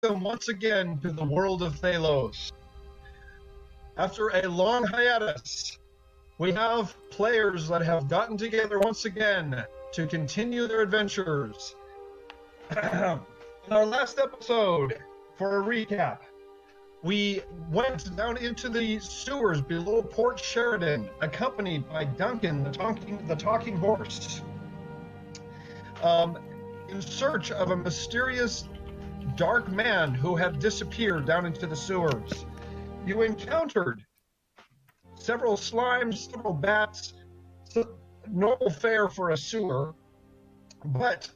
welcome once again to the World of Thaylos. After a long hiatus, we have players that have gotten together once again to continue their adventures. In our last episode, for a recap, we went down into the sewers below Port Sheridan, accompanied by Duncan, the talking horse, in search of a mysterious dark man who had disappeared down into the sewers. You encountered several slimes, several bats, normal fare for a sewer, but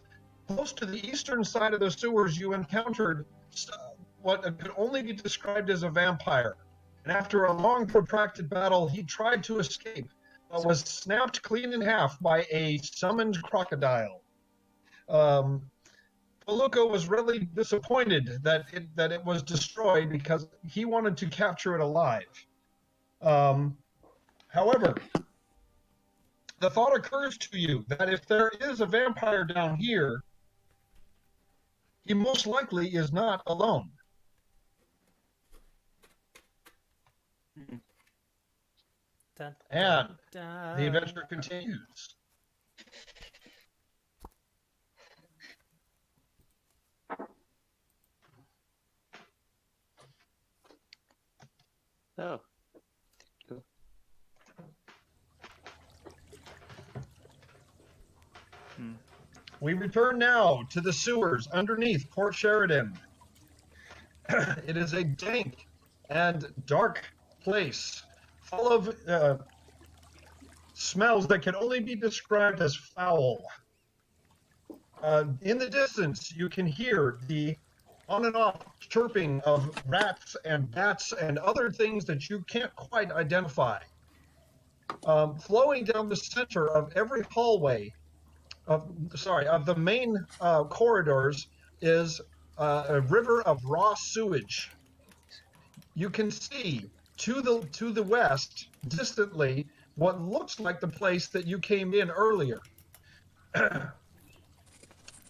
close to the eastern side of the sewers, you encountered what could only be described as a vampire. And after a long, protracted battle, he tried to escape, but was snapped clean in half by a summoned crocodile. Paluca was really disappointed that it was destroyed because he wanted to capture it alive. However, the thought occurs to you that if there is a vampire down here, he most likely is not alone. Dun, And dun. the adventure continues. Oh. We return now to the sewers underneath Port Sheridan. It is a dank and dark place full of smells that can only be described as foul. In the distance, you can hear the on and off chirping of rats and bats and other things that you can't quite identify. Flowing down the center of every hallway, of the main corridors, is a river of raw sewage. You can see to the west, distantly, what looks like the place that you came in earlier.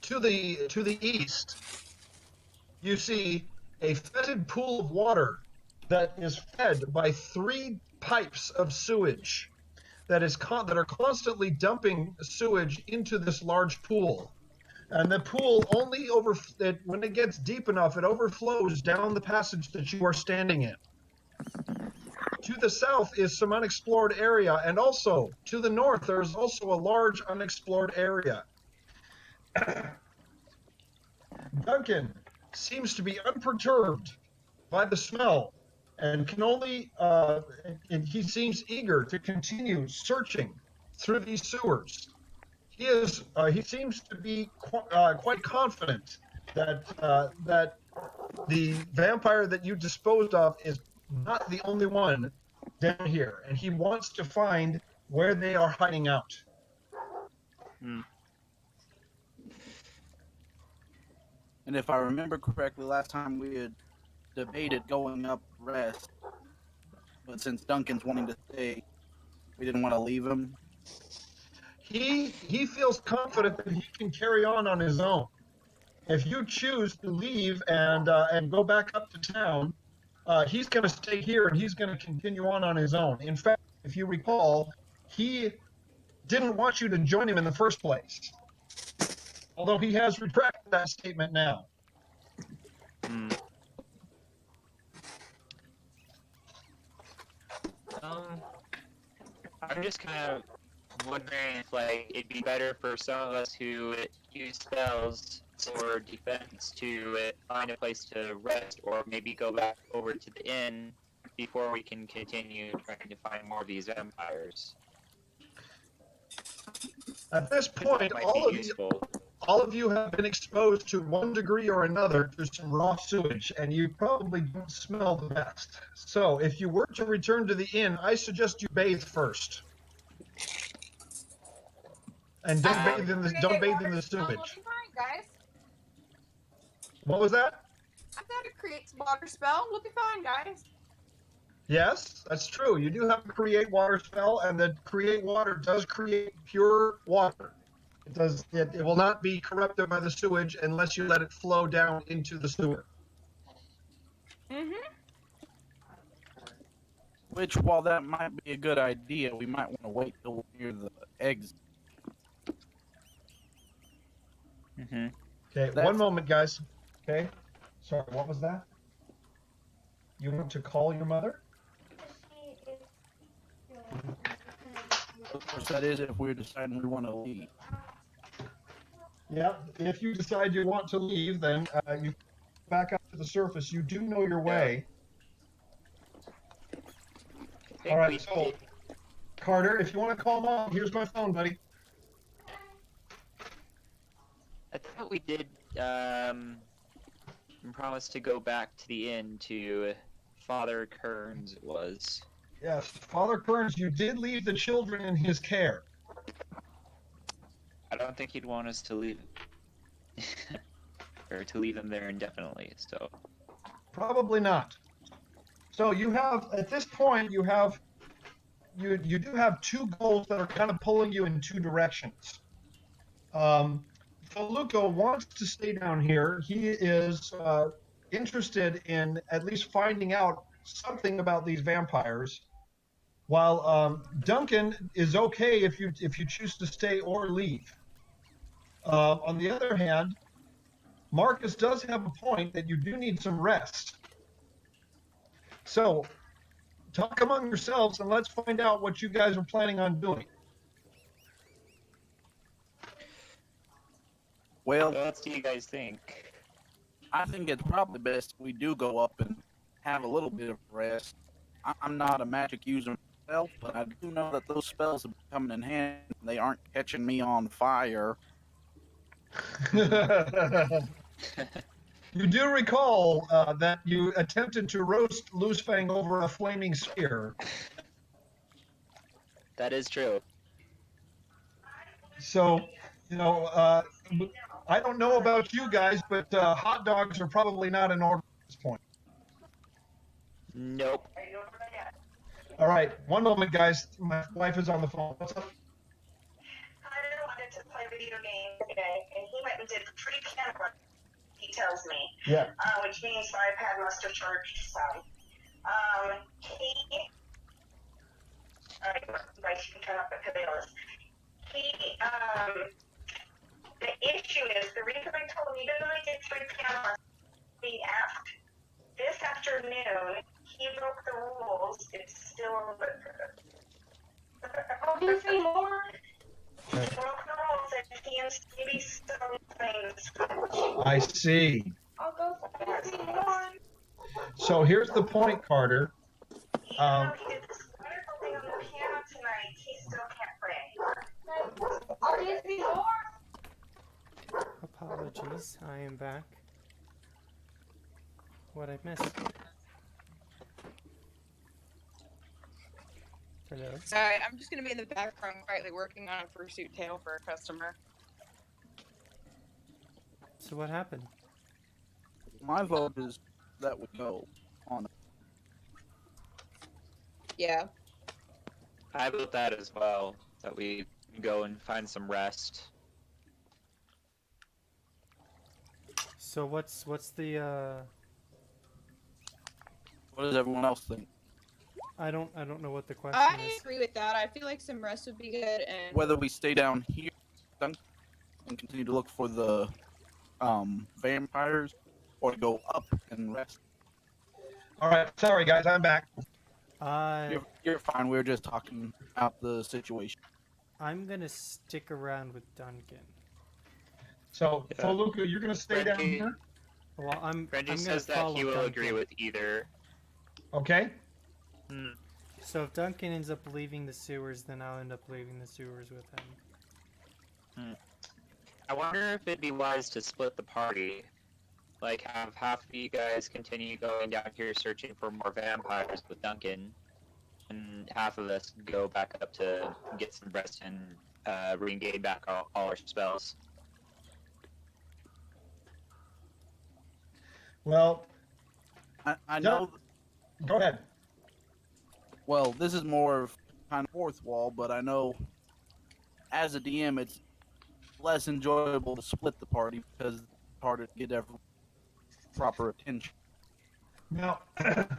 To the east, you see a fetid pool of water that is fed by 3 pipes of sewage that are constantly dumping sewage into this large pool. And the pool only when it gets deep enough, it overflows down the passage that you are standing in. To the south is some unexplored area, and also to the north there is also a large unexplored area. Duncan seems to be unperturbed by the smell and he seems eager to continue searching through these sewers. He seems to be quite confident that the vampire that you disposed of is not the only one down here, and he wants to find where they are hiding out. And if I remember correctly, last time we had debated going up rest, but since Duncan's wanting to stay, we didn't want to leave him. He feels confident that he can carry on his own. If you choose to leave and go back up to town, he's going to stay here and he's going to continue on his own. In fact, if you recall, he didn't want you to join him in the first place, although he has retracted that statement now. I'm just kind of wondering if, like, it'd be better for some of us who use spells or defense to find a place to rest, or maybe go back over to the inn before we can continue trying to find more of these vampires. At this point, all of you have been exposed to one degree or another to some raw sewage, and you probably don't smell the best. So, if you were to return to the inn, I suggest you bathe first. And don't bathe in the sewage. Guys. What was that? I've got to create some water spell. We'll be fine, guys. Yes, that's true. You do have to create water spell, and the create water does create pure water. It will not be corrupted by the sewage unless you let it flow down into the sewer. Mm-hmm. Which, while that might be a good idea, we might want to wait till we're near the exit. Mm-hmm. Okay, one That's- moment, guys. Okay. Sorry, what was that? You want to call your mother? Of course, that is if we're deciding we want to leave. Yeah. If you decide you want to leave, then you back up to the surface. You do know your Yeah. way. I think All right, we so did. Carter, if you want to call mom, here's my phone, buddy. I thought we did promise to go back to the inn to Father Kearns. It was. Yes, Father Kearns, you did leave the children in his care. I don't think he'd want us to leave, or to leave them there indefinitely. So. Probably not. So you have, at this point, you do have two goals that are kind of pulling you in two directions. Feluco wants to stay down here. He is interested in at least finding out something about these vampires, while Duncan is okay if you choose to stay or leave. On the other hand, Marcus does have a point that you do need some rest. So talk among yourselves and let's find out what you guys are planning on doing. Well, What do you guys think? I think it's probably best we do go up and have a little bit of rest. I'm not a magic user myself, but I do know that those spells have been coming in handy. They aren't catching me on fire. You do recall that you attempted to roast Loosefang over a flaming spear. That is true. So, I don't know about you guys, but hot dogs are probably not in order at this point. Nope. All right, one moment, guys. My wife is on the phone. What's up? Hunter wanted to play video games today, and he went and did free piano, he tells me, Yeah. which means my iPad must have charged some. I should turn up the Thaylos. The issue is, the reason I told him, even though I did free piano, being asked this afternoon, he broke the rules. It's still. Oh, do you see more? He broke the rules and he and maybe some things. I see. I'll go for it. More. So here's the point, Carter. He did this wonderful thing on the piano tonight. He still can't play. Oh, do you see more? Apologies, I am back. What I missed? Hello? Sorry, I'm just gonna be in the background quietly working on a fursuit tail for a customer. So what happened? My vote is that we go on. Yeah. I vote that as well. That we go and find some rest. So what's the What does everyone else think? I don't know what the question I is. agree with that. I feel like some rest would be good, and Whether we stay down here and continue to look for the vampires, or go up and rest. All right, sorry guys, I'm back. You're fine. We were just talking about the situation. I'm gonna stick around with Duncan. So, Yeah. Feluca, you're going to stay down Reggie- here? Well, I'm Reggie gonna says that follow he will Duncan. agree with either. Okay. So if Duncan ends up leaving the sewers, then I'll end up leaving the sewers with him. I wonder if it'd be wise to split the party. Like, have half of you guys continue going down here searching for more vampires with Duncan, and half of us go back up to get some rest and regain back all our spells. Well, I know. go ahead. Well, this is more of kind of fourth wall, but I know as a DM, it's less enjoyable to split the party because it's harder to get every proper attention. Now,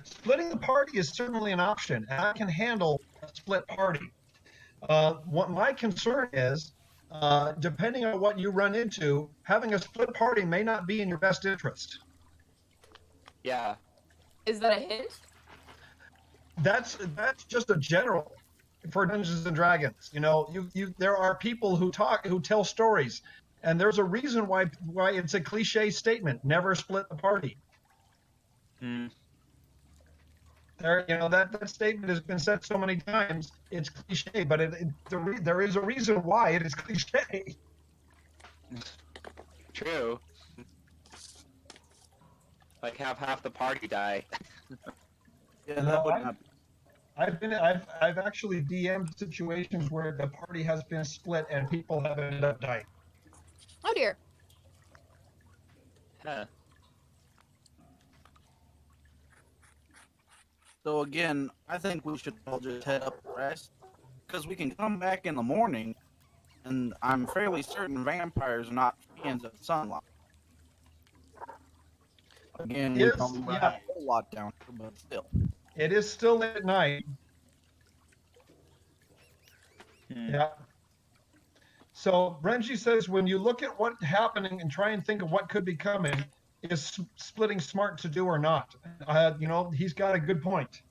splitting the party is certainly an option, and I can handle a split party. What my concern is, depending on what you run into, having a split party may not be in your best interest. Yeah. Is that a hint? That's just a general for Dungeons and Dragons. You know, there are people who tell stories, and there's a reason why it's a cliche statement. Never split the party. Hmm. That statement has been said so many times. It's cliche, but there is a reason why it is cliche. True. Like have half the party die. Yeah, that would not. I've actually DM'd situations where the party has been split and people have ended up dying. Oh dear. Huh. So again, I think we should all just head up and rest, because we can come back in the morning, and I'm fairly certain vampires are not fans of sunlight. Again, we Yes, don't yeah. have a whole lot down here, but still. It is still late at night. Yeah. So Renji says when you look at what's happening and try and think of what could be coming, is splitting smart to do or not? He's got a good point.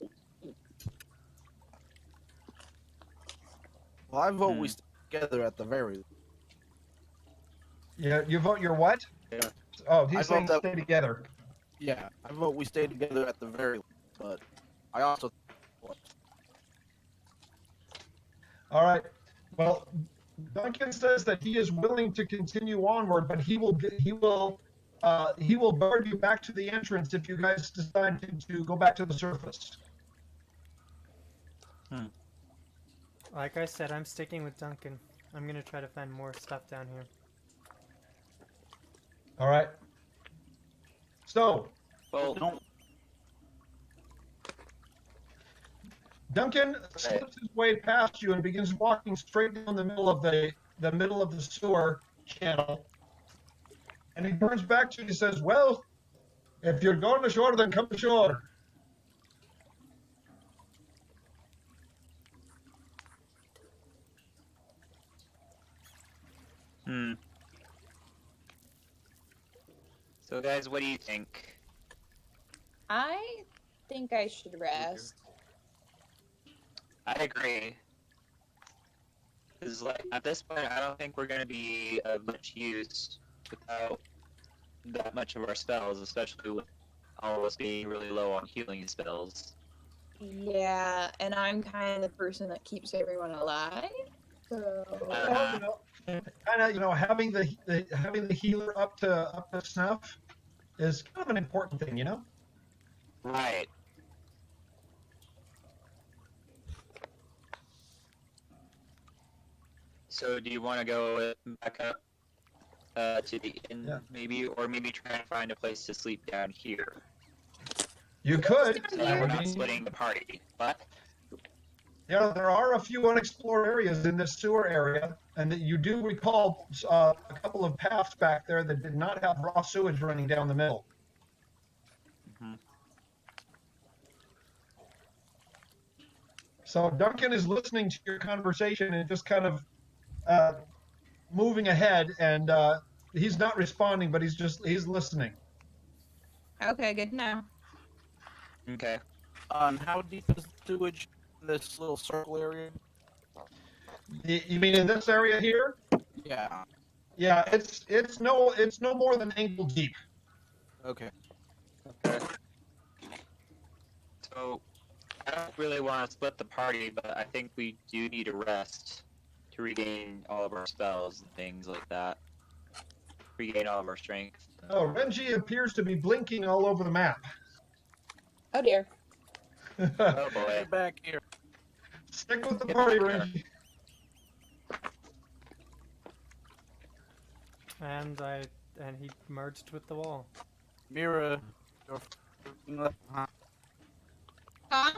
Well, I vote we stay together at the very least. Yeah, you vote your what? Yeah. Oh, I he's vote saying that- stay together. Yeah, I vote we stay together at the very least, but I also All right. Well, Duncan says that he is willing to continue onward, but he will guard you back to the entrance if you guys decide to go back to the surface. Like I said, I'm sticking with Duncan. I'm gonna try to find more stuff down here. All right. So, Well, don't. Duncan slips his way past you and begins walking straight down the middle of the sewer channel. And he turns back to you and he says, "Well, if you're going ashore, then come ashore." So guys, what do you think? I think I should rest. I agree. Because like at this point, I don't think we're gonna be of much use without that much of our spells, especially with all of us being really low on healing spells. Yeah, and I'm kind of the person that keeps everyone alive. So Having the healer up to snuff is kind of an important thing, you know. Right. So do you want to go back up to the inn, Yeah. maybe, or maybe try and find a place to sleep down here? You could. So that we're not splitting the party. But Yeah, there are a few unexplored areas in this sewer area, and that you do recall a couple of paths back there that did not have raw sewage running down the middle. Mhm. So Duncan is listening to your conversation and just kind of moving ahead, and he's not responding, but he's listening. okay, good to know. okay. How deep is the sewage in this little circle area? You mean in this area here? Yeah. Yeah, it's no more than ankle deep. Okay. Okay. So I don't really want to split the party, but I think we do need a rest to regain all of our spells and things like that. Regain all of our strength. Oh, Renji appears to be blinking all over the map. Oh dear. Oh boy. Get back here. Stick with the Get party, back here. Renji. And he merged with the wall. Mira, you're f***ing left behind. Huh?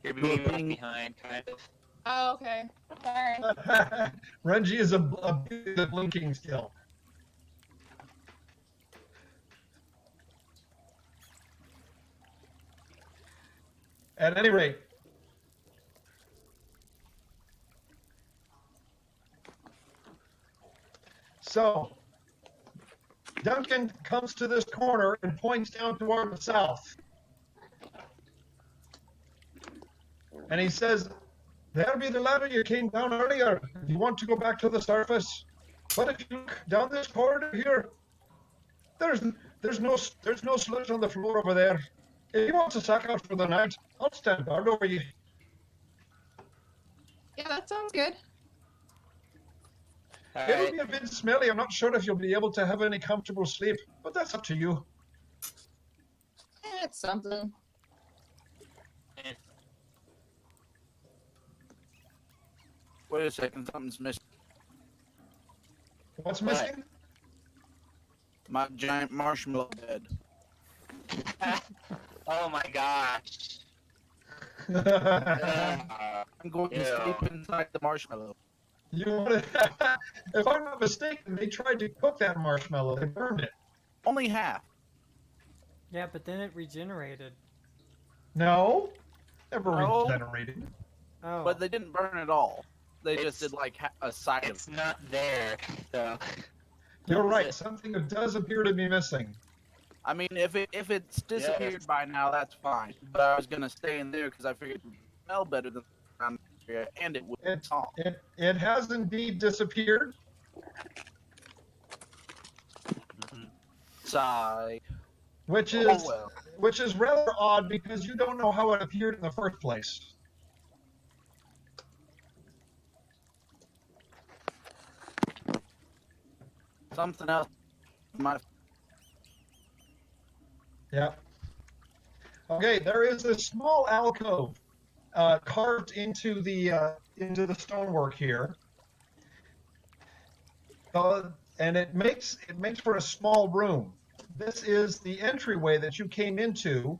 You're being left behind, kind of. Oh, okay. Sorry. Renji is a beauty at blinking still. At any rate, so Duncan comes to this corner and points down toward the south. And he says, "There be the ladder you came down earlier. If you want to go back to the surface. But if you look down this corridor here, there's no sludge on the floor over there. If you want to sack out for the night, I'll stand guard over you." Yeah, that sounds good. It'll Alright. be a bit smelly. I'm not sure if you'll be able to have any comfortable sleep, but that's up to you. It's something. Wait a second, something's missing. What's What? missing? My giant marshmallow bed. Oh my gosh. You I'm going to Ew. sleep inside the marshmallow. want to, if I'm not mistaken, they tried to cook that marshmallow. They burned it. Only half. Yeah, but then it regenerated. No, never No. regenerated. Oh. But they didn't burn it all. They just It's- did like a side of It's not there, so. You're What is right. it? Something does appear to be missing. I mean, if it's disappeared by now, that's fine. But I was gonna stay in there because I figured it would smell better than around here, and it would It, talk. it has indeed disappeared. Sigh. Which Oh is well. which is rather odd because you don't know how it appeared in the first place. Something else might. Yeah. Okay, there is a small alcove carved into the stonework here, and it makes for a small room. This is the entryway that you came into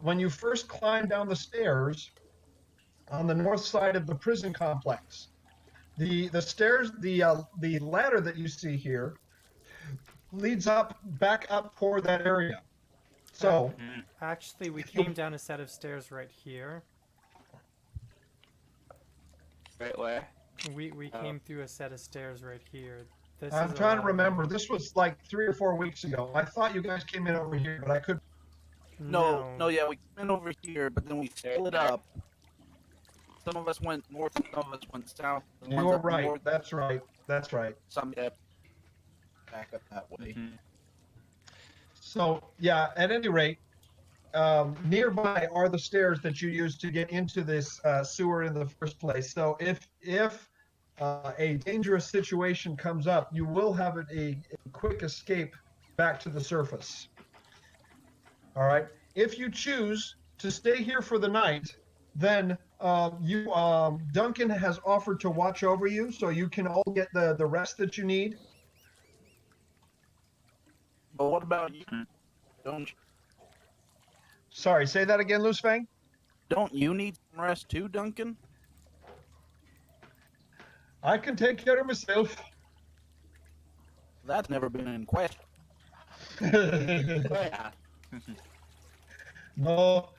when you first climbed down the stairs on the north side of the prison complex. The stairs, the ladder that you see here leads back up toward that area. So Actually, we came down a set of stairs right here. Right where? We Oh. came through a set of stairs right here. This I'm is a trying to ladder. remember. This was like 3 or 4 weeks ago. I thought you guys came in over here, but I could. No, yeah, we came in over here, but then we split up. Some of us went north, some of us went south. The ones You're up right. north, That's right. That's right. some Yep. back up that way. Mhm. So yeah. At any rate, nearby are the stairs that you used to get into this sewer in the first place. So if a dangerous situation comes up, you will have a quick escape back to the surface. All right. If you choose to stay here for the night, then Duncan has offered to watch over you, so you can all get the rest that you need. But what about you? Don't Sorry, say that again, Loose Fang. don't you need some rest too, Duncan? I can take care of myself. That's never been in question. Yeah. No.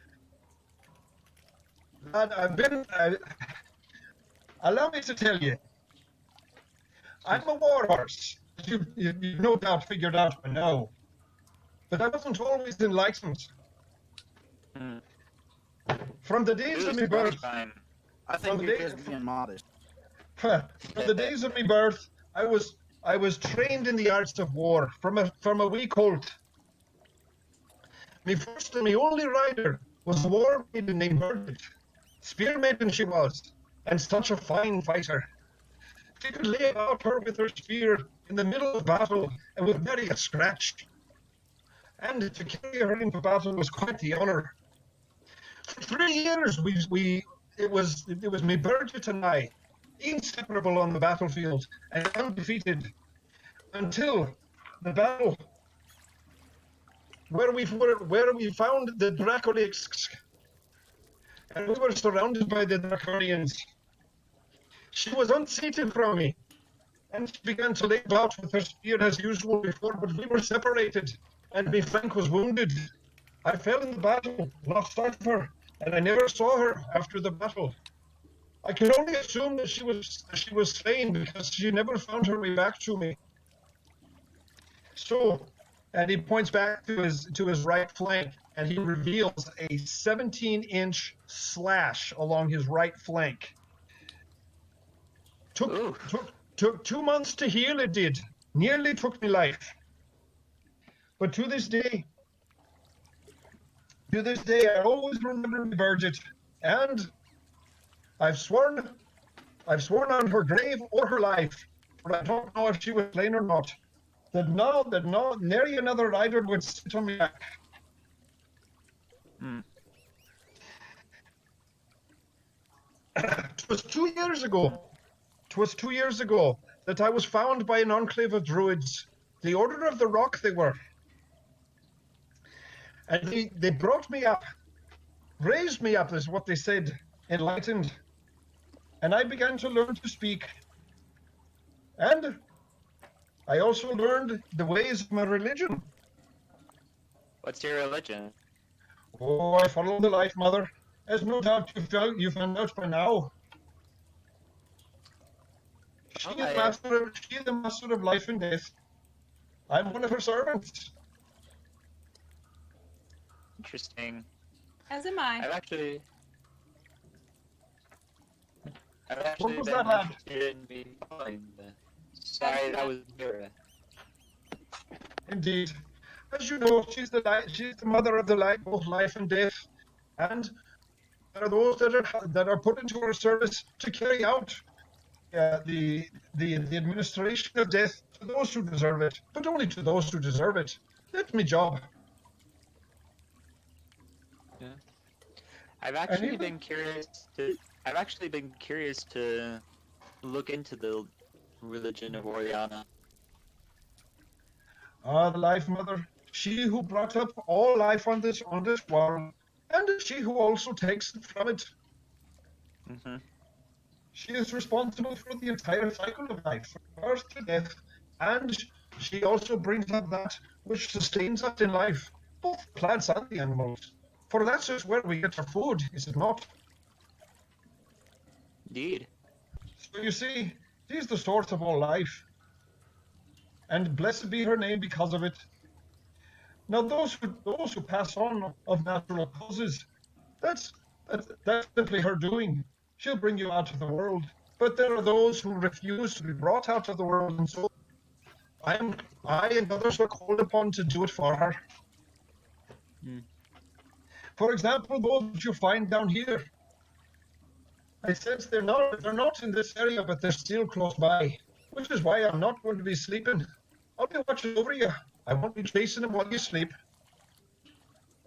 Allow me to tell you, I'm a warhorse. You've no doubt figured out by now. But I wasn't always enlightened. Hmm. From the days of my birth, Time. I think Well, you're they- just being modest. from the days of my birth, I was trained in the arts of war from a wee colt. My first and my only rider was a war maiden named Burdett. Spear maiden she was, and such a fine fighter. She could lay about her with her spear in the middle of battle and would bury a scratch. And to carry her into battle was quite the honour. For 3 years it was me Burdett and I, inseparable on the battlefield and undefeated, until the battle where we found the Dracolics, and we were surrounded by the Draconians. She was unseated from me, and she began to lay about with her spear as usual before, but we were separated, and my flank was wounded. I fell in the battle, lost sight of her, and I never saw her after the battle. I can only assume that she was slain because she never found her way back to me. So, and he points back to his right flank, and he reveals a 17-inch slash along his right flank. Ooh. Took 2 months to heal. It did. Nearly took me life. But to this day, I always remember me Birgit, and I've sworn on her grave or her life, but I don't know if she was slain or not. That nary another rider would sit on me back. Hmm. 'Twas 2 years ago. 'Twas 2 years ago that I was found by an enclave of druids. The Order of the Rock they were. And they brought me up, raised me up is what they said, enlightened. And I began to learn to speak. And I also learned the ways of my religion. What's your religion? Oh, I follow the Life Mother, as no doubt you found out by now. She is the master of life and death. I'm one of her servants. Interesting. As am I. I've actually What was been that, lad? interested in being following the. Sorry, that was Mira. Indeed. As you know, she's the mother of the life, both life and death. And there are those that are put into her service to carry out the administration of death to those who deserve it, but only to those who deserve it. That's my job. Yeah. I've actually been curious to look into the religion of Oriana. The Life Mother, she who brought up all life on this world, and she who also takes it from it. Mm-hmm. She is responsible for the entire cycle of life, from birth to death, and she also brings up that which sustains us in life, both the plants and the animals. For that's just where we get our food, is it not? Indeed. So you see, she's the source of all life. And blessed be her name because of it. Now those who pass on of natural causes, that's simply her doing. She'll bring you out of the world. But there are those who refuse to be brought out of the world, and so I and others are called upon to do it for her. Mm. For example, those that you find down here. I sense they're not in this area, but they're still close by, which is why I'm not going to be sleeping. I'll be watching over you. I won't be chasing them while you sleep.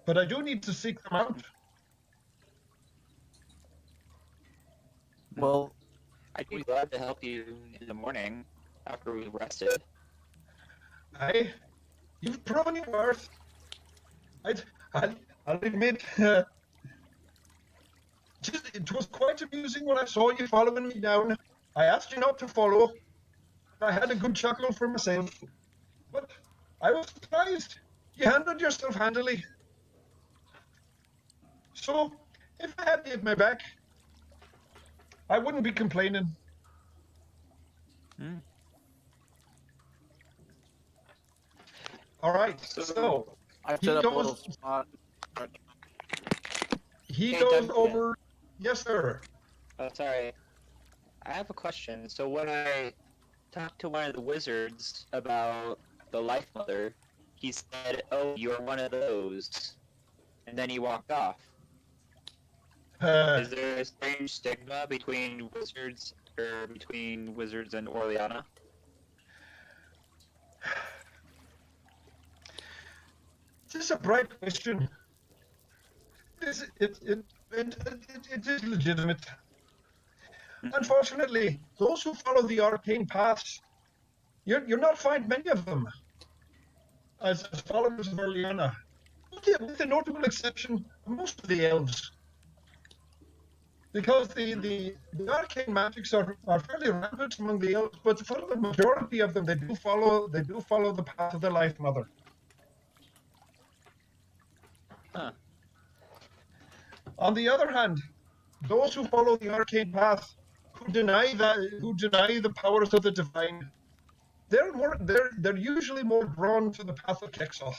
But I do need to seek them out. Well, I'd be glad to help you in the morning after we've rested. You've proven your worth. I'll admit, it was quite amusing when I saw you following me down. I asked you not to follow. I had a good chuckle for myself. But I was surprised. You handled yourself handily. So, if I had you at my back, I wouldn't be complaining. Hmm. All right, so I've he set up a little goes, spot. he Hey, goes Duncan. over. Yes, sir. Oh, sorry. I have a question. So when I talked to one of the wizards about the Life Mother, he said, "Oh, you're one of those," and then he walked off. Is there a strange stigma between wizards and Orleana? This is a bright question. It is legitimate. Unfortunately, those who follow the arcane paths, you're not find many of them as followers of Orleana, with the notable exception of most of the elves. Because the arcane magics are fairly rampant among the elves, but for the majority of them, they do follow the path of the Life Mother. Huh. On the other hand, those who follow the arcane path, who deny the powers of the divine, they're usually more drawn to the path of Kexoth.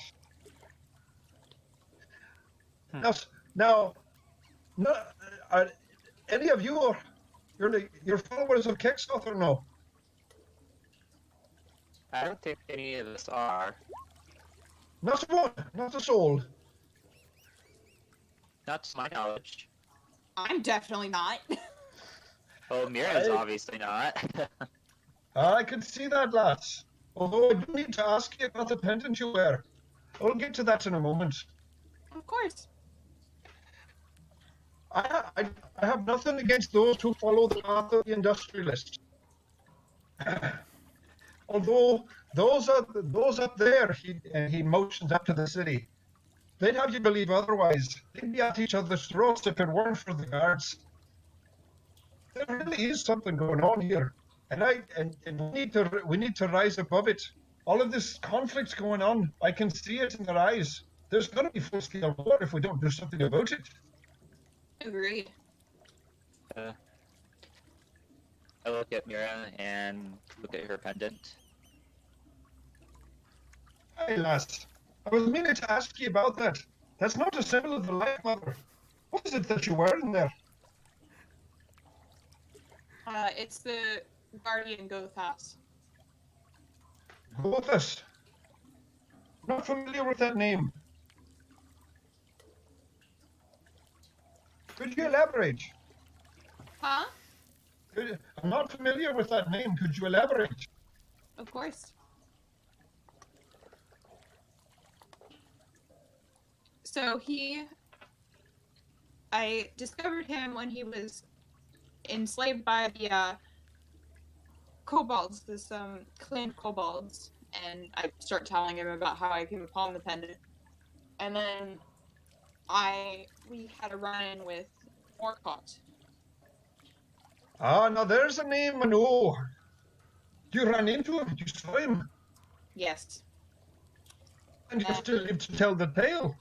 Hmm. Now, no, are any of you you're followers of Kexoth or no? I don't think any of us are. Not one, not a soul. Not to my knowledge. I'm definitely not. Oh, Mira's I- obviously not. I can see that, lads. Although I do need to ask you about the pendant you wear. I'll get to that in a moment. Of course. I have nothing against those who follow the path of the industrialist. Although those up there, he motions up to the city. They'd have you believe otherwise. They'd be at each other's throats if it weren't for the guards. There really is something going on here, and we need to rise above it. All of this conflict's going on. I can see it in their eyes. There's going to be full-scale war if we don't do something about it. Agreed. I look at Mira and look at her pendant. Hey, lass. I was meaning to ask you about that. That's not a symbol of the Life Mother. What is it that you're wearing there? It's the Guardian Gothas. Gothas. Not familiar with that name. Could you elaborate? Huh? I'm not familiar with that name. Could you elaborate? Of course. So I discovered him when he was enslaved by the kobolds, this clan kobolds, and I start telling him about how I came upon the pendant. And then we had a run-in with Orcott. Ah, now there's a name I know. You ran into him. You saw him. Yes. And you still live to tell the tale.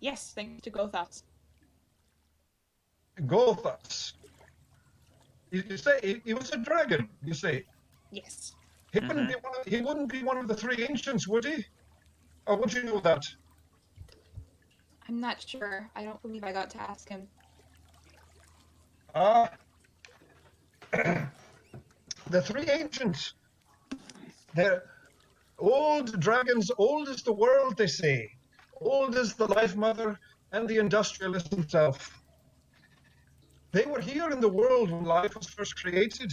Yes, thanks to Gothas. Gothas. You say he was a dragon, you say? Yes. He wouldn't be one of the three ancients, would he? Or would you know that? I'm not sure. I don't believe I got to ask him. Ah. The three ancients. They're old dragons, old as the world, they say. Old as the Life Mother and the industrialist himself. They were here in the world when life was first created.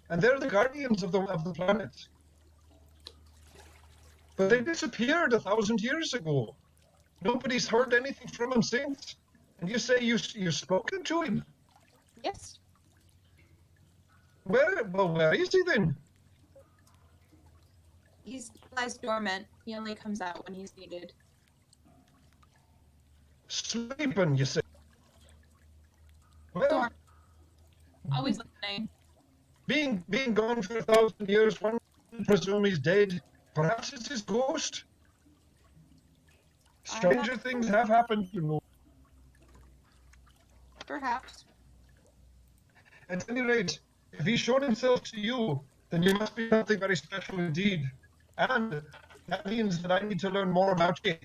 And they're the guardians of the planet. But they disappeared 1,000 years ago. Nobody's heard anything from him since. And you say you've spoken to him? Yes. Where is he then? He lies dormant. He only comes out when he's needed. Sleeping, you say? Well, Dormant. Always listening. being gone for 1,000 years, one would presume he's dead. Perhaps it's his ghost. Stranger things have happened, you know. Perhaps. At any rate, if he's shown himself to you, then you must be something very special indeed. And that means that I need to learn more about you.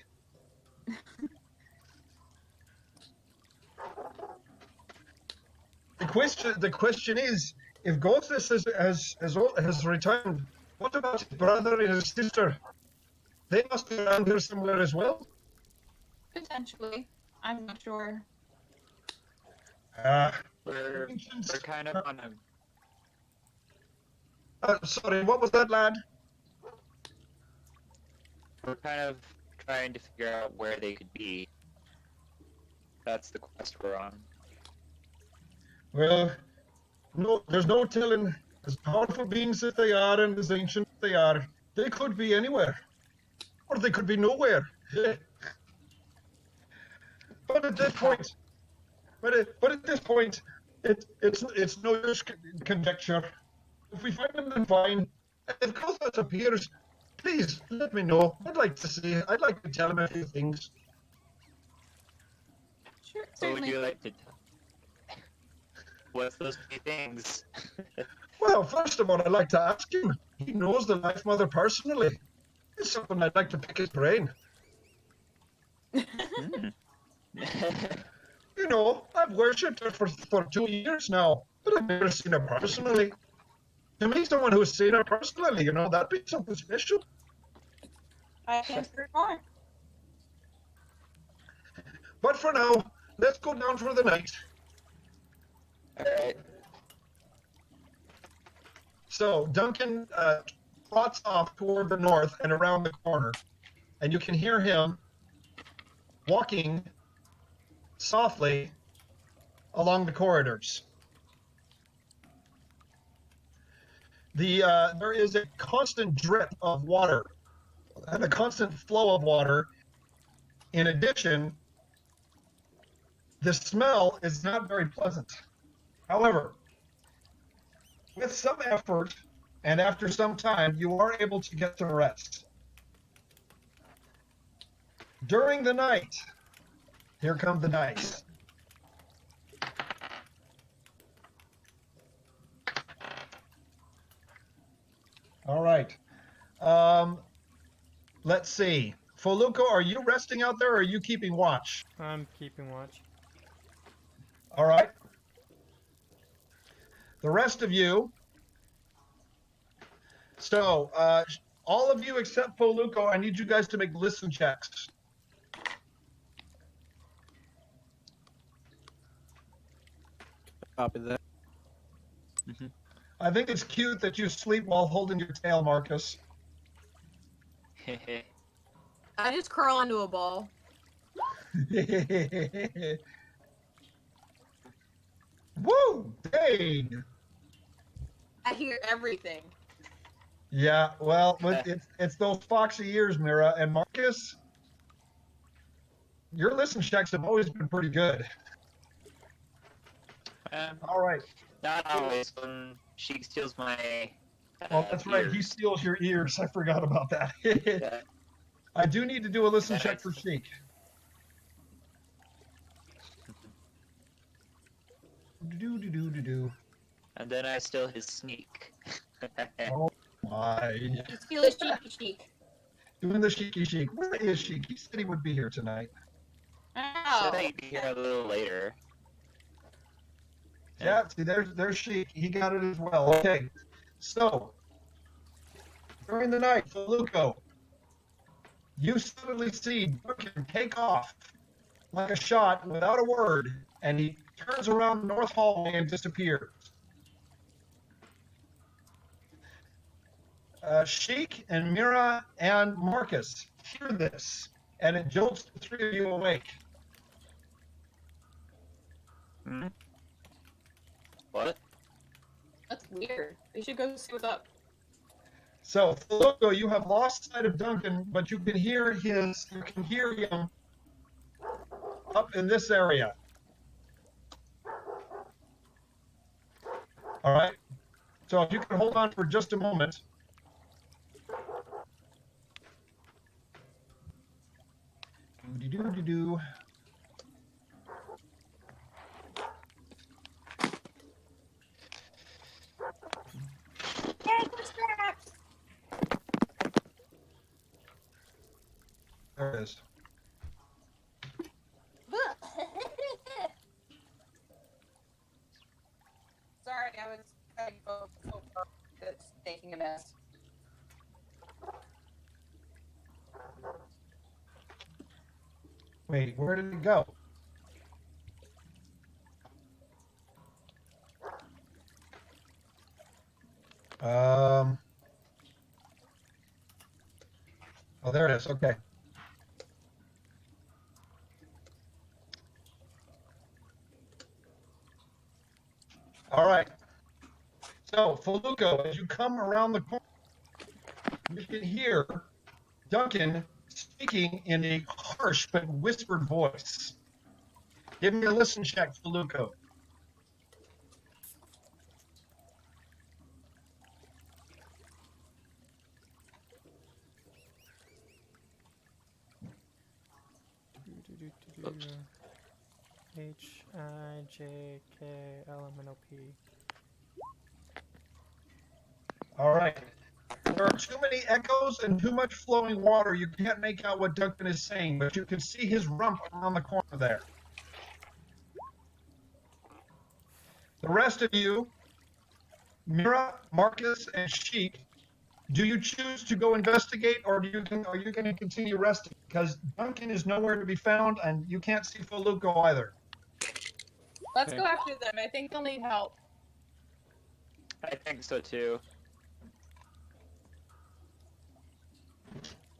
The question is, if Gothas has returned, what about his brother and his sister? They must be around here somewhere as well. Potentially. I'm not sure. We're kind of on a sorry, what was that, lad? we're kind of trying to figure out where they could be. That's the quest we're on. Well, no, there's no telling. As powerful beings as they are and as ancient as they are, they could be anywhere. Or they could be nowhere. But at this point, it's no use conjecture. If we find them, then fine. If Gothas appears, please let me know. I'd like to see it. I'd like to tell him a few things. Sure, What would certainly. you like to tell? What's those three things? Well, first of all, I'd like to ask him. He knows the Life Mother personally. It's something I'd like to pick his brain. Hmm. You know, I've worshipped her for 2 years now, but I've never seen her personally. To me, someone who's seen her personally, that'd be something special. I can't agree more. But for now, let's go down for the night. Alright. So Duncan trots off toward the north and around the corner, and you can hear him walking softly along the corridors. There is a constant drip of water and a constant flow of water. In addition, the smell is not very pleasant. However, with some effort and after some time, you are able to get some rest. During the night, here come the dice. All right. Let's see. Foluco, are you resting out there or are you keeping watch? I'm keeping watch. All right. The rest of you. So, all of you except Foluco, I need you guys to make listen checks. Copy that. I think it's cute that you sleep while holding your tail, Marcus. I just curl into a ball. Woo! Dang! I hear everything. Yeah, well, it's those foxy ears, Mira. And Marcus, your listen checks have always been pretty good. All right. Not always when she steals my. Oh, that's right. He ears. steals your ears. I forgot about that. Yeah. I do need to do a listen That check is- for Sheik. Do. And then I steal his sneak. Oh my. You steal a sheepy chic. Doing the Sheiky Sheik. Where is Sheik? He said he would be here tonight. Said Oh. I'd be here a little later. Yeah, see, there's Sheik. He got it as well. Okay. So, during the night, Feluco, you suddenly see Duncan take off like a shot without a word, and he turns around the north hallway and disappears. Sheik and Mira and Marcus hear this, and it jolts the three of you awake. Hmm? What? That's weird. We should go see what's up. So, Feluco, you have lost sight of Duncan, but you can hear him up in this area. All right. So if you can hold on for just a moment. Do. There it is. Sorry, I was trying to go so far that's making a mess. Wait, where did it go? Oh, there it is. Okay. All right. So, Feluco, as you come around the corner, you can hear Duncan speaking in a harsh but whispered voice. Give me a listen check, Feluco. H-I-J-K-L-M-N-O-P. All right. There are too many echoes and too much flowing water. You can't make out what Duncan is saying, but you can see his rump around the corner there. The rest of you, Mira, Marcus, and Sheik, do you choose to go investigate, or are you going to continue resting? Because Duncan is nowhere to be found, and you can't see Feluco either. Let's Okay. go after them. I think they'll need help. I think so too.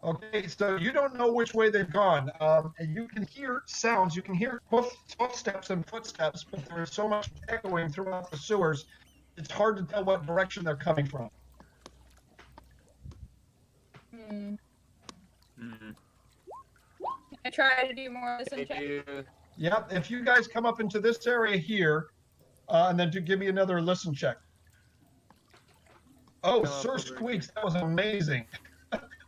Okay, so you don't know which way they've gone. And you can hear sounds, you can hear footsteps and footsteps, but there is so much echoing throughout the sewers, it's hard to tell what direction they're coming from. Hmm. Hmm. I try to do more listen They check. do. Yep, if you guys come up into this area here, and then to give me another listen check. Oh, Come up Sir over Squeaks, that was amazing.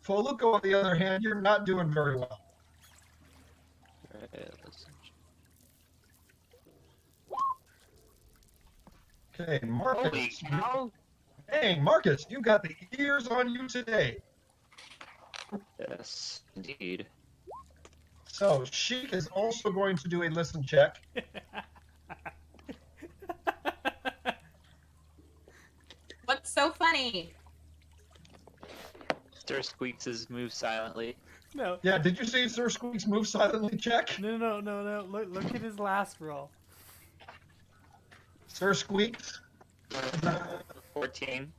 Feluco, on the other hand, you're not doing very well. Alright, listen. Okay, Holy Marcus. cow! Hey, Marcus, you got the ears on you today. Yes, indeed. So, Sheik is also going to do a listen check. What's so funny? Sir Squeaks' move silently. No. Yeah, did you see Sir Squeaks move silently check? No. Look at his last roll. Sir Squeaks? 14.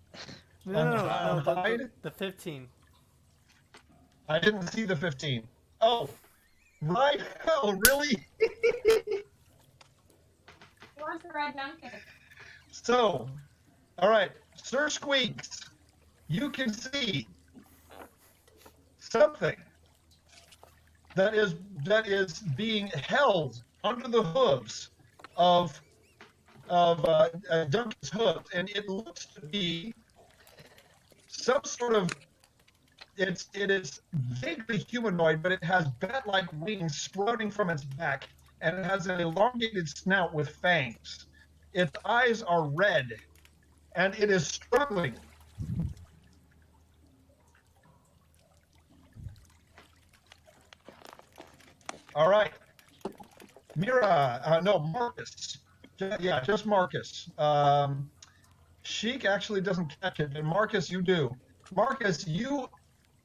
No, Hide? the 15. I didn't see the 15. Oh, right. Oh, really? Where's the red Duncan? So, all right, Sir Squeaks, you can see something that is being held under the hooves of Duncan's hooves, and it looks to be some sort of it is vaguely humanoid, but it has bat-like wings sprouting from its back, and it has an elongated snout with fangs. Its eyes are red, and it is struggling. All right. Mira, no, Marcus. Yeah, just Marcus. Sheik actually doesn't catch it, and Marcus, you do. Marcus, you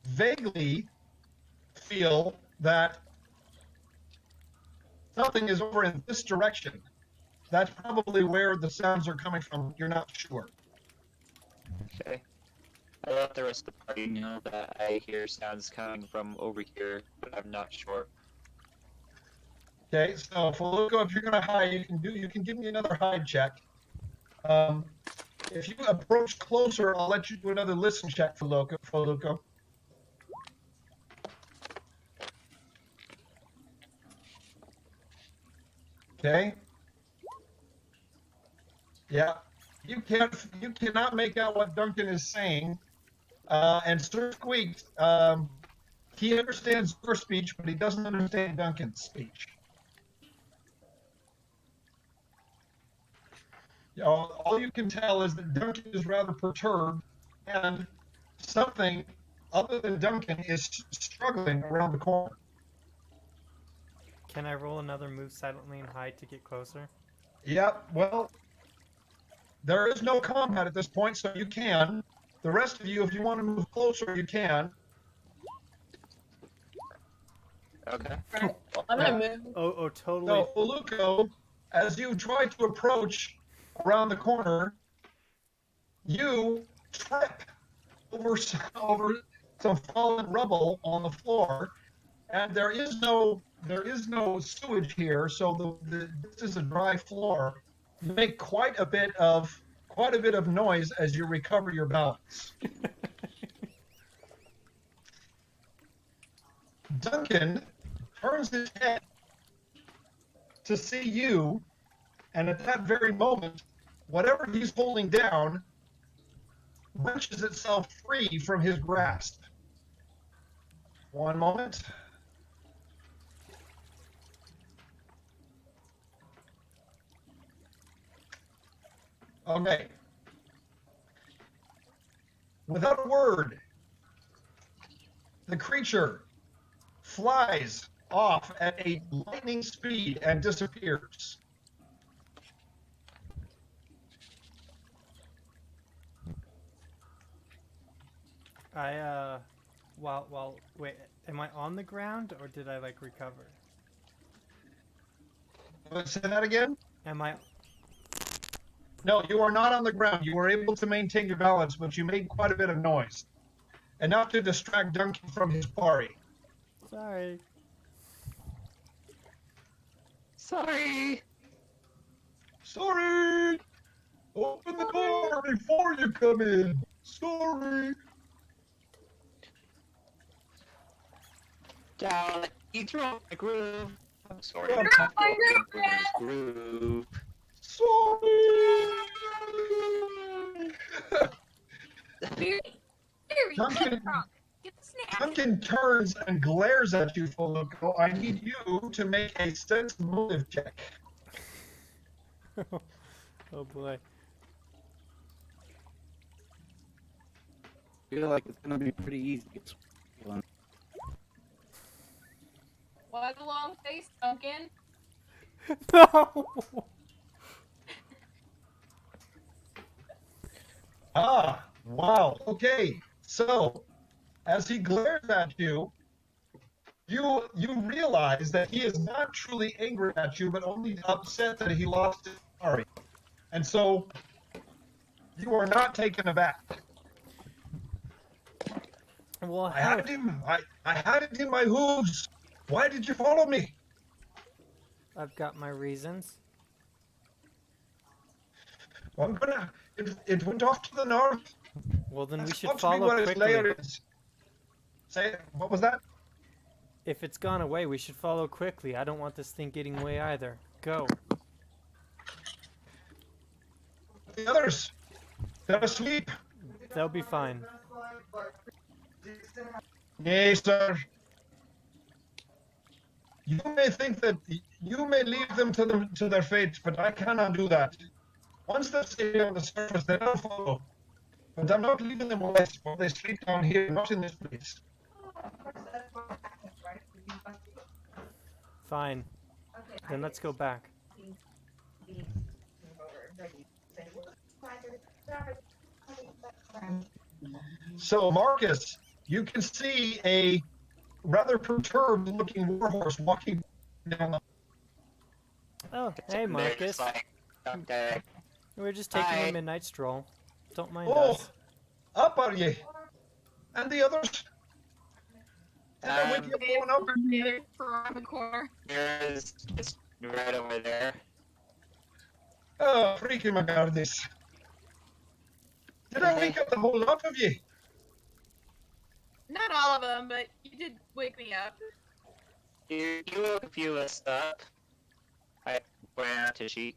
vaguely feel that something is over in this direction. That's probably where the sounds are coming from. You're not sure. Okay. I let the rest of the party know that I hear sounds coming from over here, but I'm not sure. Okay, so Feluco, if you're going to hide, you can give me another hide check. If you approach closer, I'll let you do another listen check, Feluco. Okay. Yeah. You cannot make out what Duncan is saying. And Sir Squeaks, he understands your speech, but he doesn't understand Duncan's speech. All you can tell is that Duncan is rather perturbed, and something other than Duncan is struggling around the corner. Can I roll another move silently and hide to get closer? Yeah, well, there is no combat at this point, so you can. The rest of you, if you want to move closer, you can. Okay. Right. Well, I'm gonna move. Oh, totally. So, Feluco, as you try to approach around the corner, you trip over some fallen rubble on the floor, and there is no sewage here, so this is a dry floor. You make quite a bit of noise as you recover your balance. Duncan turns his head to see you, and at that very moment, whatever he's holding down wrenches itself free from his grasp. One moment. Okay. Without a word, the creature flies off at a lightning speed and disappears. Wait, am I on the ground or did I like recover? Say that again? Am I? No, you are not on the ground. You were able to maintain your balance, but you made quite a bit of noise. Enough to distract Duncan from his quarry. Sorry. Sorry. Sorry! Open the door before you come in. Sorry. Down. You threw off my groove. I'm sorry. You're off my Groove. Sorry. Very Duncan, wrong. Get the snack. Duncan turns and glares at you, Foloco. I need you to make a sense motive check. Oh boy. I feel like it's gonna be pretty easy to get one. What a long face, Duncan. No. Ah, wow. Okay. So, as he glares at you, you realize that he is not truly angry at you, but only upset that he lost his quarry. And so, you are not taken aback. Well, I had him. I had it in my hooves. Why did you follow me? I've got my reasons. I'm gonna. It went off to the north. Well, then we That's should supposed to be follow where its quickly. lair is. Say, what was that? If it's gone away, we should follow quickly. I don't want this thing getting away either. Go. The others, they're asleep. They'll be fine. Nay, sir. You may think that you may leave them to their fate, but I cannot do that. Once they're sitting on the surface, they don't follow. But I'm not leaving them away while they sleep down here, not in this place. Fine. Then let's go back. So, Marcus, you can see a rather perturbed-looking warhorse walking down the... Oh, hey They're Marcus. just like, okay. We're just taking Hi. a midnight stroll. Don't mind Oh, us. up are ye? And the others? And I wake you up going up? Around the corner. Here's just right over there. Oh, freaking McGardis. Did I wake up the whole lot of ye? Not all of them, but you did wake me up. You woke a few of us up. I went out to Sheik.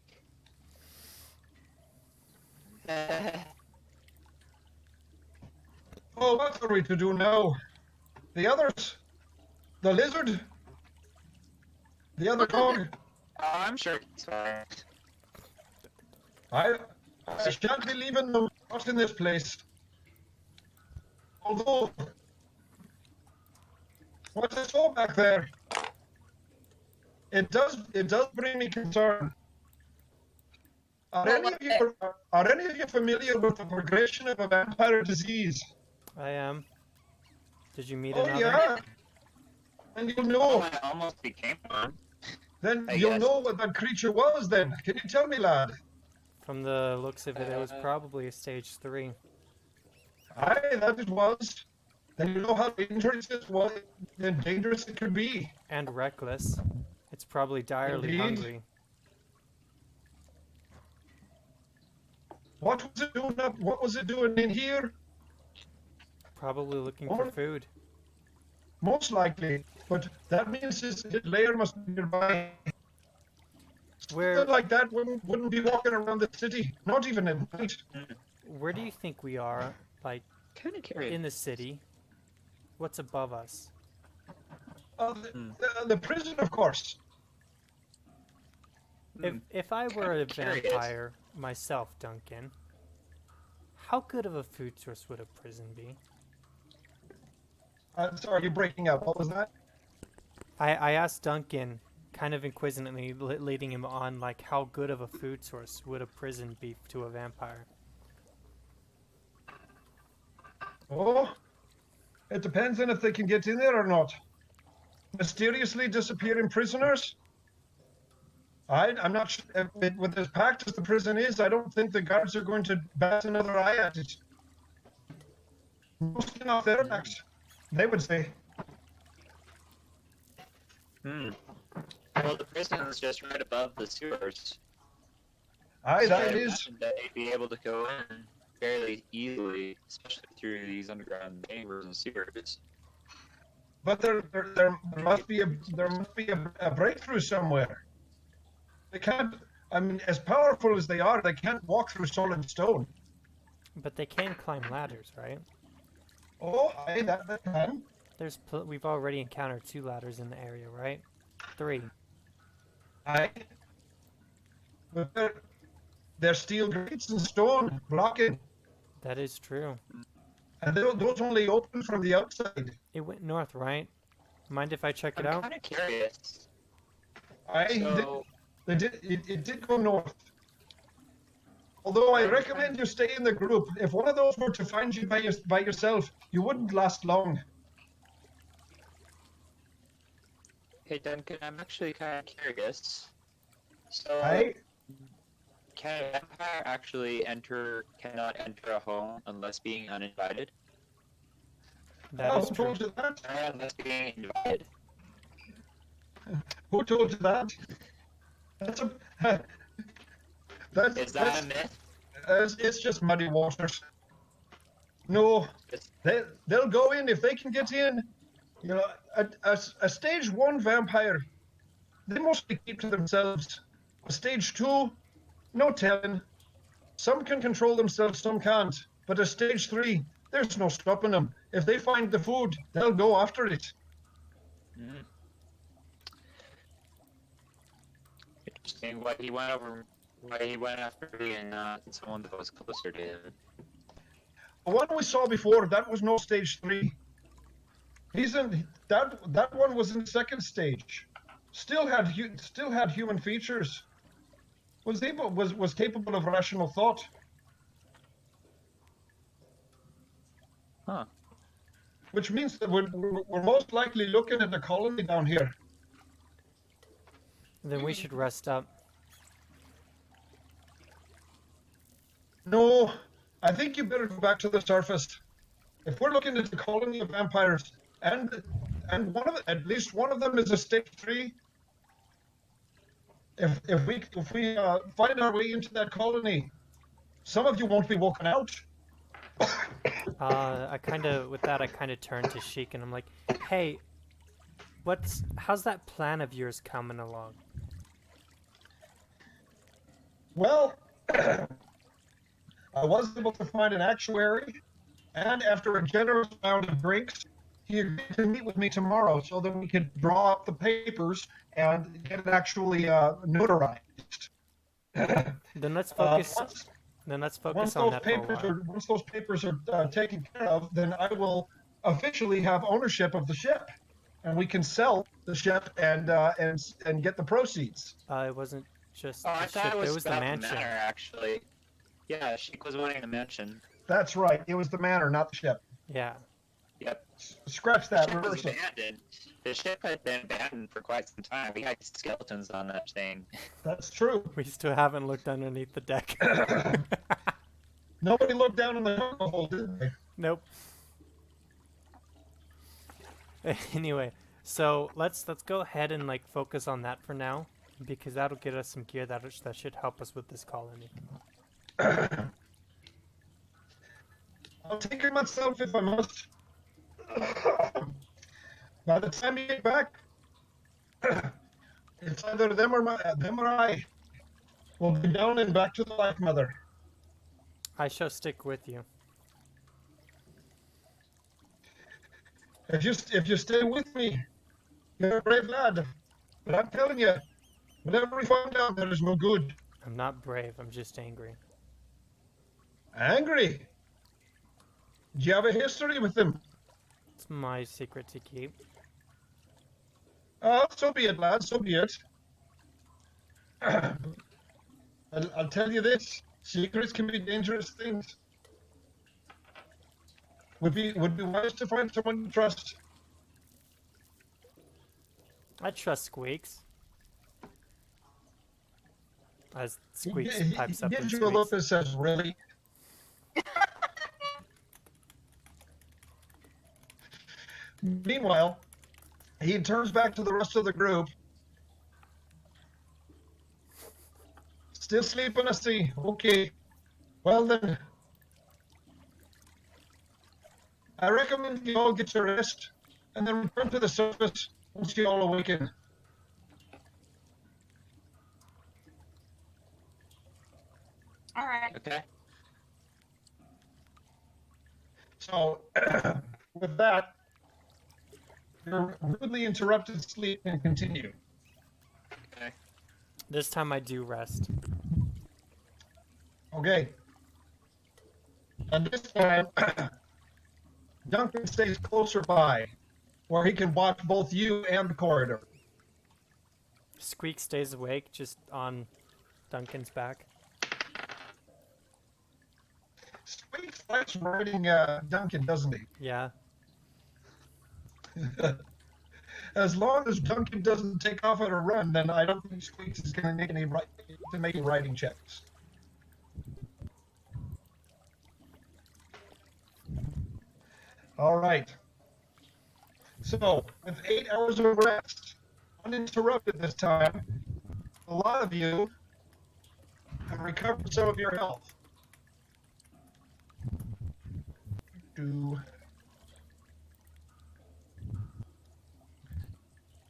Oh, what are we to do now? The others? The lizard? The other dog? I'm sure it's fine. I shan't be leaving them not in this place. Although, what's this all back there? It does bring me concern. Are any of you familiar with the progression of a vampire disease? I am. Did you meet Oh another? yeah. And you'll Oh, know. I almost became one. Then I you'll guess. know what that creature was. Then can you tell me, lad? From the looks of it, it was probably a stage 3. Aye, that it was. Then you know how dangerous it could be. And reckless. It's probably direly Indeed. hungry. What was it doing up? What was it doing in here? Probably looking for Oh. food. Most likely, but that means his lair must be nearby. Where Something like that wouldn't be walking around the city, not even at night. where do you think we are? Like, Kind of curious. in the city? What's above us? The prison, of course. If I were a Kinda curious. vampire, myself, Duncan, how good of a food source would a prison be? I'm sorry, you're breaking up. What was that? I asked Duncan, kind of inquisitively, leading him on, like, how good of a food source would a prison be to a vampire? Oh, it depends on if they can get in there or not. Mysteriously disappearing prisoners? I'm not sure. With as packed as the prison is, I don't think the guards are going to bat another eye at it. No skin off their backs, they would say. Well, the prison is just right above the sewers. Aye, So I that is. imagine that they'd be able to go in fairly easily, especially through these underground chambers and sewers. But there must be a breakthrough somewhere. They can't. I mean, as powerful as they are, they can't walk through solid stone. But they can climb ladders, right? Oh, aye, that they can. We've already encountered 2 ladders in the area, right? 3. Aye. But they're steel grates and stone blocking, That is true. and those only open from the outside. It went north, right? Mind if I check it I'm out? kind of curious. Aye, So, it did go north. Although I recommend you stay in the group. If one of those were to find you by yourself, you wouldn't last long. hey Duncan, I'm actually kind of curious. So, Aye. can a vampire actually cannot enter a home unless being uninvited? That Oh, is who true. told you that? Or unless being invited? Who told you that? That's a. Is that a myth? It's just muddy waters. No, they'll go in if they can get in. You know, a stage 1 vampire, they mostly keep to themselves. A stage 2, no telling. Some can control themselves, some can't. But a stage 3, there's no stopping them. If they find the food, they'll go after it. Mm. Interesting. Why he went after me and not someone that was closer to him. The one we saw before, that was no stage 3. He's in that one was in second stage. Still had human features. Was capable of rational thought. Huh. Which means that we're most likely looking at the colony down here. Then we should rest up. No, I think you better go back to the surface. If we're looking at the colony of vampires, and at least one of them is a stage 3. If we find our way into that colony, some of you won't be woken out. With that, I kind of turned to Sheik and I'm like, hey, how's that plan of yours coming along? Well, I was able to find an actuary, and after a generous amount of drinks, he agreed to meet with me tomorrow so that we could draw up the papers and get it actually notarized. Then let's focus. Once On those that for a while. once those papers are taken care of, then I will officially have ownership of the ship, and we can sell the ship and get the proceeds. It wasn't just Oh, I the thought ship. it was It was the about mansion. manor, actually. Yeah, Sheik was wanting the mansion. That's right. It was the manor, not the ship. Yeah. Yep. Scratch The that. ship was Reverse it. abandoned. The ship had been abandoned for quite some time. We had skeletons on that thing. That's true. We still haven't looked underneath the deck. Nobody looked down in the cargo hold, did they? Nope. Anyway, so let's go ahead and focus on that for now, because that'll get us some gear that should help us with this colony. I'll take care of myself if I must. By the time you get back, it's either them or I. We'll be down and back to the Life Mother. I shall stick with you. If you stay with me, you're a brave lad. But I'm telling you, whatever we find out, there is no good. I'm not brave, I'm just angry. Angry? Do you have a history with him? It's my secret to keep. So be it, lad, so be it. I'll tell you this. Secrets can be dangerous things. Would be wise to find someone you trust. I trust Squeaks. As Squeaks He pipes up and gives you a look squeaks. that says, really? Meanwhile, he turns back to the rest of the group. Still sleeping, I see. Okay. Well then, I recommend you all get your rest and then return to the surface once you all awaken. All right. Okay. So, with that, your rudely interrupted sleep can continue. Okay. This time I do rest. Okay. And this time, Duncan stays closer by, where he can watch both you and the corridor. Squeak stays awake, just on Duncan's back. Squeak likes riding Duncan, doesn't he? Yeah. As long as Duncan doesn't take off on a run, then I don't think Squeaks is going to make any riding checks. All right. So, with 8 hours of rest, uninterrupted this time, a lot of you have recovered some of your health.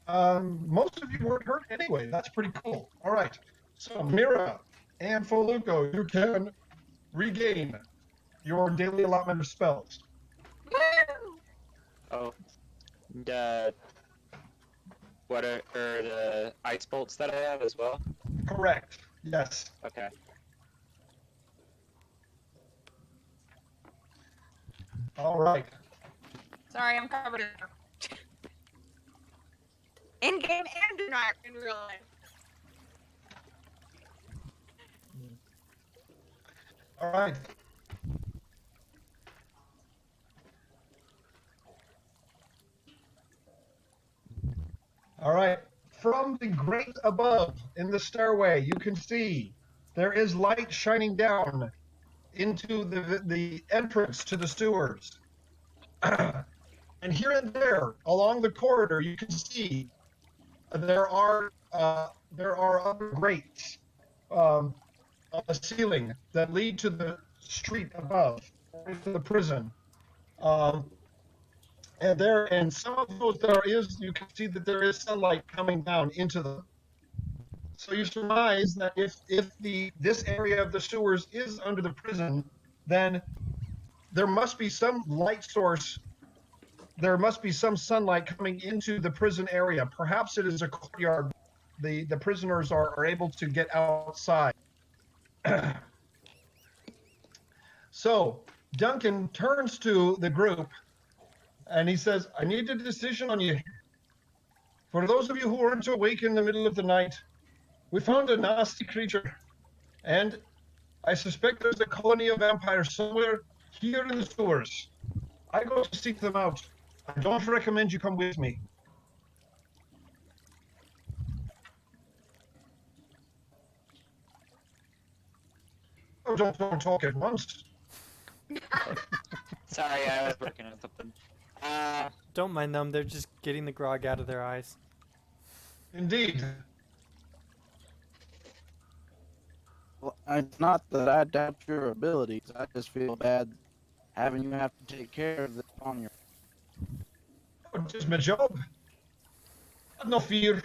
Most of you weren't hurt anyway. That's pretty cool. All right. So, Mira and Foluco, you can regain your daily allotment of spells. Woo! Oh. And, what are the ice bolts that I have as well? Correct. Yes. Okay. All right. Sorry, I'm covered in game and not in real life. All right. All right. From the grate above in the stairway, you can see there is light shining down into the entrance to the sewers. And here and there, along the corridor, you can see there are other grates on the ceiling that lead to the street above, to the prison. And some of those you can see that there is sunlight coming down into them. So you surmise that if this area of the sewers is under the prison, then there must be some light source. There must be some sunlight coming into the prison area. Perhaps it is a courtyard. The prisoners are able to get outside. So Duncan turns to the group and he says, I need a decision on you. For those of you who weren't awake in the middle of the night, we found a nasty creature, and I suspect there's a colony of vampires somewhere here in the sewers. I go to seek them out. I don't recommend you come with me. Oh, don't talk at once. Sorry, I was working on something. Don't mind them, they're just getting the grog out of their eyes. Indeed. Well, it's not that I doubt your abilities. I just feel bad having you have to take care of this on your. Oh, it's my job. Have no fear.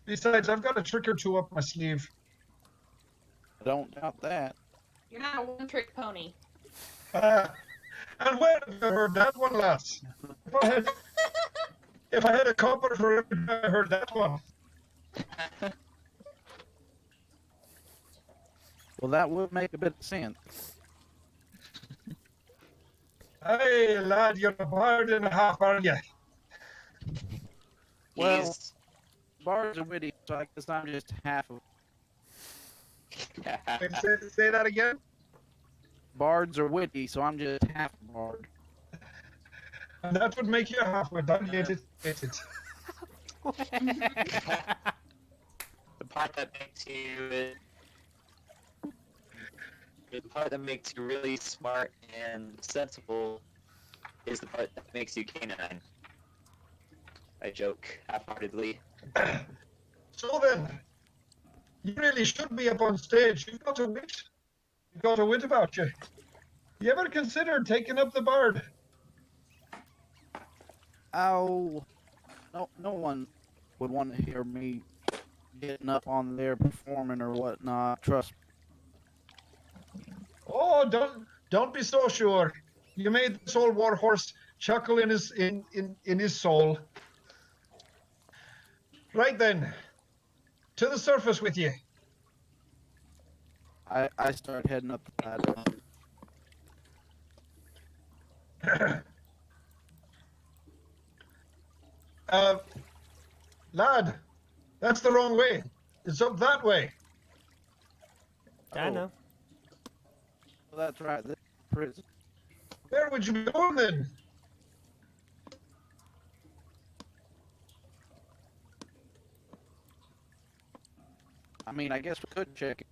Besides, I've got a trick or two up my sleeve. I don't doubt that. You're not a one-trick pony. And where have you heard that one, lass? If I had a copper for every time I heard that one. Well, that would make a bit of sense. Hey, lad, you're a bard and a half, aren't you? Well, He's bards are witty, so I guess I'm just half of. Say that again. Bards are witty, so I'm just half a bard. And that would make you a half wit, don't you? It. the part that makes you the part that makes you really smart and sensible is the part that makes you canine. I joke half-heartedly. So then, you really should be up on stage. You've got a wit. You've got a wit about you. You ever considered taking up the bard? Oh, no one would want to hear me getting up on there performing or whatnot. Trust me. Oh, don't be so sure. You made this old war horse chuckle in his soul. Right then, to the surface with you. I start heading up the ladder. Lad, that's the wrong way. It's up that way. I know. Well, that's right. This is prison. Where would you be going then? I mean, I guess we could check it,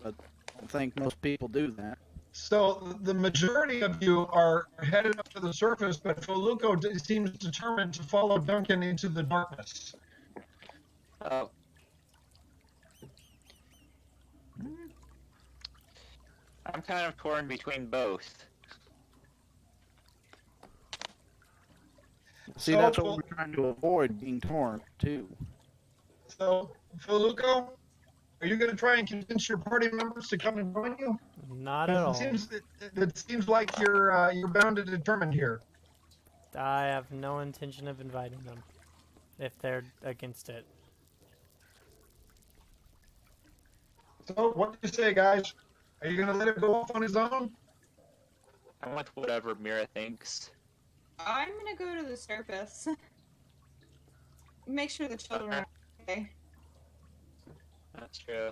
but I don't think most people do that. So the majority of you are headed up to the surface, but Feluco seems determined to follow Duncan into the darkness. Oh. I'm kind of torn between both. See, So, that's what we're trying to avoid, being torn, too. So, Feluco, are you going to try and convince your party members to come and join you? Not at all. It seems like you're bound and determined here. I have no intention of inviting them if they're against it. So, what do you say, guys? Are you going to let it go off on his own? I'm with whatever Mira thinks. I'm gonna go to the surface. Make sure the children are okay. That's true.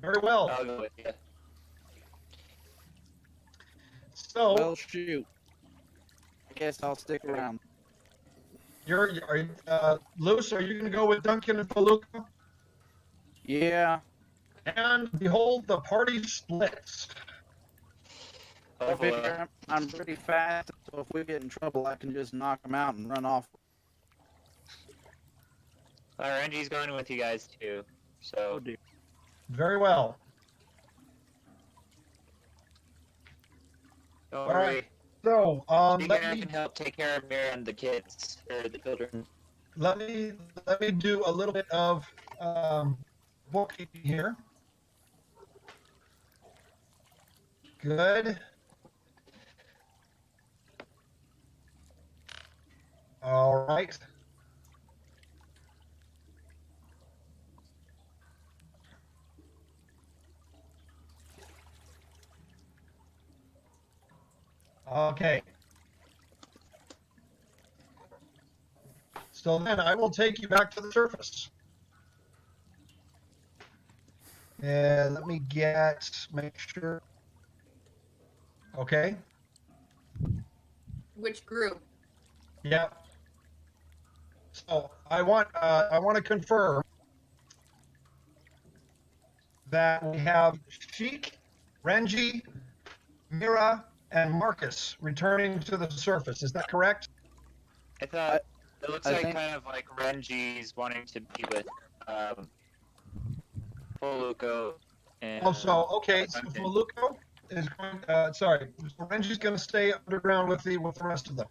Very well. I'll go with you. So, Well, shoot. I guess I'll stick around. Luce, are you going to go with Duncan and Feluca? Yeah. And behold, the party splits. I figure I'm pretty fast, so if we get in trouble, I can just knock them out and run off. Renji's going with you guys too. So dear. Very well. don't All worry. right. So, I can help take care of Mira and the kids or the children. let me do a little bit of bookkeeping here. Good. All right. Okay. So then I will take you back to the surface. And let me make sure. Okay. Which group? Yeah. So I want to confirm that we have Sheik, Renji, Mira, and Marcus returning to the surface. Is that correct? I thought it looks I like think- kind of like Renji's wanting to be with Feluco and Also, okay. So Duncan. Feluco is going. Sorry, so Renji's going to stay underground with the rest of them.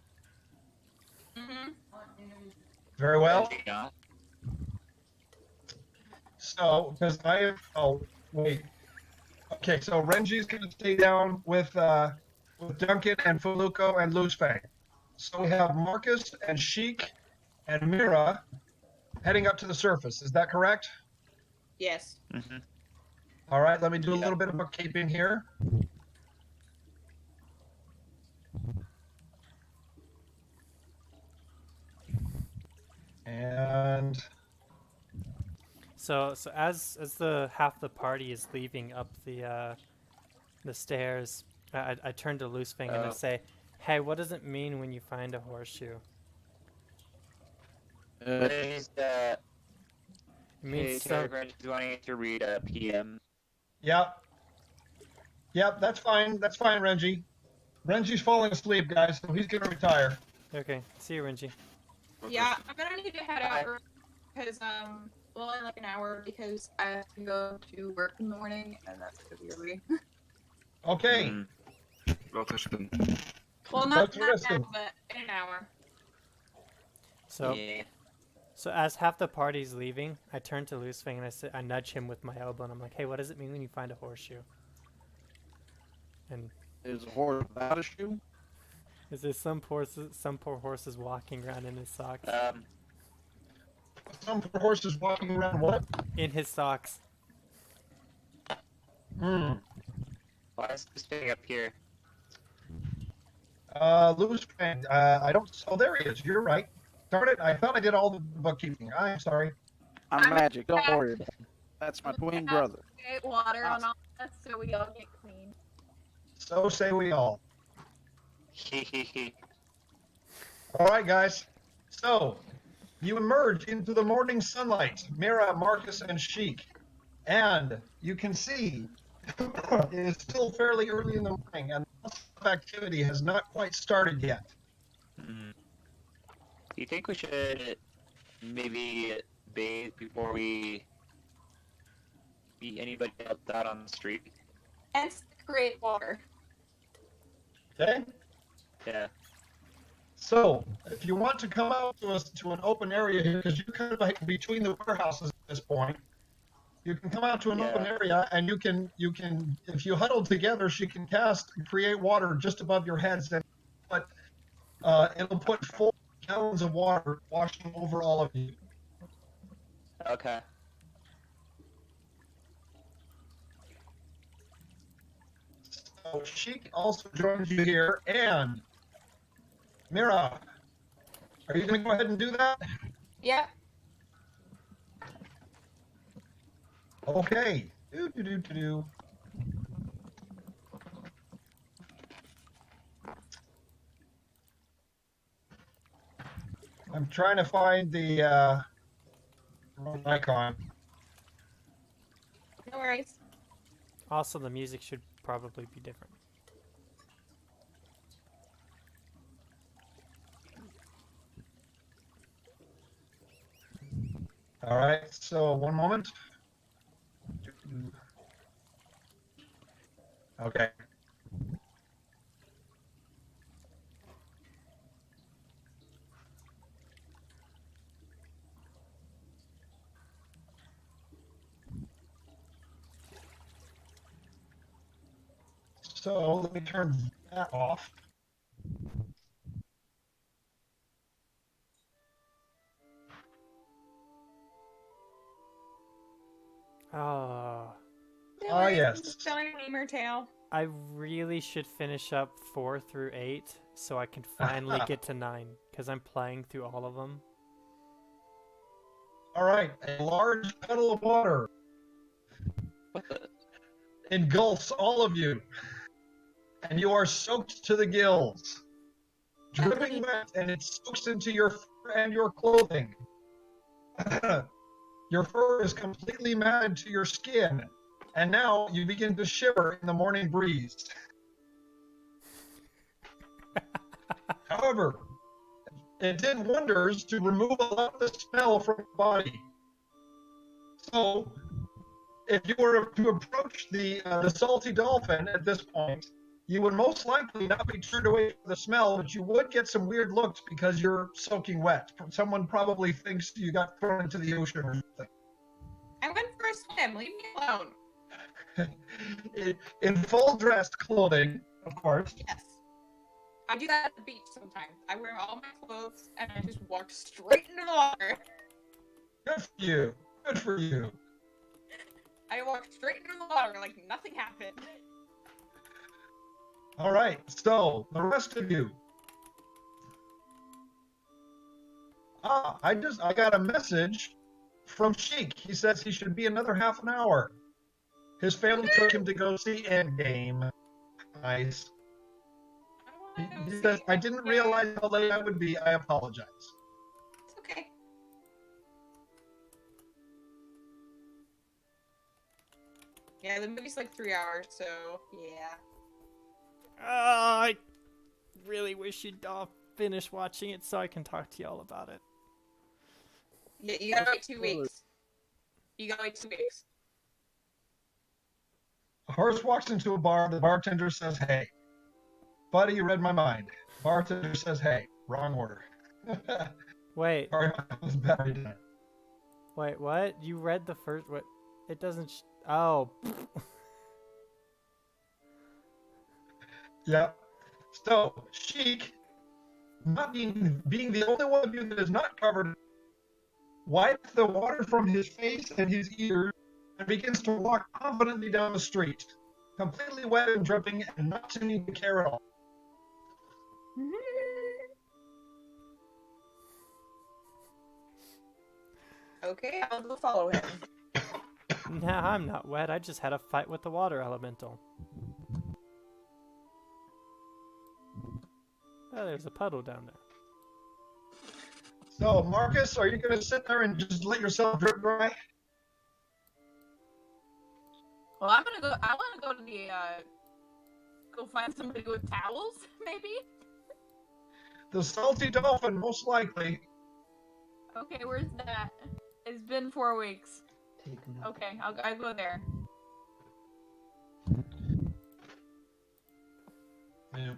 Mm-hmm. Very well. Renji not. So, because I have. Oh, wait. Okay, so Renji's going to stay down with Duncan and Feluco and Luzfang. So we have Marcus and Sheik and Mira heading up to the surface. Is that correct? Yes. Mm-hmm. All right, let me do a little bit of bookkeeping here. And So as the half the party is leaving up the stairs, I turn to Loosefang and I Oh. say, "Hey, what does it mean when you find a horseshoe?" Is that It means hey, some. Terry is wanting to read a PM. yep, that's fine. That's fine, Renji. Renji's falling asleep, guys, so he's gonna retire. Okay, see you, Renji. Yeah, I'm gonna need to head out because well, in like an hour because I have to go to work in the morning and that's gonna be early. Okay. Mm. Well, Let's not listen. now, but in an hour. So Yeah. so as half the party's leaving, I turn to Loosefang and I nudge him with my elbow and I'm like, "Hey, what does it mean when you find a horseshoe?" And Is a horse without a shoe? is there some poor horses walking around in his socks? Some horses walking around what? In his socks. Hmm. Why is this thing up here? Louis Fang. I don't. Oh, there he is. You're right. Darn it! I thought I did all the bookkeeping. I'm sorry. I'm magic. Don't worry about it. That's my twin brother. Get water on all us so we all get clean. So say we all. Hehehe. All right, guys. So you emerge into the morning sunlight, Mira, Marcus, and Sheik, and you can see it is still fairly early in the morning, and the activity has not quite started yet. Mm. Do you think we should maybe bathe before we beat anybody else out on the street? And create water. Okay. Yeah. So, if you want to come out to an open area here, because you're kind of like between the warehouses at this point, you can come out to an open area, and you can, if you huddle together, she can cast and create water just above your heads, and it'll put 4 gallons of water washing over all of you. Okay. So she also joins you here, and Mira, are you going to go ahead and do that? Yeah. Okay. Do. I'm trying to find the wrong icon. No worries. Also, the music should probably be different. All right, so one moment. Okay. So let me turn that off. Oh, No Ah, worries. yes. I'm just telling a lemur tale. I really should finish up 4 through 8 so I can finally get to 9 because I'm playing through all of them. All right, a large puddle of water engulfs all of you, and you are soaked to the gills, dripping wet, and it soaks into your fur and your clothing. Your fur is completely matted to your skin, and now you begin to shiver in the morning breeze. However, it did wonders to remove a lot of the smell from the body. So, if you were to approach the salty dolphin at this point, you would most likely not be turned away from the smell, but you would get some weird looks because you're soaking wet. Someone probably thinks you got thrown into the ocean or something. I went for a swim. Leave me alone. In full dressed clothing, of course. Yes. I do that at the beach sometimes. I wear all my clothes and I just walk straight into the water. Good for you. Good for you. I walked straight into the water like nothing happened. All right, so the rest of you. I got a message from Sheik. He says he should be another half an hour. His family took him to go see Endgame. Nice. He says, I didn't realize how late I would be. I apologize. It's okay. Yeah, the movie's like 3 hours, so yeah. I really wish you'd all finish watching it so I can talk to y'all about it. Yeah, you gotta wait 2 weeks. You gotta wait 2 weeks. A horse walks into a bar. The bartender says, hey. Buddy, you read my mind. Bartender says, hey. Wrong order. Wait. Sorry, I was bad tonight. Wait, what? You read the first... What? It doesn't... Oh. Yeah. So, Sheik, not being the only one of you that is not covered, wipes the water from his face and his ears and begins to walk confidently down the street, completely wet and dripping and not seeming to care at all. Okay, I'll go follow him. Nah, I'm not wet. I just had a fight with the water elemental. Oh, there's a puddle down there. So, Marcus, are you going to sit there and just let yourself drip dry? Well, I want to go to the, go find somebody with towels, maybe? The salty dolphin, most likely. Okay, where's that? It's been 4 weeks. Okay, I'll go there. Yeah.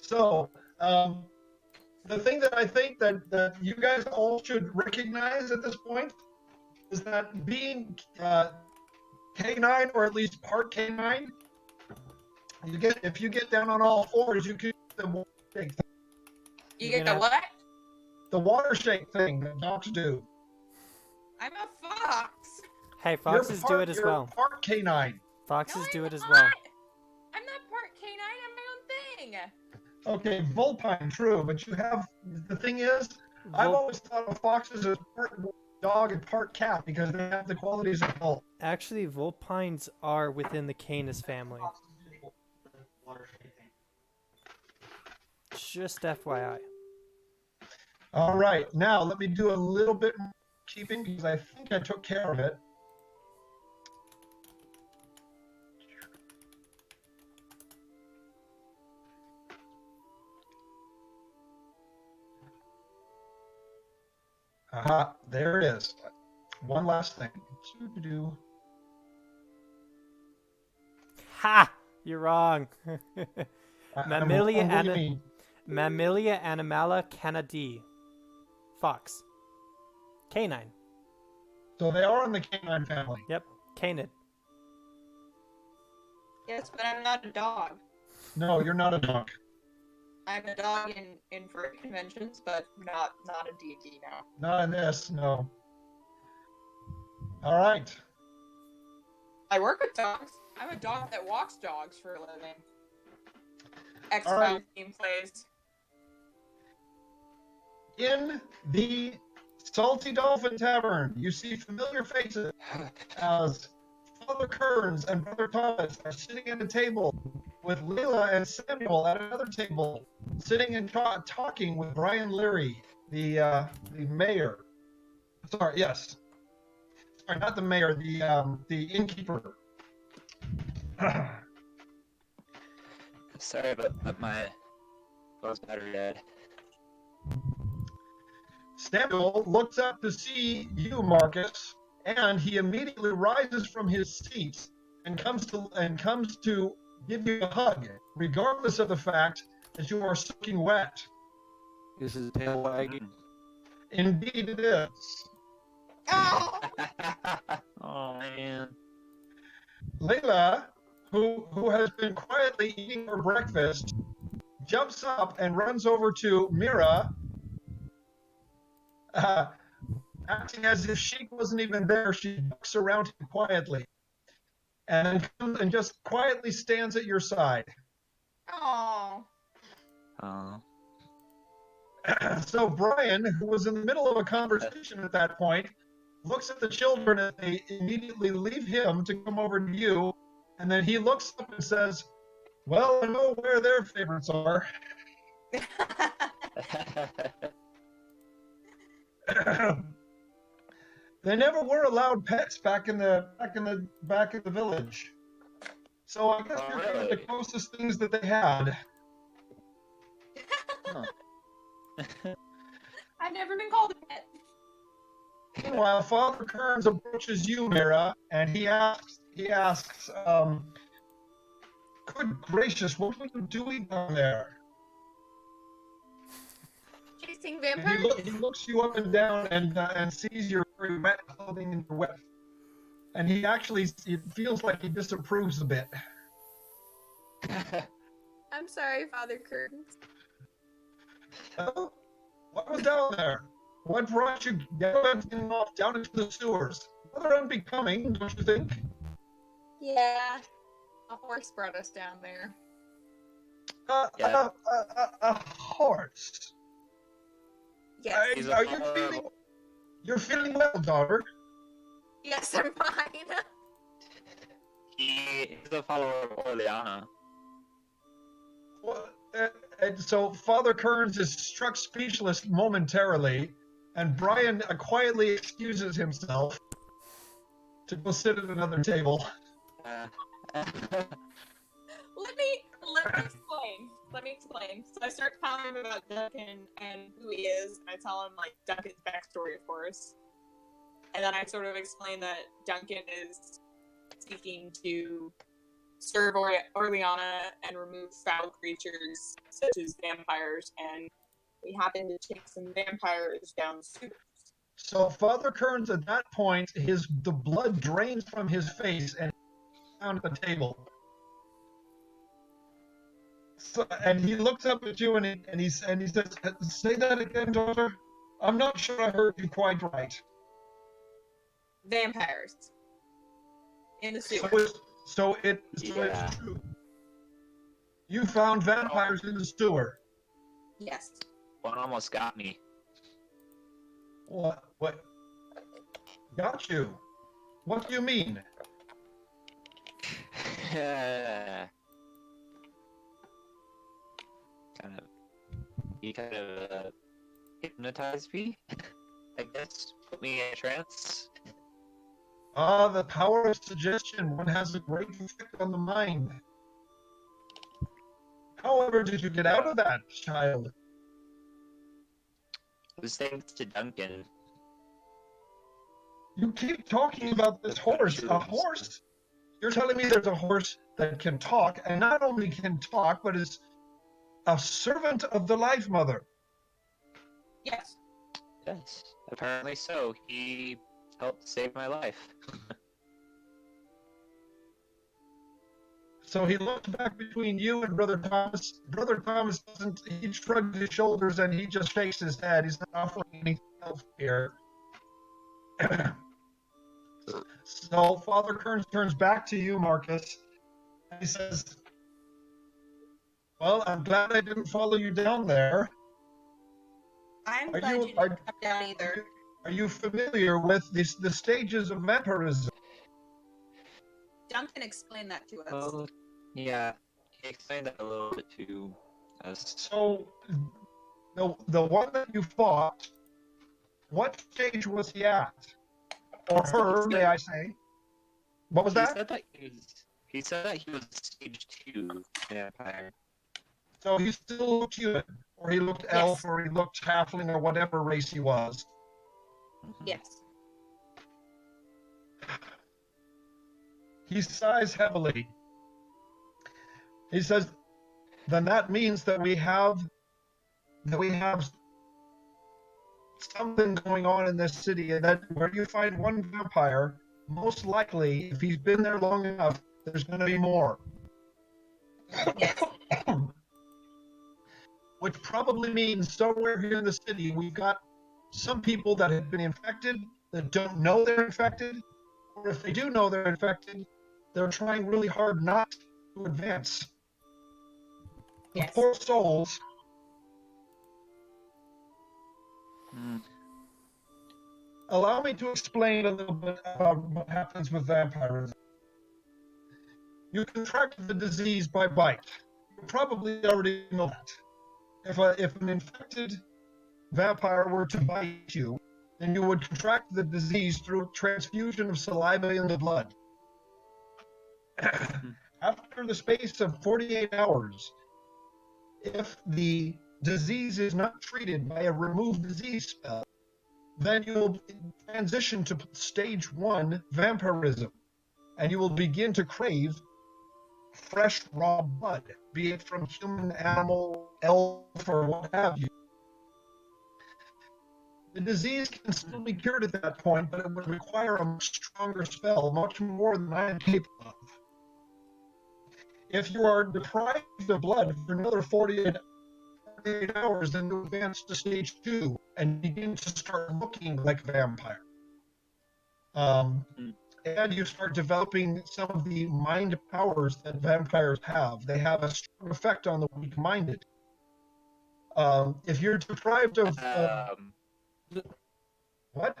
So, the thing that I think that you guys all should recognize at this point is that being canine, or at least part canine, if you get down on all fours, you can do the water shake thing. You get the what? The water shake thing that dogs do. I'm a fox. Hey, foxes do it as well. You're part canine. Foxes No, do I'm it as not. well. I'm not part canine. I'm my own thing. Okay, vulpine, true, but you have, the thing is, I've always thought of foxes as part dog and part cat because they have the qualities of both. Actually, vulpines are within the Canis family. Just FYI. All right, now let me do a little bit more keeping because I think I took care of it. Aha, there it is. One last thing. Ha! You're wrong. Mammalia What do you mean? Mammalia Animala Canidi. Fox. Canine. So they are in the canine family. Yep. Canid. Yes, but I'm not a dog. No, you're not a dog. I'm a dog in furry conventions, but not a D&D now. Not in this, no. All right. I work with dogs. I'm a dog that walks dogs for a living. X-Files All right. team plays. In the Salty Dolphin Tavern, you see familiar faces as Father Kearns and Brother Thomas are sitting at a table with Leela and Samuel at another table, sitting and talking with Brian Leary, the mayor. Sorry, yes. Sorry, not the mayor, the innkeeper. Sorry about my phone's battery dead. Samuel looks up to see you, Marcus, and he immediately rises from his seat and comes to give you a hug, regardless of the fact that you are soaking wet. Is his tail wagging? Indeed it is. Oh! Oh man. Layla, who has been quietly eating her breakfast, jumps up and runs over to Mira, acting as if she wasn't even there, she looks around him quietly and then comes and just quietly stands at your side. Oh. So Brian, who was in the middle of a conversation at that point, looks at the children and they immediately leave him to come over to you. And then he looks up and says, well, I know where their favorites are. They never were allowed pets back in the village. So I guess you're kind of the closest things that they had. I've never been called a pet. Meanwhile, Father Kearns approaches you, Mira, and he asks, good gracious, what were you doing down there? Chasing And vampires? he looks you up and down and sees your very wet clothing and your wet. And he actually, it feels like he disapproves a bit. I'm sorry, Father Curtains. Well, what was down there? What brought you gallivanting off down into the sewers? Rather unbecoming, don't you think? Yeah. A horse brought us down there. Yeah. A horse. Yes. He's Are a you follower- feeling? You're feeling well, daughter. Yes, I'm fine. He is a follower of Orleana. Well, and so Father Kearns is struck speechless momentarily, and Brian quietly excuses himself to go sit at another table. Let me explain. So I start telling him about Duncan and who he is, and I tell him like Duncan's backstory, of course. And then I sort of explain that Duncan is seeking to serve Orleana and remove foul creatures such as vampires, and we happen to take some vampires down sewers. So Father Kearns, at that point, the blood drains from his face and down at the table. So, and he looks up at you and he says, "Say that again, daughter. I'm not sure I heard you quite right." Vampires in the sewer. So Yeah. it's true. You found vampires in the sewer. Yes. One almost got me. What? Got you? What do you mean? He kind of hypnotized me, I guess, put me in a trance. Ah, the power of suggestion. One has a great effect on the mind. However, did you get out of that, child? It was thanks to Duncan. You keep talking about this horse. A horse? You're telling me there's a horse that can talk, and not only can talk, but is a servant of the Life Mother. Yes. Yes, apparently so. He helped save my life. So he looks back between you and Brother Thomas. Brother Thomas doesn't, he shrugs his shoulders and he just shakes his head. He's not offering anything else here. So Father Kearns turns back to you, Marcus, and he says, well, I'm glad I didn't follow you down there. I'm Are glad you- you didn't come down either. Are you familiar with the stages of vampirism? Duncan explained that to us. Well, yeah, he explained that a little bit to us. So, the one that you fought, what stage was he at? Or her, may I say? What was that? He said that he was stage 2 vampire. So he still looked human, or he looked elf, or he looked halfling, or whatever race he was. Yes. He sighs heavily. He says, then that means that we have something going on in this city, and that where you find one vampire, most likely, if he's been there long enough, there's going to be more. Yes. Which probably means somewhere here in the city we've got some people that have been infected that don't know they're infected, or if they do know they're infected, they're trying really hard not to advance. The Yes. poor souls. Allow me to explain a little bit about what happens with vampirism. You contract the disease by bite. You probably already know that. If an infected vampire were to bite you, then you would contract the disease through transfusion of saliva in the blood. After the space of 48 hours, if the disease is not treated by a remove disease spell, then you will transition to stage 1 vampirism, and you will begin to crave fresh raw blood, be it from human, animal, elf, or what have you. The disease can still be cured at that point, but it would require a much stronger spell, much more than I am capable of. If you are deprived of blood for another 48 hours, then you advance to stage 2 and begin to start looking like a vampire. And you start developing some of the mind powers that vampires have. They have a strong effect on the weak-minded. If you're deprived of... what?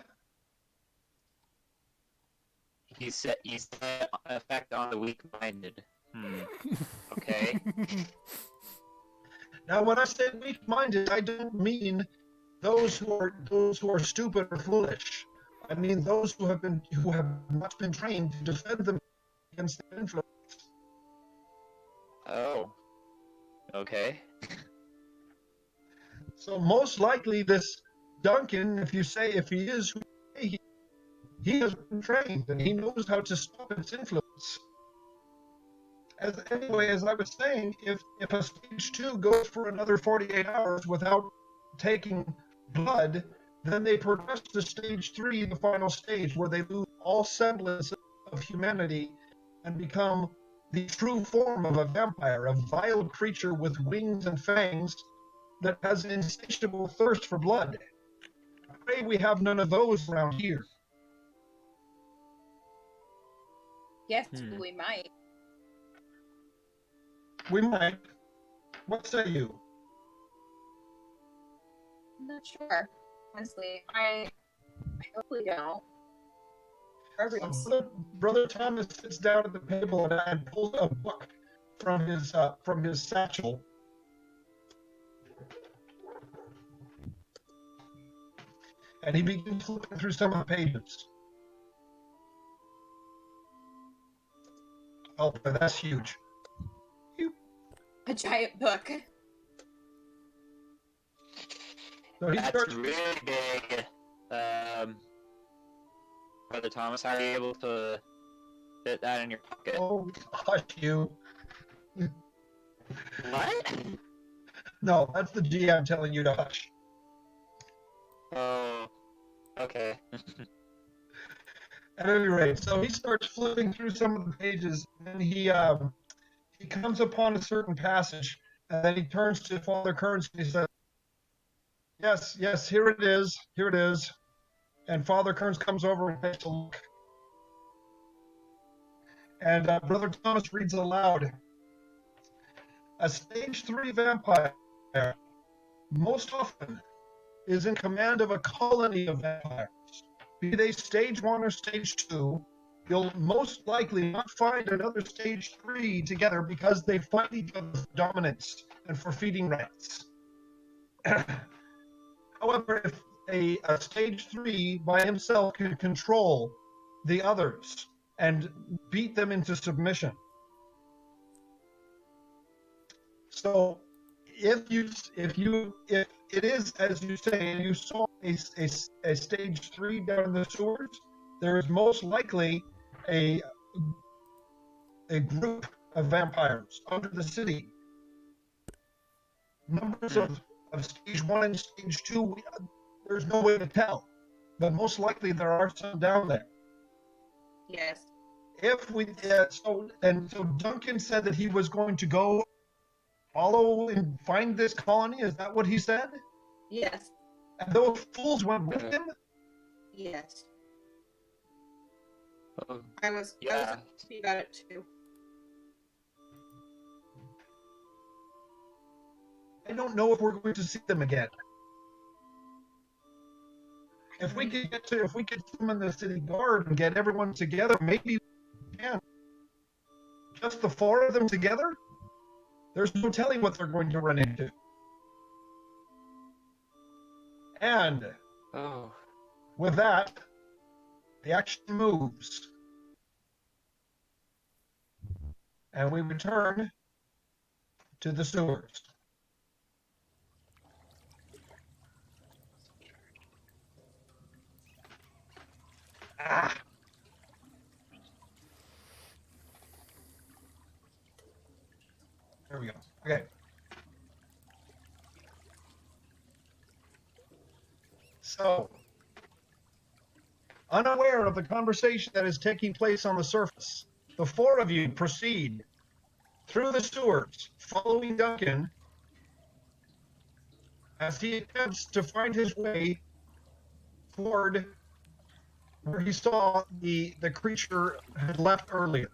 He said effect on the weak-minded. Okay. Now, when I say weak-minded, I don't mean those who are stupid or foolish. I mean those who have not been trained to defend them against the influence. Oh. Okay. So most likely this Duncan, if he is who he has been trained and he knows how to stop its influence. As I was saying, if a stage 2 goes for another 48 hours without taking blood, then they progress to stage 3, the final stage, where they lose all semblance of humanity and become the true form of a vampire, a vile creature with wings and fangs that has an insatiable thirst for blood. I pray we have none of those around here. Yes, we might. We might. What say you? I'm not sure. Honestly, I hope we don't. Brother Thomas sits down at the table and pulls a book from his satchel. And he begins flipping through some of the pages. Oh, that's huge. A giant book. So he That's starts. really big. Brother Thomas, how are you able to fit that in your pocket? Oh, hush you. What? No, that's the GM telling you to hush. Oh, okay. At any rate, so he starts flipping through some of the pages, and he comes upon a certain passage, and then he turns to Father Kearns and he says, Yes, here it is. And Father Kearns comes over and takes a look. And Brother Thomas reads aloud. A stage 3 vampire most often is in command of a colony of vampires. Be they stage 1 or stage 2, you'll most likely not find another stage 3 together because they fight each other for dominance and for feeding rights. However, if a stage 3 by himself can control the others and beat them into submission. So if it is as you say, and you saw a stage 3 down in the sewers, there is most likely a group of vampires under the city. Numbers of stage 1 and stage 2, there's no way to tell, but most likely there are some down there. Yes. If we so Duncan said that he was going to go follow and find this colony. Is that what he said? Yes. And those fools went with him? Yes. Oh, I was yeah. happy about it too. I don't know if we're going to see them again. If we could summon the city guard and get everyone together, maybe we can. Just the four of them together? There's no telling what they're going to run into. And Oh. with that, the action moves. And we return to the sewers. Ah. There we go. Okay. So, unaware of the conversation that is taking place on the surface, the four of you proceed through the sewers, following Duncan as he attempts to find his way toward where he saw the creature had left earlier.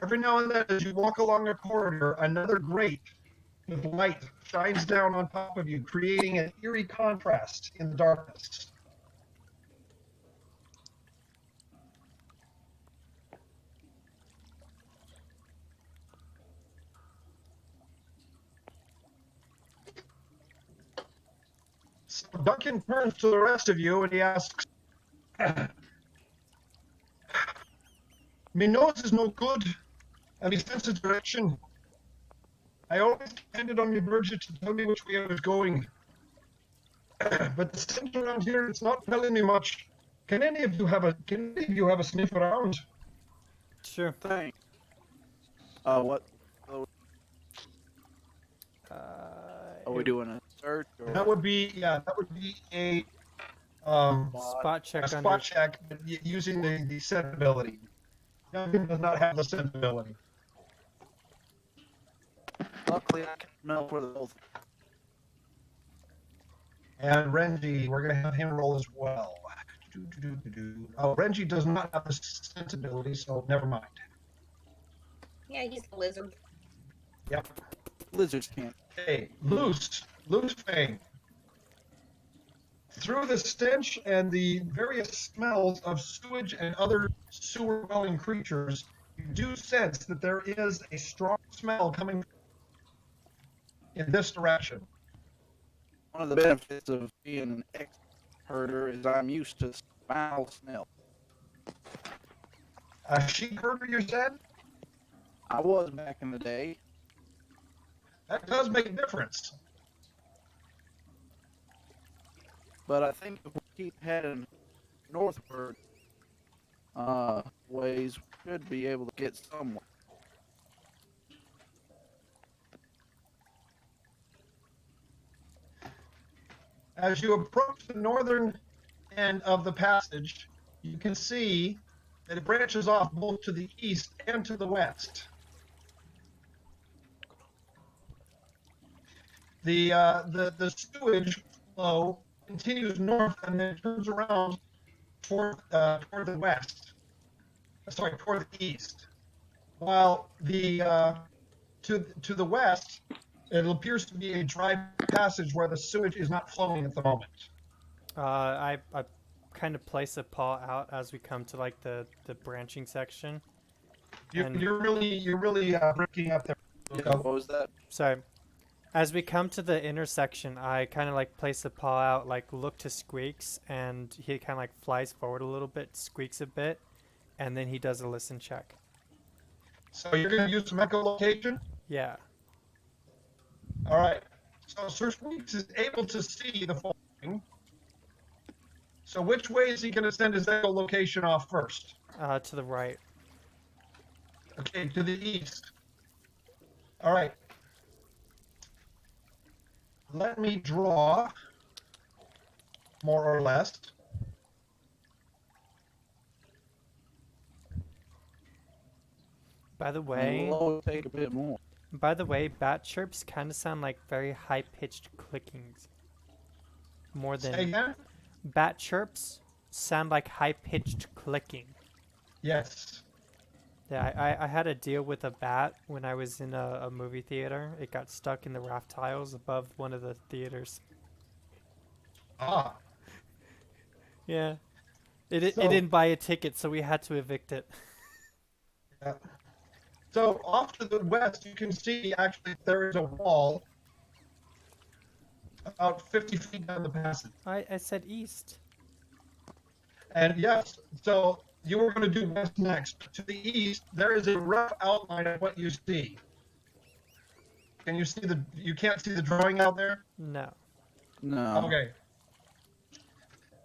Every now and then, as you walk along a corridor, another grate with light shines down on top of you, creating an eerie contrast in the darkness. So Duncan turns to the rest of you and he asks, "Me nose is no good, and me sense of direction. I always depended on me Bridget to tell me which way I was going. But the stench around here, it's not telling me much. Can any of you have a sniff around?" Sure. Thanks. What? Are we doing a search? Or That would be a spot check a under? spot check using the scent ability. Duncan does not have the scent ability. Luckily, I can smell for the both. And Renji, we're going to have him roll as well. Oh, Renji does not have the scent ability, so never mind. Yeah, he's a lizard. Yep. Lizards can't. Okay, loose Fang. Through the stench and the various smells of sewage and other sewer-dwelling creatures, you do sense that there is a strong smell coming in this direction. One of the benefits of being an ex-herder is I'm used to foul smell. A sheep herder, you said? I was back in the day. That does make a difference. But I think if we keep heading northward, ways, we should be able to get somewhere. As you approach the northern end of the passage, you can see that it branches off both to the east and to the west. The sewage flow continues north and then turns around toward the west. Sorry, toward the east. While to the west, it appears to be a dry passage where the sewage is not flowing at the moment. I kind of place a paw out as we come to like the branching section. You're really breaking up there. Yeah, what was that? Sorry. As we come to the intersection, I kind of like place a paw out, like look to Squeaks, and he kind of like flies forward a little bit, squeaks a bit, and then he does a listen check. So you're going to use some echolocation? Yeah. All right. So Sir Squeaks is able to see the following. So which way is he going to send his echolocation off first? To the right. Okay, to the east. All right. Let me draw, more or less. By the way, It'll take a bit more. By the way, bat chirps kind of sound like very high-pitched clickings. More Say than again? bat chirps sound like high-pitched clicking. Yes. Yeah, I had a deal with a bat when I was in a movie theater. It got stuck in the raft tiles above one of the theaters. Ah. Yeah. It So, didn't buy a ticket, so we had to evict it. yeah. So off to the west, you can see actually there is a wall about 50 feet down the passage. I said east. And yes, so you were going to do west next. To the east, there is a rough outline of what you see. Can you see you can't see the drawing out there? No. No. Okay.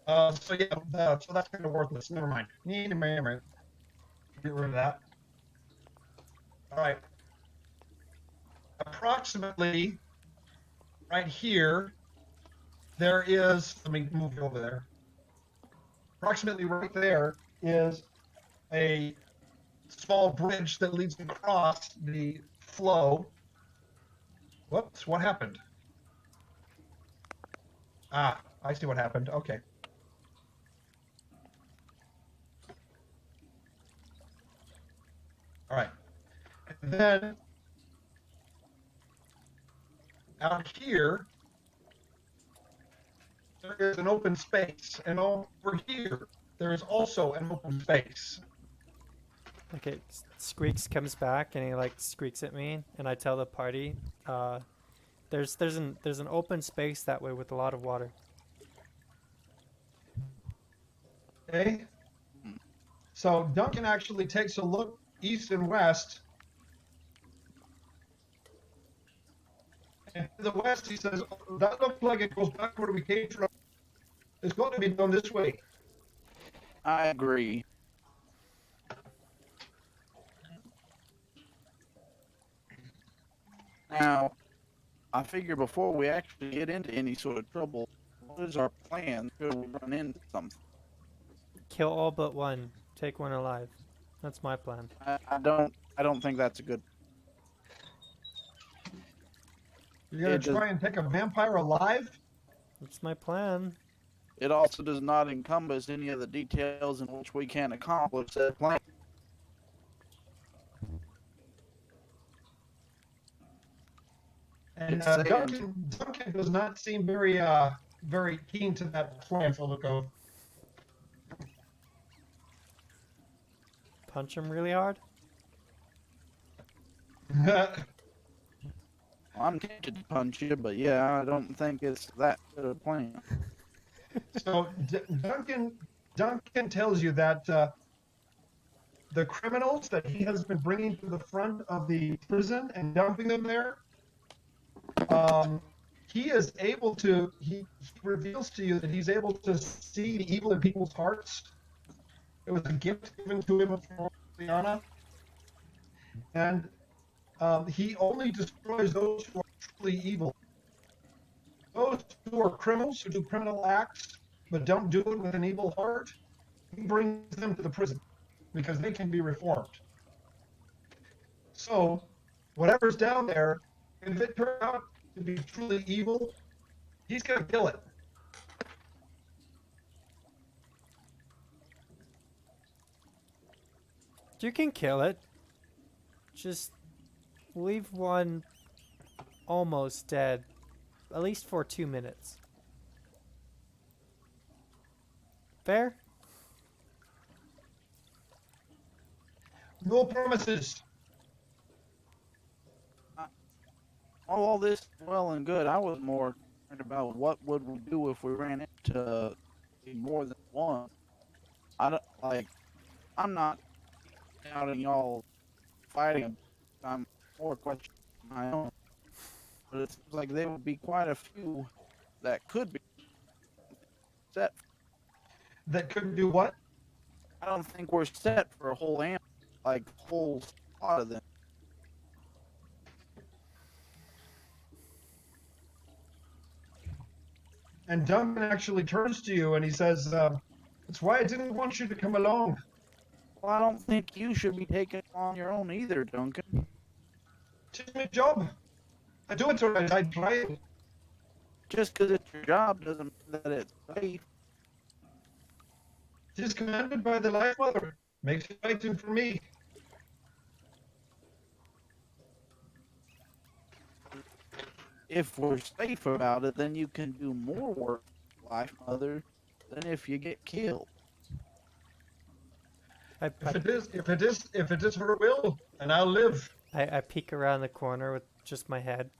So yeah, so that's kind of worthless. Never mind. Get rid of that. All right. Approximately right here, there is, let me move you over there. Approximately right there is a small bridge that leads across the flow. Whoops, what happened? Ah, I see what happened. Okay. All right. And then out here, there is an open space. And over here, there is also an open space. Okay, Squeaks comes back and he like squeaks at me, and I tell the party, there's an open space that way with a lot of water. Okay. So Duncan actually takes a look east and west. And to the west, he says, oh, that looks like it goes back where we came from. It's going to be done this way. I agree. Now, I figure before we actually get into any sort of trouble, what is our plan? Should we run into something? Kill all but one. Take one alive. That's my plan. I don't think that's a good. You're going It to does- try and take a vampire alive? That's my plan. It also does not encompass any of the details in which we can accomplish that plan. And It's saying- Duncan does not seem very very keen to that plan for look of. Punch him really hard. I'm tempted to punch you, but yeah, I don't think it's that good a plan. So Duncan tells you that the criminals that he has been bringing to the front of the prison and dumping them there, he is able to. He reveals to you that he's able to see the evil in people's hearts. It was a gift given to him from Liana, and he only destroys those who are truly evil. Those who are criminals, who do criminal acts, but don't do it with an evil heart, he brings them to the prison because they can be reformed. So, whatever's down there, if it turns out to be truly evil, he's going to kill it. You can kill it. Just leave one almost dead, at least for 2 minutes. Fair? No promises. All this well and good. I was more concerned about what would we do if we ran into more than one. I'm not doubting y'all fighting. I'm more questioning my own. But it seems like there would be quite a few that could be set. That couldn't do what? I don't think we're set for a whole whole squad of them. And Duncan actually turns to you and he says, that's why I didn't want you to come along. Well, I don't think you should be taking it on your own either, Duncan. It's my job. I do it right. I try it. Just because it's your job doesn't mean that it's safe. It is commanded by the Life Mother. Makes it right for me. If we're safe about it, then you can do more work, Life Mother, than if you get killed. If it is her will, and I'll live. I peek around the corner with just my head.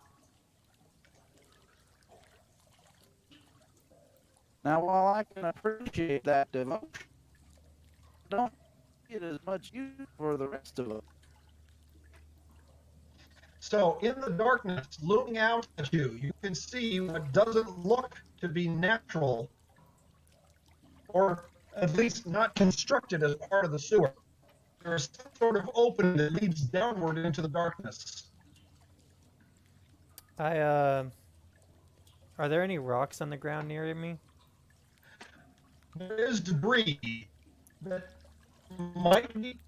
Now, while I can appreciate that devotion, I don't get as much use for the rest of us. So in the darkness, looking out at you, you can see what doesn't look to be natural, or at least not constructed as part of the sewer. There is some sort of opening that leads downward into the darkness. Are there any rocks on the ground near me? There is debris that might be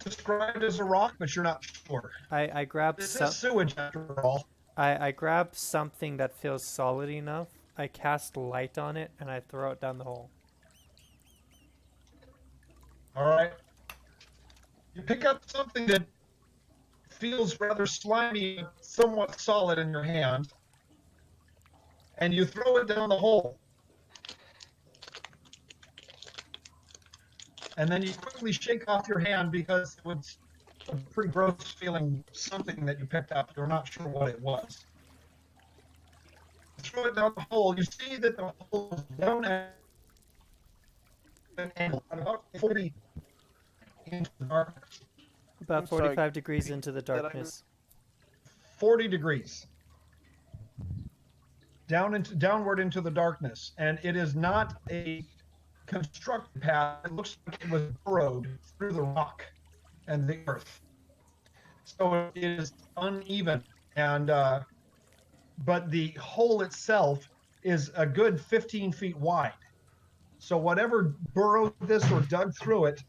described as a rock, but you're not sure. I grab This some. is sewage after all. I grab something that feels solid enough. I cast light on it and I throw it down the hole. All right. You pick up something that feels rather slimy, somewhat solid in your hand, and you throw it down the hole. And then you quickly shake off your hand because it was a pretty gross feeling something that you picked up. You're not sure what it was. You throw it down the hole. You see that the hole is down at an angle, at about 40 into the darkness. About I'm sorry, 45 degrees into the did I- darkness. 40 degrees. Downward into the darkness. And it is not a constructed path. It looks like it was burrowed through the rock and the earth. So it is uneven, and but the hole itself is a good 15 feet wide. So whatever burrowed this or dug through it,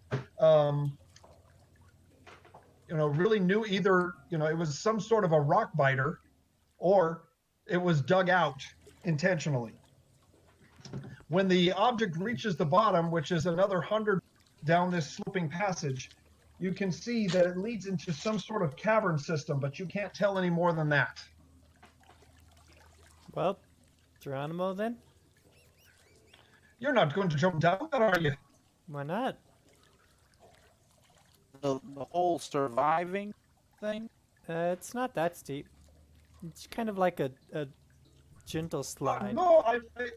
really knew either, it was some sort of a rock biter, or it was dug out intentionally. When the object reaches the bottom, which is another 100 down this sloping passage, you can see that it leads into some sort of cavern system, but you can't tell any more than that. Well, Geronimo then? You're not going to jump down that, are you? Why not? The whole surviving thing? It's not that steep. It's kind of like a gentle slide. No,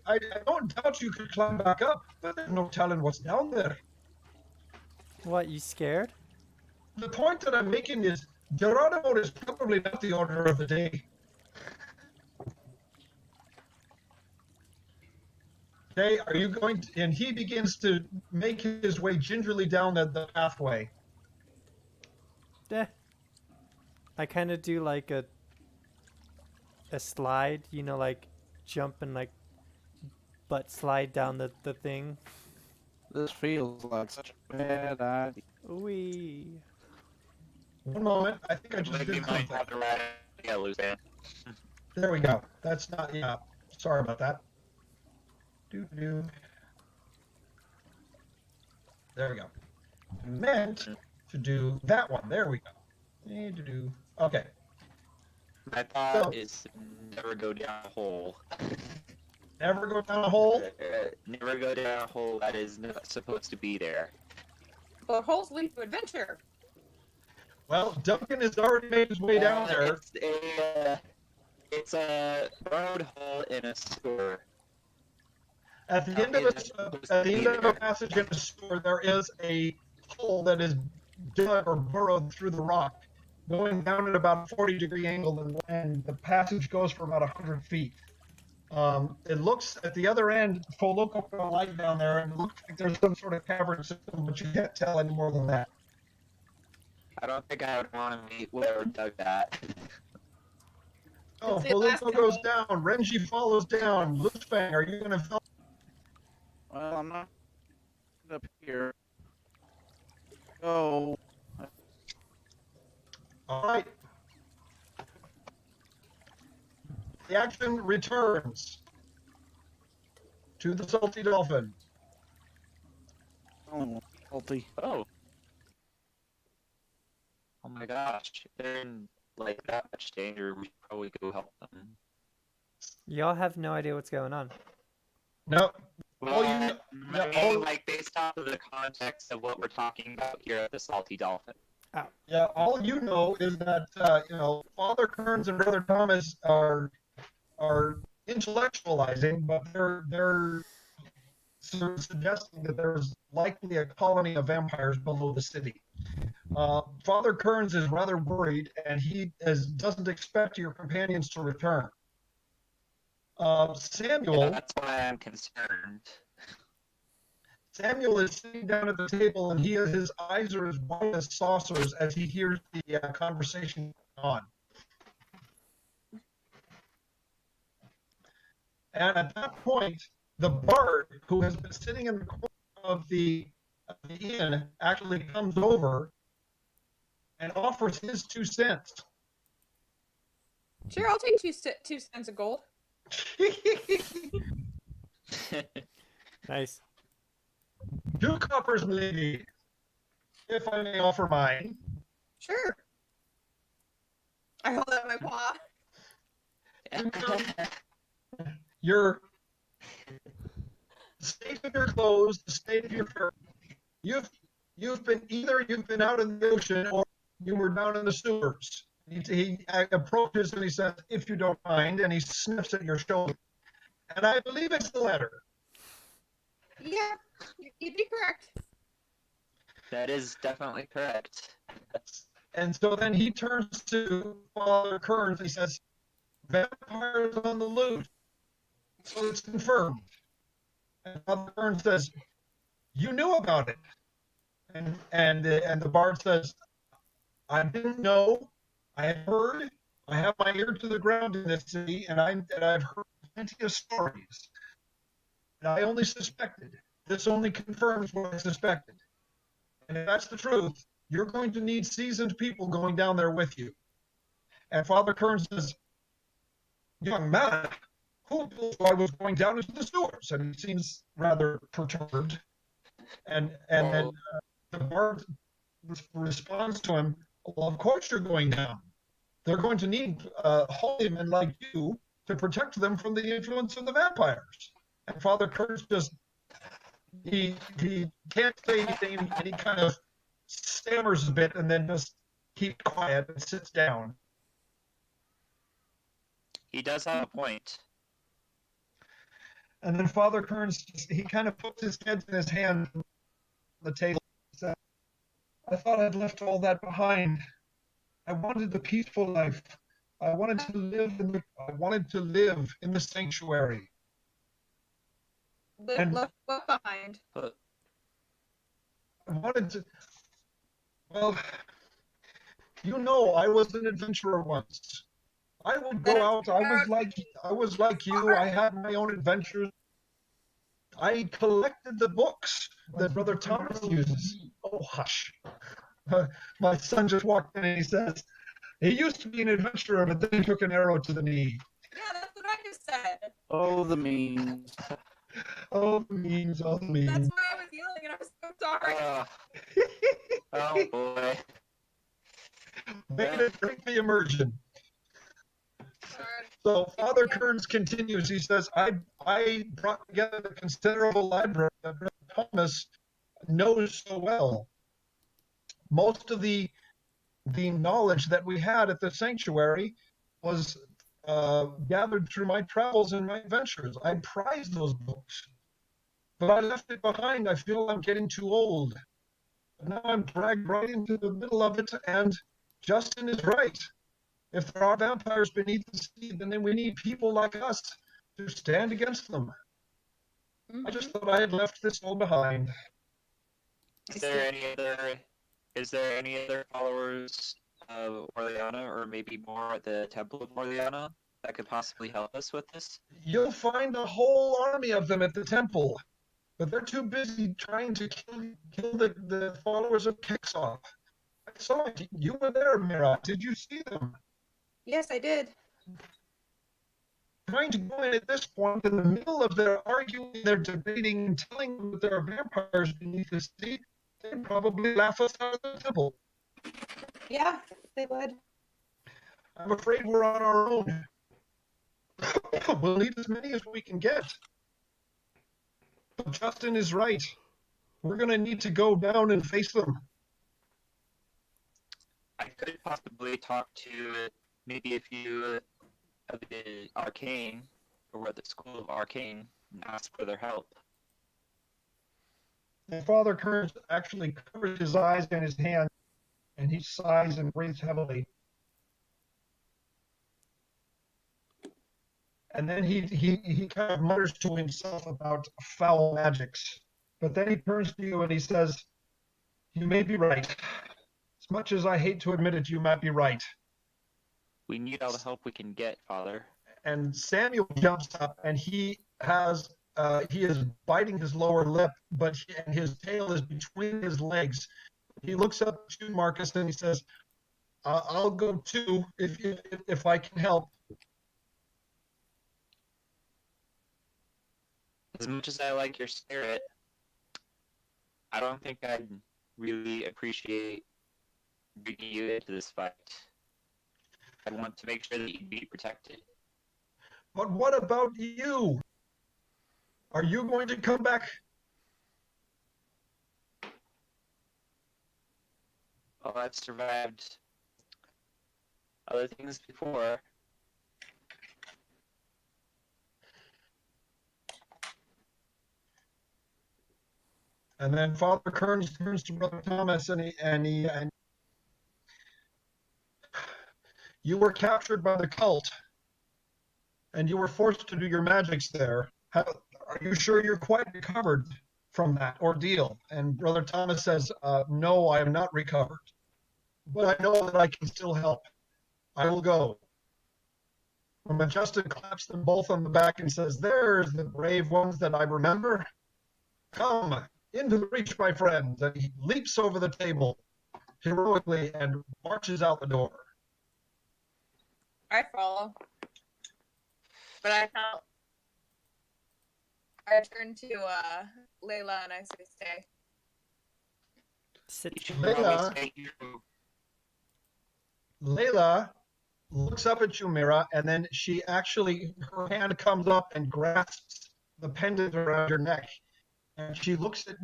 I don't doubt you could climb back up, but there's no telling what's down there. What, you scared? The point that I'm making is Geronimo is probably not the order of the day. Okay, are you going to, and he begins to make his way gingerly down the pathway. I kind of do like a slide, like jump and like butt slide down the thing. This feels like such a bad idea. Wee. One moment, I think I just Maybe did might something. have to ride a loose end. There we go. That's not, yeah, sorry about that. Doo-doo. There we go. I meant to do that one. There we go. Do. Okay. My thought is never go down a hole. Never go down a hole. Never go down a hole that is not supposed to be there. But holes lead to adventure. Well, Duncan has already made his way down there. It's a burrowed hole in a sewer. At the end of a passage in a sewer, there is a hole that is dug or burrowed through the rock, going down at about a 40-degree angle, and the passage goes for about 100 feet. It looks at the other end, full look up the light down there, and it looks like there's some sort of cavern system, but you can't tell any more than that. I don't think I would want to meet whoever dug that. Oh, It's the last Faluko goes couple. down. Renji follows down. Loosefang, are you going to film? Well, I'm not up here. Oh, All right. the action returns to the salty dolphin. Oh, salty. Oh. Oh my gosh. They're in like that much danger. We should probably go help them. Y'all have no idea what's going on. No. Well, yeah, I mean, like based off of the context of what we're talking about here at the Salty Dolphin. Yeah, all you know is that Father Kearns and Brother Thomas are intellectualizing, but they're suggesting that there's likely a colony of vampires below the city. Father Kearns is rather worried, and he doesn't expect your companions to return. Samuel. Yeah, that's why I'm concerned. Samuel is sitting down at the table, and his eyes are as wide as saucers as he hears the conversation on. And at that point, the bard, who has been sitting in the corner of the inn, actually comes over and offers his 2 cents. Sure, I'll take 2 cents of gold. Nice. 2 coppers, lady, if I may offer mine. Sure. I hold out my paw. The state of your clothes, the state of your fur. You've been out in the ocean or you were down in the sewers. He approaches and he says, "If you don't mind," and he sniffs at your shoulder. And I believe it's the latter. Yeah, you'd be correct. That is definitely correct. And so then he turns to Father Kearns. He says, "Vampires on the loose." So it's confirmed. And Father Kearns says, "You knew about it." And the bard says, "I didn't know. I had heard. I have my ear to the ground in this city, and I've heard plenty of stories. And I only suspected. This only confirms what I suspected. And if that's the truth, you're going to need seasoned people going down there with you." And Father Kearns says, "Young man, who told you I was going down into the sewers?" And he seems rather perturbed. And then the bard responds to him, "Well, of course you're going down. They're going to need holy men like you to protect them from the influence of the vampires." And Father Kearns just, he can't say anything, and he kind of stammers a bit and then just keeps quiet and sits down. He does have a point. And then Father Kearns, he kind of puts his head in his hand on the table and says, "I thought I'd left all that behind. I wanted a peaceful life. I wanted to live in the sanctuary." Left what behind? But I wanted to. Well, I was an adventurer once. I would go out. I was like you. I had my own adventures. I collected the books that Brother Thomas uses. Oh, hush. My son just walked in and he says, he used to be an adventurer, but then he took an arrow to the knee. Yeah, that's what I just said. Oh, the memes. Oh, the memes, all the memes. That's why I was yelling and I was so sorry. oh boy. Made it break the immersion. Sorry. So Father Kearns continues. He says, I brought together the considerable library that Brother Thomas knows so well. Most of the knowledge that we had at the sanctuary was gathered through my travels and my adventures. I prize those books, but I left it behind. I feel I'm getting too old. But now I'm dragged right into the middle of it, and Justin is right. If there are vampires beneath the sea, then we need people like us to stand against them. I just thought I had left this all behind. Is there any other followers of Orleana, or maybe more at the Temple of Orleana, that could possibly help us with this? You'll find a whole army of them at the temple, but they're too busy trying to kill the followers of Kixoff. I saw it. You were there, Mira. Did you see them? Yes, I did. trying to go in at this point in the middle of their arguing, their debating, and telling them that there are vampires beneath the sea, they'd probably laugh us out of the temple. Yeah, they would. I'm afraid we're on our own. We'll need as many as we can get. But Justin is right. We're going to need to go down and face them. I could possibly talk to maybe a few of the arcane, or the school of arcane, and ask for their help. And Father Kearns actually covers his eyes and his hand, and he sighs and breathes heavily. And then he kind of mutters to himself about foul magics. But then he turns to you and he says, "You may be right. As much as I hate to admit it, you might be right." We need all the help we can get, Father. And Samuel jumps up and he is biting his lower lip, and his tail is between his legs. He looks up to Marcus and he says, "I'll go too if I can help." As much as I like your spirit, I don't think I'd really appreciate bringing you into this fight. I want to make sure that you'd be protected. But what about you? Are you going to come back? Well, I've survived other things before. And then Father Kearns turns to Brother Thomas and you were captured by the cult, and you were forced to do your magics there. Are you sure you're quite recovered from that ordeal? And Brother Thomas says, "No, I am not recovered, but I know that I can still help. I will go." And Justin claps them both on the back and says, "There's the brave ones that I remember. Come into the breach, my friends." And he leaps over the table heroically and marches out the door. I follow. But I turn to Layla and I say, "Stay." Sit. You should Layla. always stay here. Layla looks up at you, Mira, and then her hand comes up and grasps the pendant around your neck. And she looks up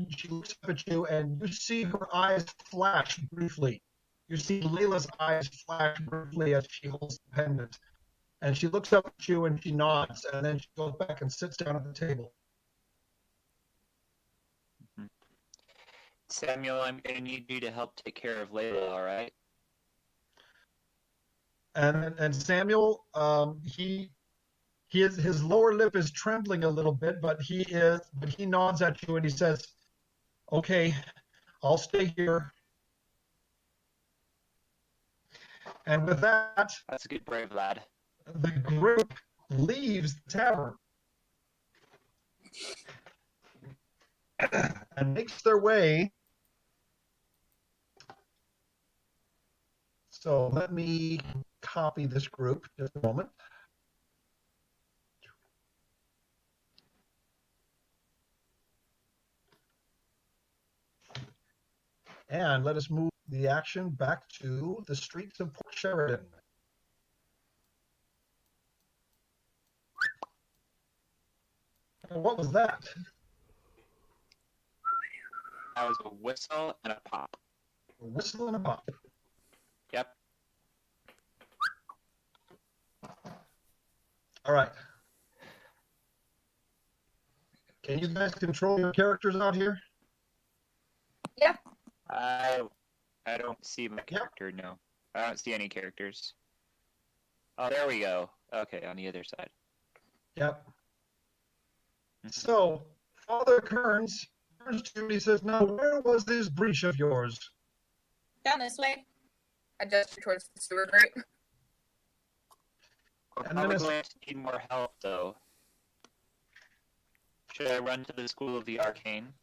at you, and you see her eyes flash briefly. You see Layla's eyes flash briefly as she holds the pendant. And she looks up at you and she nods, and then she goes back and sits down at the table. Samuel, I'm going to need you to help take care of Layla, all right? And Samuel, his lower lip is trembling a little bit, but he nods at you and he says, "Okay, I'll stay here." And with that, That's a good brave lad. the group leaves the tavern and makes their way. So let me copy this group just a moment. And let us move the action back to the streets of Port Sheridan. And what was that? That was a whistle and a pop. A whistle and a pop. Yep. All right. Can you guys control your characters out here? Yeah. I don't see my character, no. I don't see any characters. Oh, there we go. Okay, on the other side. Yep. So, Father Kearns turns to you and he says, "Now, where was this breach of yours?" Down this way. I gesture towards the sewer grate. We're And then probably as- going to need more help, though. Should I run to the School of the Arcane?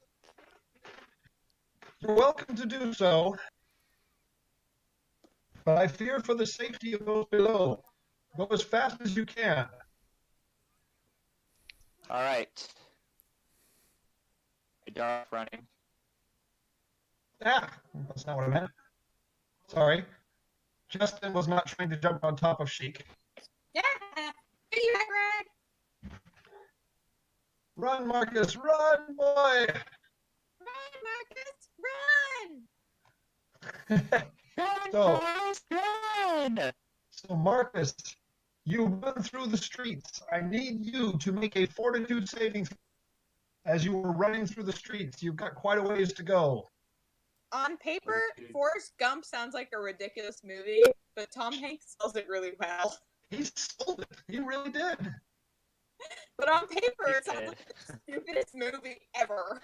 You're welcome to do so, but I fear for the safety of those below. Go as fast as you can. All right. Dark running. Ah, that's not what I meant. Sorry. Justin was not trying to jump on top of Sheik. Yeah. Piggyback ride. Run, Marcus, run, boy! Run, Marcus, run. So, Run! so Marcus, you run through the streets. I need you to make a fortitude saving as you were running through the streets. You've got quite a ways to go. On paper, Fortitude. Forrest Gump sounds like a ridiculous movie, but Tom Hanks sells it really well. He sold it. He really did. But on paper, He it sounds did. like the stupidest movie ever.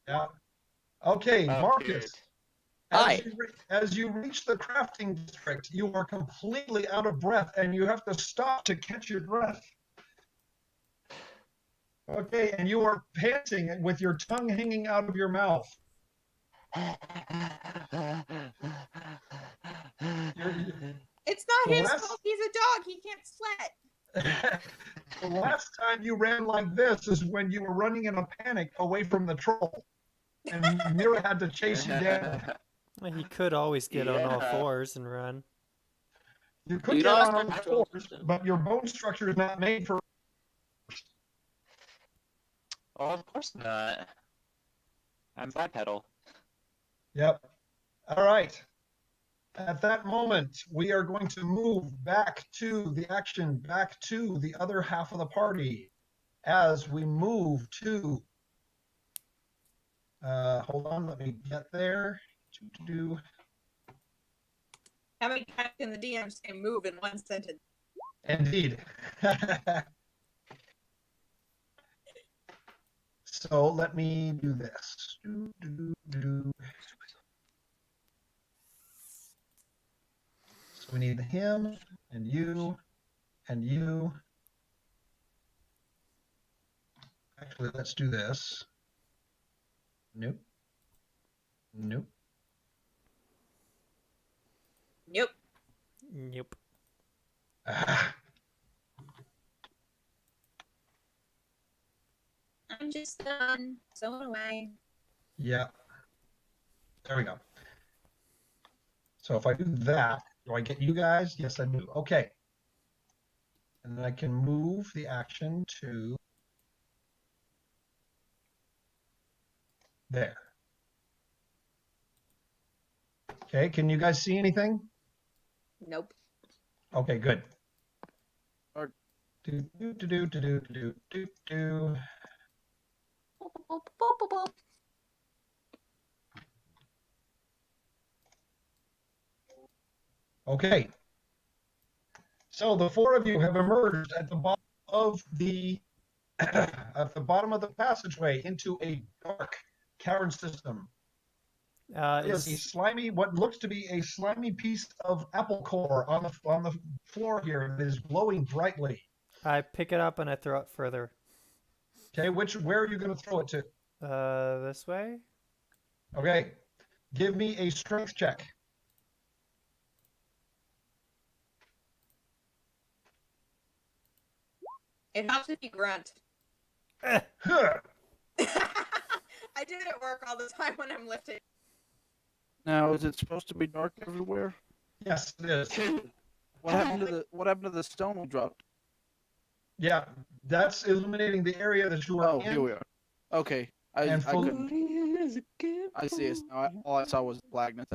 Yeah. Okay, Oh, Marcus. dude. Hi. As you reach the crafting district, you are completely out of breath and you have to stop to catch your breath. Okay, and you are panting with your tongue hanging out of your mouth. It's not The his last- fault. He's a dog. He can't sweat. The last time you ran like this is when you were running in a panic away from the troll, and Mira had to chase you down. Well, he could always get on all Yeah. fours and run. You could You get lost on all your control fours, system. but your bone structure is not made for. Oh, of course not. I'm bipedal. Yep. All right. At that moment, we are going to move back to the action, back to the other half of the party, as we move to. Hold on, let me get there. How many times can the DM say move in one sentence? Indeed. So let me do this. So we need him and you and you. Actually, let's do this. Nope. Nope. Nope. Nope. Ah, I'm just done. Sewing away. yeah. There we go. So if I do that, do I get you guys? Yes, I do. Okay. And then I can move the action to there. Okay, can you guys see anything? Nope. Okay, good. Or- Do, do, do, do, do, do, do, do. Boop, boop, boop, boop, boop. Okay. So the four of you have emerged at the bottom of the at the bottom of the passageway into a dark cavern system. Is a slimy, what looks to be a slimy piece of apple core on the floor here that is glowing brightly. I pick it up and I throw it further. Okay, where are you going to throw it to? This way? Okay, give me a strength check. It helps if you grunt. Huh. I do it at work all the time when I'm lifting. Now, is it supposed to be dark everywhere? Yes, it is. What happened to the stone we dropped? Yeah, that's illuminating the area that you are Oh, in. here we are. Okay, I And full- couldn't. I see it now. All I saw was blackness.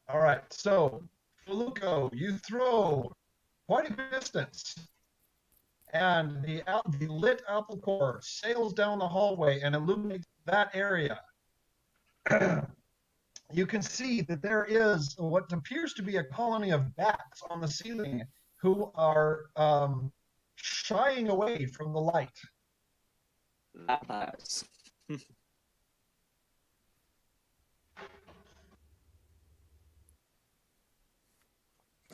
All right, so Feluco, you throw quite a distance, and the lit apple core sails down the hallway and illuminates that area. You can see that there is what appears to be a colony of bats on the ceiling who are shying away from the light. Nice.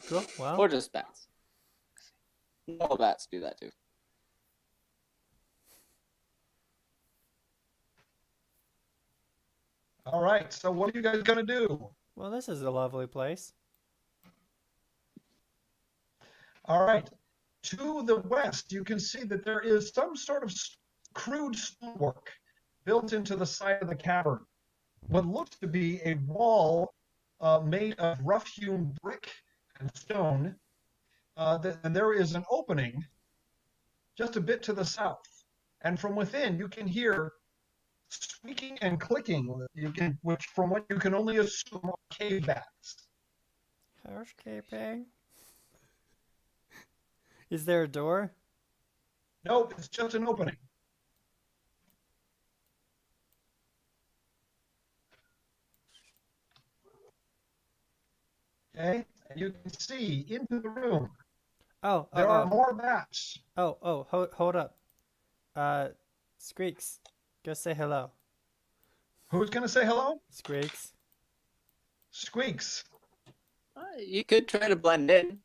Cool. Well, Or just bats. All bats do that too. All right, so what are you guys going to do? well, this is a lovely place. All right. To the west, you can see that there is some sort of crude stonework built into the side of the cavern. What looks to be a wall made of rough-hewn brick and stone, and there is an opening just a bit to the south. And from within, you can hear squeaking and clicking, which from what you can only assume are cave bats. Housekeeping. Is there a door? Nope, it's just an opening. Okay, and you can see into the room. Oh, There are more bats. Hold up. Squeaks, go say hello. Who's going to say hello? Squeaks. Squeaks. You could try to blend in.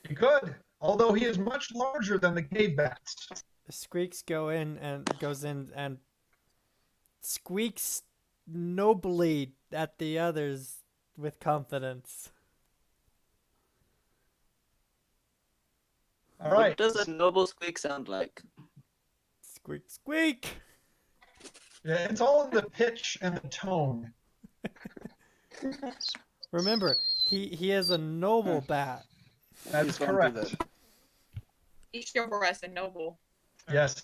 You could, although he is much larger than the cave bats. Squeaks goes in and squeaks nobly at the others with confidence. All right. What does a noble squeak sound like? Squeak, squeak. Yeah, it's all in the pitch and the tone. Remember, he is a noble bat. That's correct. He's chivalrous and noble. Yes.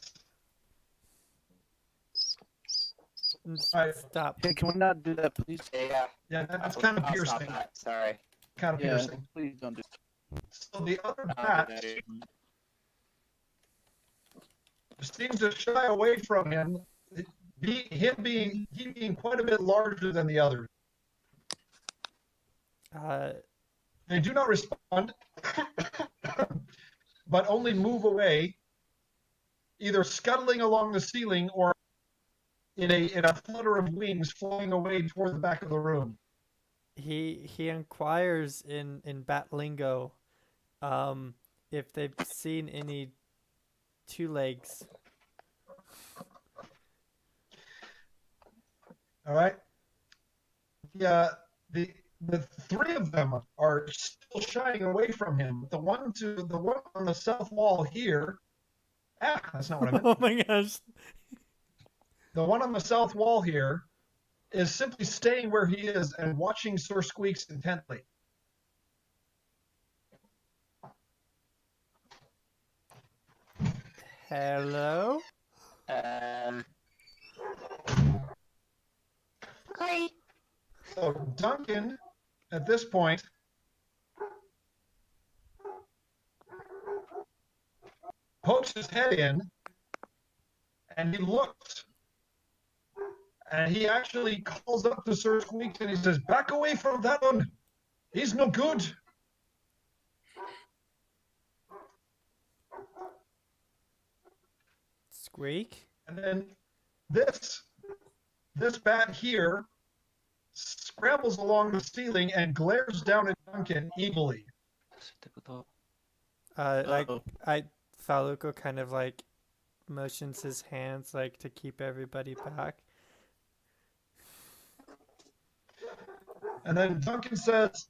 Right. Stop. Hey, can we not do that, please? Yeah. Yeah, that's kind of I'll stop piercing. that. Sorry. Kind of Yeah, piercing. please don't do. So the other I'll bat do that again. seems to shy away from him. He being quite a bit larger than the others. They do not respond, but only move away, either scuttling along the ceiling or in a flutter of wings flying away toward the back of the room. He inquires in bat lingo, if they've seen any two legs. All right. The three of them are still shying away from him. The one on the south wall here. That's not what I meant. Oh my gosh. The one on the south wall here is simply staying where he is and watching Sir Squeaks intently. Hello? Great. So Duncan, at this point, pokes his head in, and he looks, and he actually calls up to Sir Squeaks, and he says, "Back away from that one. He's no good." Squeak? And then this bat here scrambles along the ceiling and glares down at Duncan evilly. Faluco kind of like motions his hands like to keep everybody back. And then Duncan says,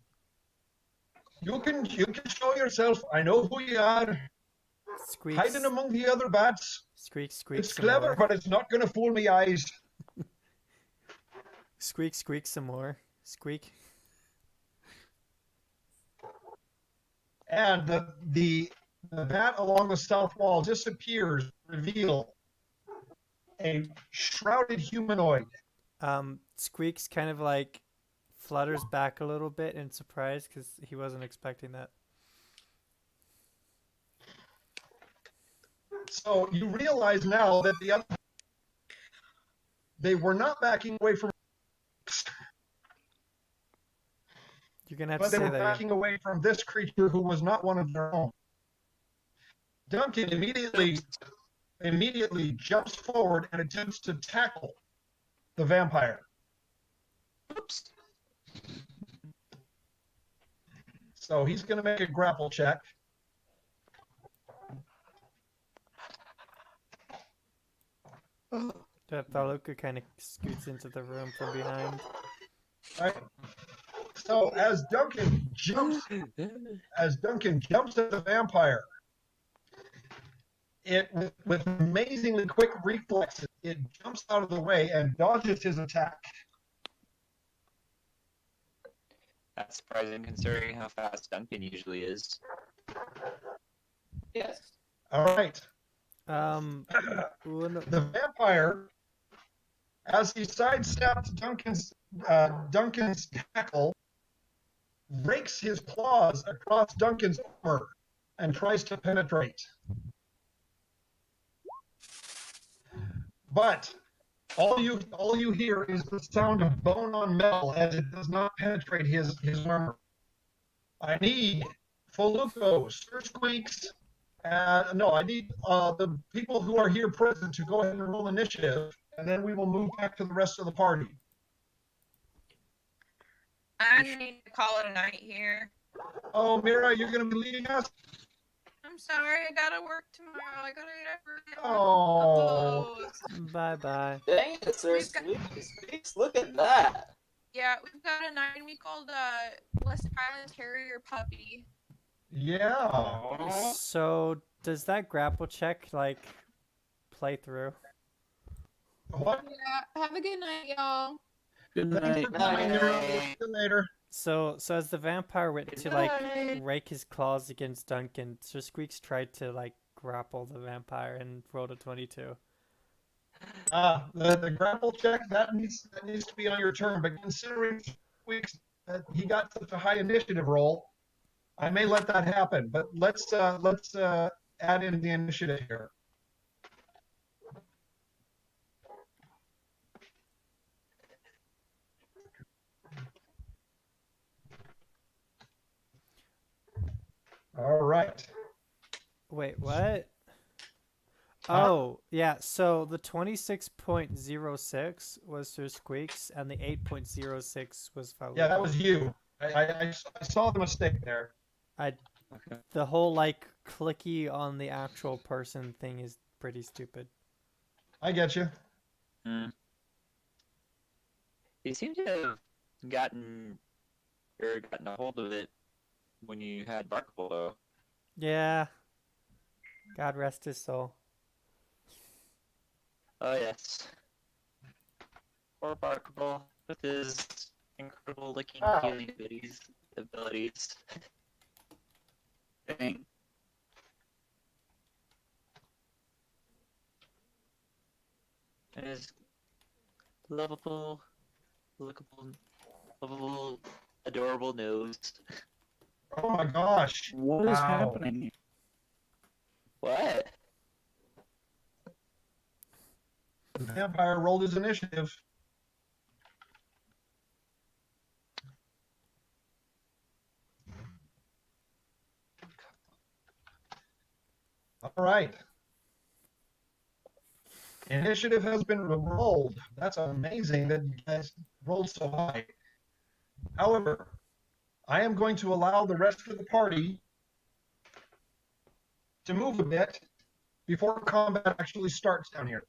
You can show yourself. I know who you are. Squeaks. Hiding among the other bats. Squeak, squeak. It's some clever, more. but it's not going to fool me eyes. Squeak, squeak some more. Squeak. And the bat along the south wall disappears, reveal a shrouded humanoid. Squeaks kind of like flutters back a little bit in surprise because he wasn't expecting that. So you realize now that they were not backing away from, You're gonna have but to they say were that. backing away from this creature who was not one of their own. Duncan immediately jumps forward and attempts to tackle the vampire. Oops. So he's going to make a grapple check. Faluca kind of scoots into the room from behind. All right. So as Duncan jumps at the vampire, it with amazingly quick reflexes, it jumps out of the way and dodges his attack. That's surprising considering how fast Duncan usually is. Yes. All right. Ooh, no. The vampire, as he sidesteps Duncan's tackle, rakes his claws across Duncan's armor and tries to penetrate. But all you hear is the sound of bone on metal as it does not penetrate his armor. I need Foluco, Sir Squeaks. No, I need the people who are here present to go ahead and roll initiative, and then we will move back to the rest of the party. I need to call it a night here. Oh, Mira, you're going to be leading us? I'm sorry, I gotta work tomorrow. I gotta get everything. Oh. Bye-bye. Dang it, Sir We've got- Squeaks, look at that. Yeah, we've got a 9-week-old West Island Terrier puppy. Yeah. So does that grapple check like play through? What? Yeah. Have a good night, y'all. Good Thanks night. for coming, Mira. See you later. So as the vampire went to like rake his claws against Duncan, Sir Squeaks tried to like grapple the vampire and rolled a 22. The grapple check that needs to be on your turn, but considering he got such a high initiative roll, I may let that happen. But let's add in the initiative here. All right. Wait, what? Oh, yeah, so the 26.06 was Sir Squeaks, and the 8.06 was Faluco. Yeah, that was you. I saw the mistake there. The whole, like, clicky on the actual person thing is pretty stupid. I get you. You seem to have gotten a hold of it when you had Barkable, though. Yeah. God rest his soul. Oh, yes. Poor Barkable with his incredible licking healing abilities. Dang. And his lovable, lovable, adorable nose. Oh my gosh. What is happening? What? The vampire rolled his initiative. All right. Initiative has been rolled. That's amazing that you guys rolled so high. However, I am going to allow the rest of the party to move a bit before combat actually starts down here.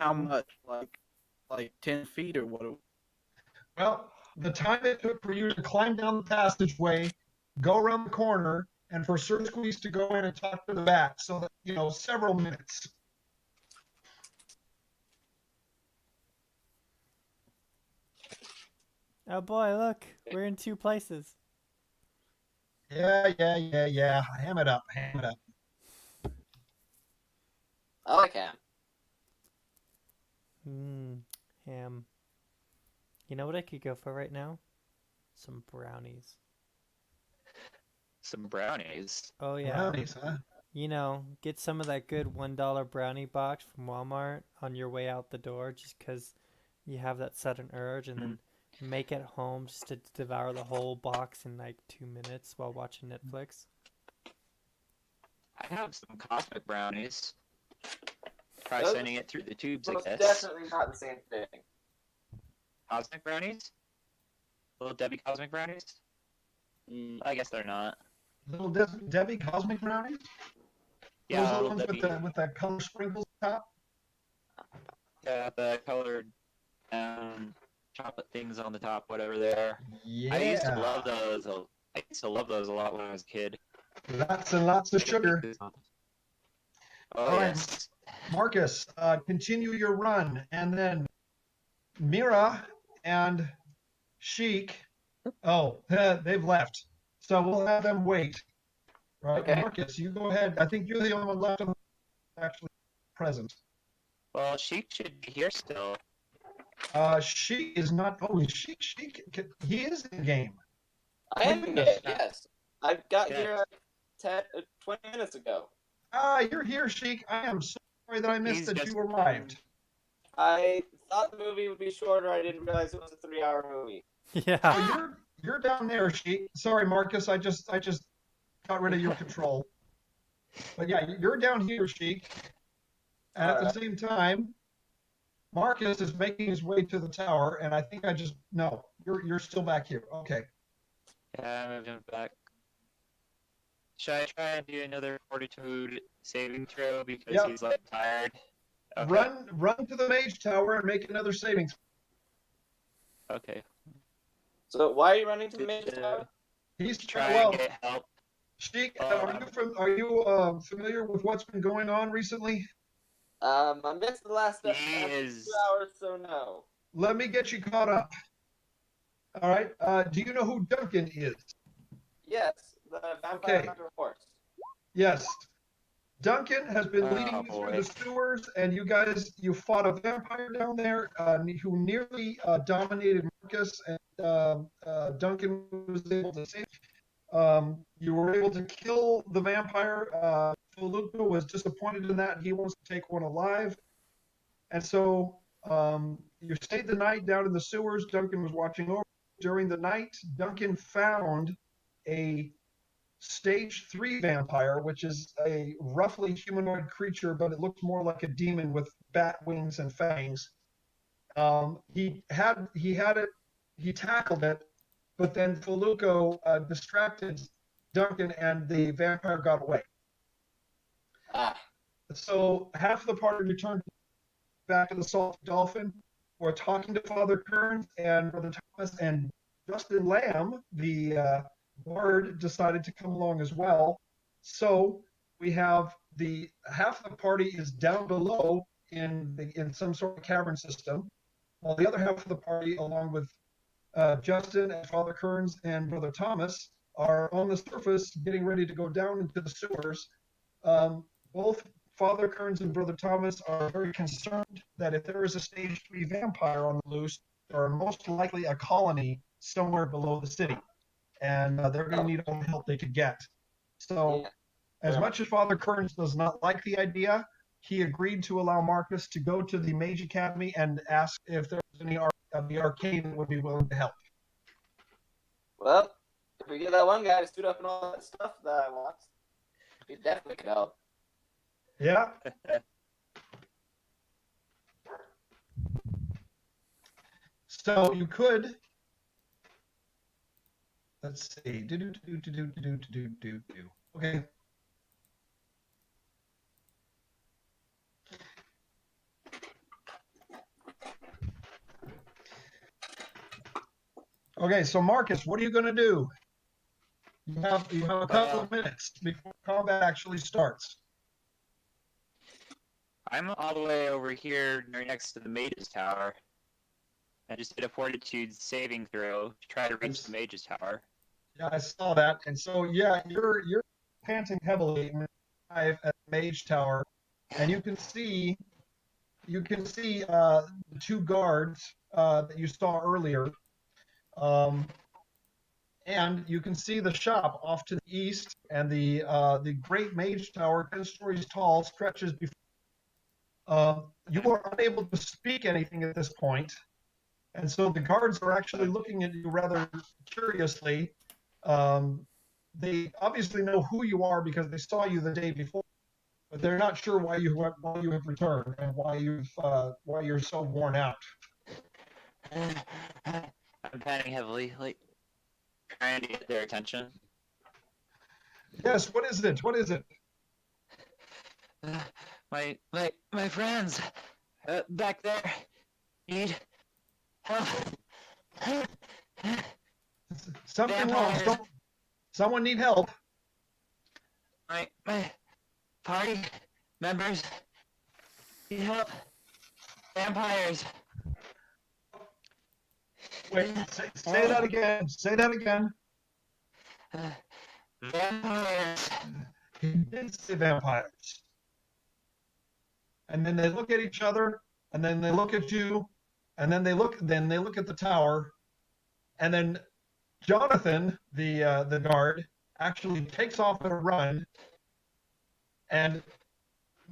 How much? Like 10 feet or what? Well, the time it took for you to climb down the passageway, go around the corner, and for Sir Squeeze to go in and talk to the bat. So that, several minutes. Oh boy, look, we're in two places. Yeah. Ham it up. I like ham. Ham. You know what I could go for right now? Some brownies. Some brownies. Oh yeah. Brownies, huh? Get some of that good $1 brownie box from Walmart on your way out the door just because you have that sudden urge, and then make it home just to devour the whole box in like 2 minutes while watching Netflix. I have some cosmic brownies. Try Those- sending it through the tubes, I It's guess. definitely not the same thing. Cosmic brownies? Little Debbie cosmic brownies? I guess they're not. Little Debbie cosmic brownies? Yeah, Those are the little ones Debbie. with the color sprinkles on top? Yeah, the colored chocolate things on the top, whatever they are. Yeah. I used to love those I used to love those a lot when I was a kid. Lots and lots of sugar. Oh, All right. yes. Marcus, continue your run, and then Mira and Sheik. Oh, they've left. So we'll have them wait. Right, Okay. Marcus, you go ahead. I think you're the only one left actually present. Well, she should be here still. Sheik is not. Oh, Sheik. He is in the game. I am in it, yes. I got Yes. here 20 minutes ago. You're here, Sheik. I am sorry that I missed He's that just- you arrived. I thought the movie would be shorter. I didn't realize it was a 3-hour movie. Yeah. Oh, you're down there, Sheik. Sorry, Marcus. I just got rid of your control. But yeah, you're down here, Sheik. And at the same time, Marcus is making his way to the tower, and I think no, you're still back here. Okay. Yeah, I moved him back. Should I try and do another fortitude saving throw because Yep. he's like tired? Okay. Run to the mage tower and make another saving. Okay. So why are you running to the Good main to tower? He's try well. and get help. Sheik, Oh, are you familiar with what's been going on recently? I missed the last He 2 is. hours, so no. Let me get you caught up. All right. Do you know who Duncan is? Yes, the vampire Okay. hunter horse. Yes. Duncan has been Oh, leading you through boy. the sewers, and you fought a vampire down there who nearly dominated Marcus, and Duncan was able to save. You were able to kill the vampire. Feluca was disappointed in that. He wants to take one alive. And so you stayed the night down in the sewers. Duncan was watching over. During the night, Duncan found a stage 3 vampire, which is a roughly humanoid creature, but it looks more like a demon with bat wings and fangs. He tackled it, but then Feluco distracted Duncan, and the vampire got away. Ah, So half the party returned back to the Salt Dolphin. We're talking to Father Kearns and Brother Thomas, and Justin Lamb, the bard, decided to come along as well. So we have half the party is down below in some sort of cavern system, while the other half of the party, along with Justin and Father Kearns and Brother Thomas, are on the surface getting ready to go down into the sewers. Both Father Kearns and Brother Thomas are very concerned that if there is a stage 3 vampire on the loose, there are most likely a colony somewhere below the city, and they're going to need all the help they could get. So, yeah. as much as Father Kearns does not like the idea, he agreed to allow Marcus to go to the Mage Academy and ask if there was any of the arcane that would be willing to help. Well, if we get that one guy to suit up and all that stuff that I want, he definitely could help. Yeah. So you could. Let's see. Okay. Okay, so Marcus, what are you going to do? You have a couple of minutes before combat actually starts. I'm all the way over here next to the Mage's Tower. I just did a fortitude saving throw to try to reach the Mage's Tower. Yeah, I saw that, and so yeah, you're panting heavily at the Mage Tower, and you can see the two guards that you saw earlier, and you can see the shop off to the east, and the great Mage Tower, 10 stories tall, stretches before. You are unable to speak anything at this point, and so the guards are actually looking at you rather curiously. They obviously know who you are because they saw you the day before, but they're not sure why you have returned and why you're so worn out. I'm panting heavily, like trying to get their attention. Yes, what is it? What is it? My friends back there need help. Something wrong. Vampires. Someone need help. My party members need help. Vampires. Wait, say that again. Say that again. Vampires. He did say vampires. And then they look at each other, and then they look at you, and then they look at the tower, and then Jonathan, the guard, actually takes off at a run and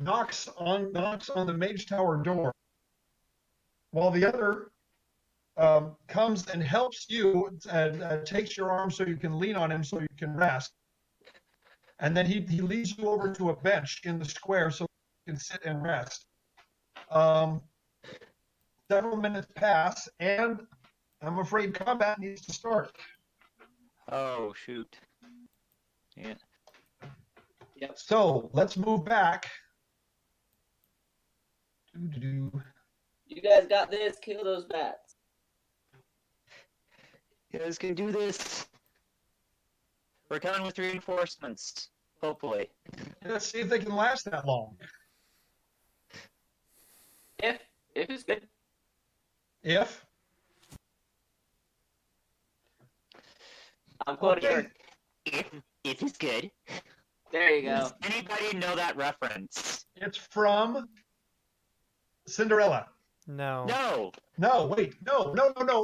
knocks on the mage tower door, while the other comes and helps you and takes your arm so you can lean on him so you can rest. And then he leads you over to a bench in the square so you can sit and rest. Several minutes pass, and I'm afraid combat needs to start. Oh, shoot. Yeah. Yep. So let's move back. You guys got this. Kill those bats. You guys can do this. We're coming with reinforcements, hopefully. Let's see if they can last that long. If it's good. If I'm quoting Okay. her. If it's good. There you go. Does anybody know that reference? it's from Cinderella. No. No. No, wait, no.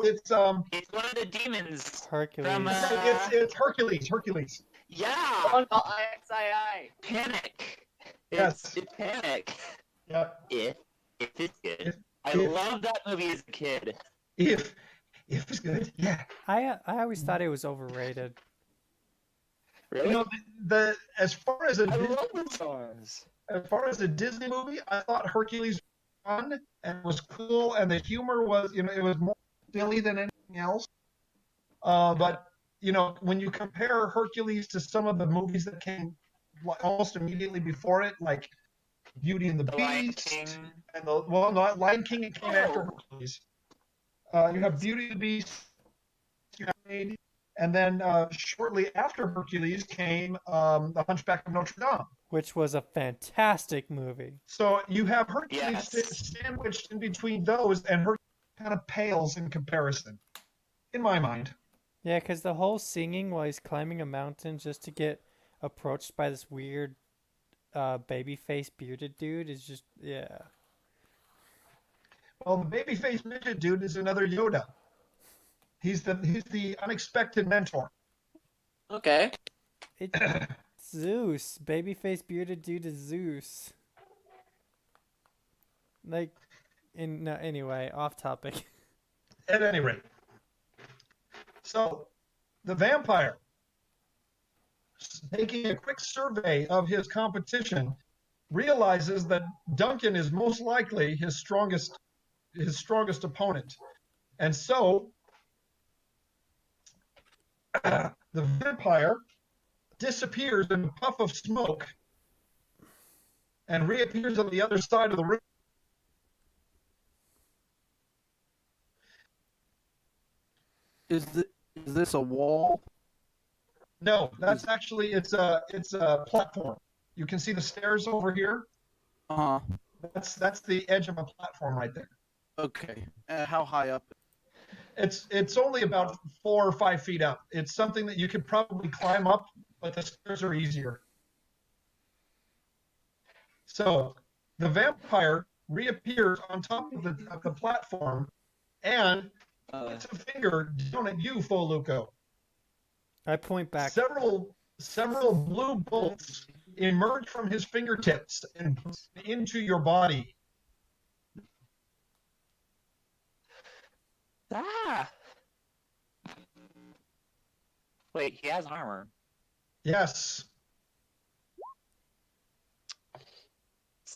It's It's one of the demons. Hercules. From, it's Hercules. Hercules. Yeah. One called IXII. Panic. Yes. It's Panic. Yep. If it's good. If- I if- loved that movie as a kid. If it's good, yeah. I always thought it was overrated. Really? You know, the as far as a I Disney, love the songs. as far as a Disney movie, I thought Hercules was fun and was cool, and the humor was, it was more silly than anything else. But when you compare Hercules to some of the movies that came almost immediately before it, like Beauty and the The Lion Beast, King. and not Lion King. It came after Oh. Hercules. You have Beauty and the Beast, and then shortly after Hercules came The Hunchback of Notre Dame. Which was a fantastic movie. So you have Hercules Yes. sandwiched in between those, and Hercules kind of pales in comparison, in my mind. Yeah, because the whole singing while he's climbing a mountain just to get approached by this weird baby-faced bearded dude is just, yeah. Well, the baby-faced midget dude is another Yoda. He's the unexpected mentor. Okay. It's Zeus. Baby-faced bearded dude is Zeus. Like, no, anyway, off topic. At any rate. So, the vampire, taking a quick survey of his competition, realizes that Duncan is most likely his strongest opponent. And so, the vampire disappears in a puff of smoke and reappears on the other side of the room. Is this a wall? No, that's actually it's a platform. You can see the stairs over here. Uh-huh. That's the edge of a platform right there. Okay. How high up? It's only about 4 or 5 feet up. It's something that you could probably climb up, but the stairs are easier. So the vampire reappears on top of the platform and puts a finger down at you, Foluco. I point back. Several blue bolts emerge from his fingertips and into your body. Ah! Wait, he has armor. Yes.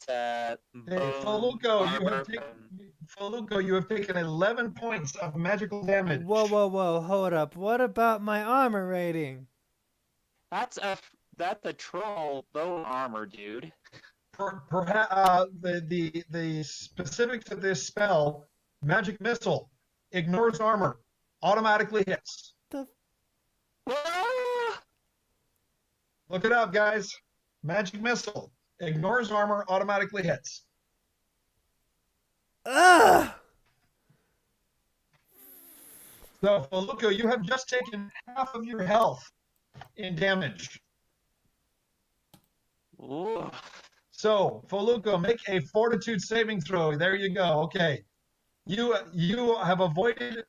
Hey, Foluco, you have taken 11 points of magical damage. Whoa, hold up. What about my armor rating? That's a troll bone armor, dude. Perhaps the specifics of this spell, magic missile, ignores armor, automatically hits. The Ah! Look it up, guys. Magic missile. Ignores armor, automatically hits. Ugh! So, Feluco, you have just taken half of your health in damage. Ooh. So, Feluco, make a fortitude saving throw. There you go. Okay. You have avoided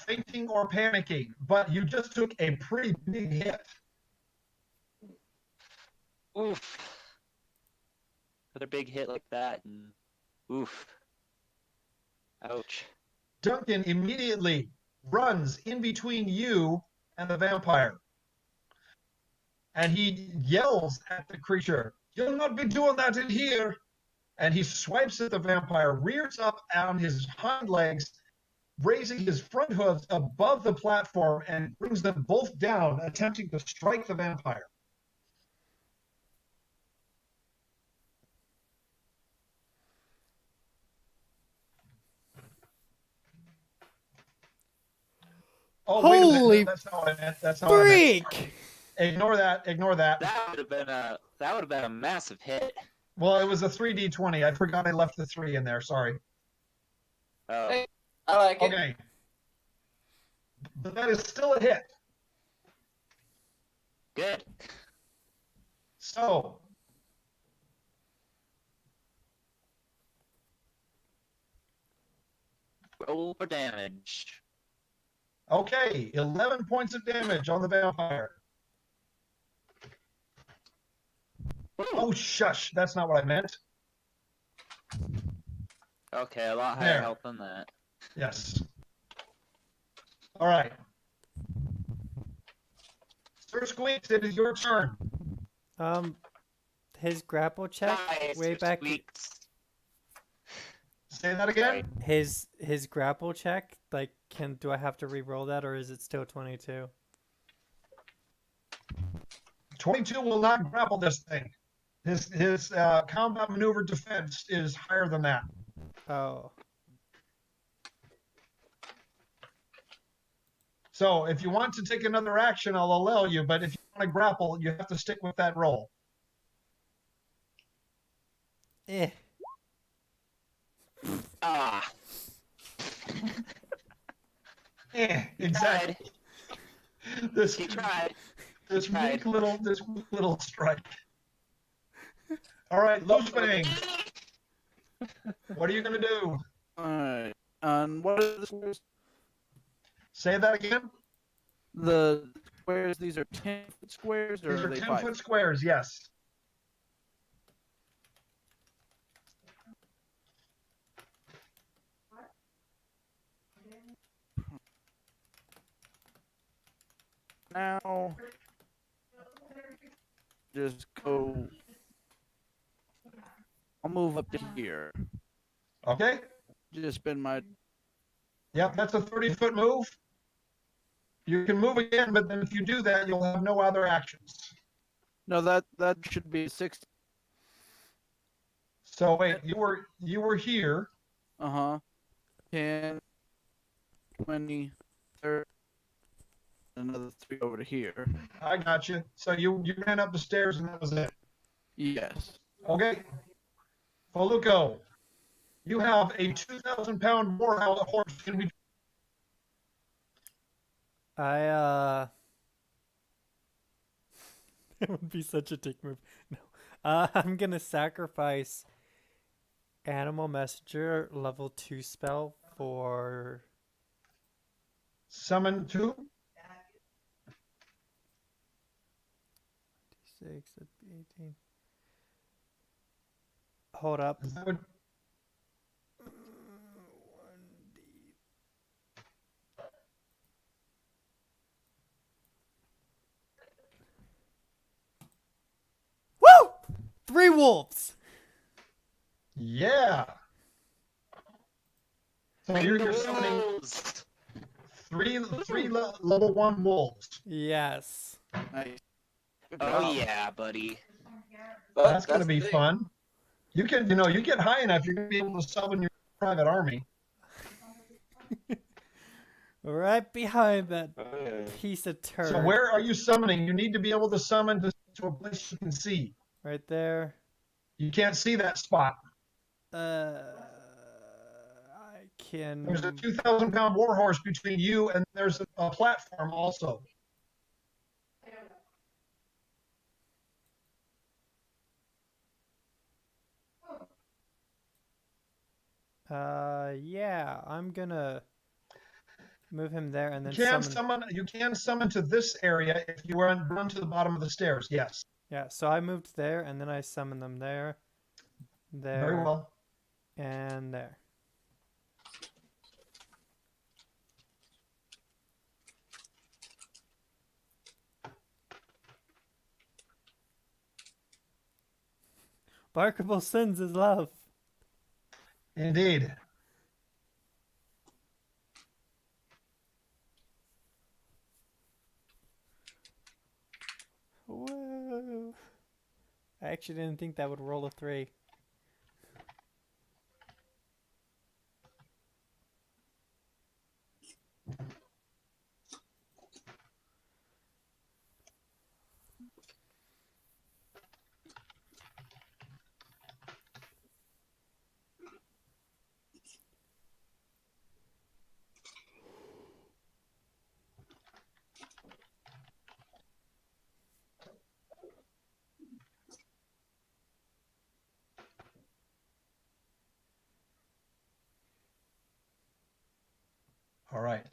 fainting or panicking, but you just took a pretty big hit. Oof. Another big hit like that, and oof. Ouch. Duncan immediately runs in between you and the vampire. And he yells at the creature, "You'll not be doing that in here!" And he swipes at the vampire, rears up on his hind legs, raising his front hooves above the platform, and brings them both down, attempting to strike the vampire. Oh, wait a minute. Holy That's not what I meant. That's not what I meant. Freak! Ignore that. Ignore that. That would have been a massive hit. Well, it was a 3d20. I forgot I left the 3 in there. Sorry. Oh. Hey, I like it. Okay. But that is still a hit. Good. So, Roll for damage. okay, 11 points of damage on the vampire. Oh, shush. That's not what I meant. Okay, a lot higher There. health than that. Yes. All right. Sir Squeaks, it is your turn. His grapple check Nice, way Sir back. Squeaks. Say that again. His grapple check, like, do I have to re-roll that, or is it still 22? 22 will not grapple this thing. His combat maneuver defense is higher than that. Oh. So if you want to take another action, I'll allow you. But if you want to grapple, you have to stick with that roll. Eh. Ah. Exactly. This He tried. this tried. weak little strike. All right, Loose Bang. What are you gonna do? Alright. And what are the squares? Say that again. The squares, these are 10-foot squares, or These are are they 10-foot squares. Yes. Now, just go. I'll move up to here. Okay. Just spend my. Yep, that's a 30-foot move. You can move again, but then if you do that, you'll have no other actions. No, that should be 60. So wait, you were here. 10, 20, 30. Another 3 over to here. I got you. So you ran up the stairs and that was it. Yes. Okay. Feluco, you have a 2,000-pound warhound horse. Can we? That would be such a dick move. No. I'm gonna sacrifice Animal Messenger level 2 spell for Summon 2? 6, 18. Hold up. Is that what? Woo! 3 wolves. Yeah. So Bring you're the summoning wolves. three level 1 wolves. Yes. Nice. Good Oh job. yeah, buddy. But That's going to be the thing. fun. You can, you get high enough, you're going to be able to summon your private army. Right behind that piece of turd. So where are you summoning? You need to be able to summon to to a place you can see. Right there. You can't see that spot. I can. There's a 2,000-pound warhorse between you and there's a platform also. Yeah, I'm gonna move him there and then You can summon to this area if you run to the bottom of the stairs. Yes. Yeah, so I moved there and then I summoned them there, Very well. and there. Barkable sins is love. Indeed. Whoa. I actually didn't think that would roll a 3. All right.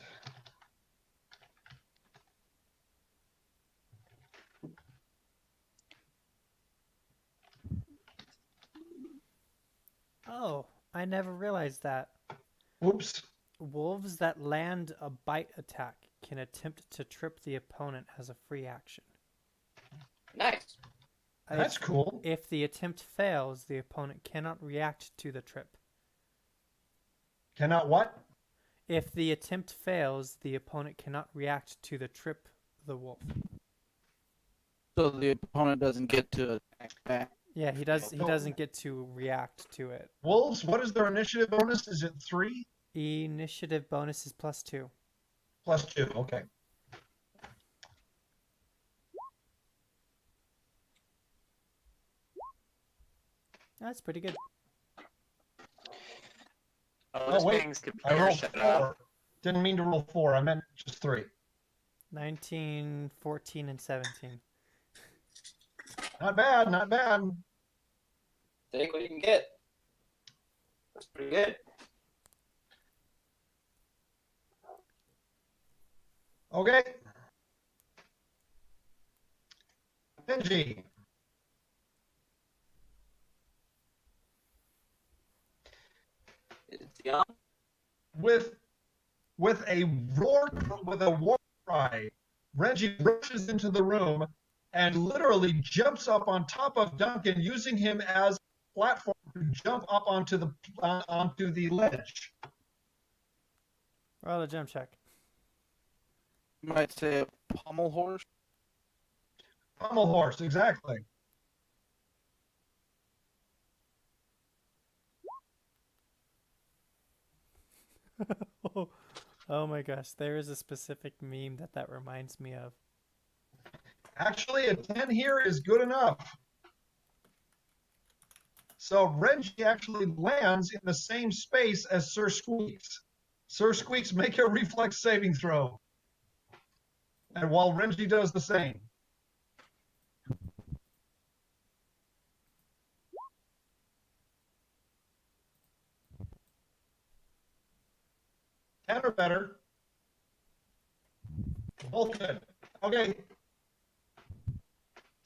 Oh, I never realized that. Whoops. Wolves that land a bite attack can attempt to trip the opponent as a free action. Nice. That's cool. If the attempt fails, the opponent cannot react to the trip. Cannot what? If the attempt fails, the opponent cannot react to the trip the wolf. So the opponent doesn't get to attack back. Yeah, he doesn't get to react to it. Wolves, what is their initiative bonus? Is it 3? Initiative bonus is +2. +2, okay. That's pretty good. Oh, wait. things could I rolled shut 4. up. Didn't mean to roll 4. I meant just 3. 19, 14, and 17. Not bad, not bad. Take what you can get. That's pretty good. Okay. Benji. It's young. With a war cry, Reggie rushes into the room and literally jumps up on top of Duncan, using him as a platform to jump up onto the ledge. Roll a jump check. You might say a pommel horse. Pommel horse, exactly. Oh my gosh, there is a specific meme that reminds me of. Actually, a 10 here is good enough. So Reggie actually lands in the same space as Sir Squeaks. Sir Squeaks, make a reflex saving throw. And while Reggie does the same. Ten or better. Both good. Okay.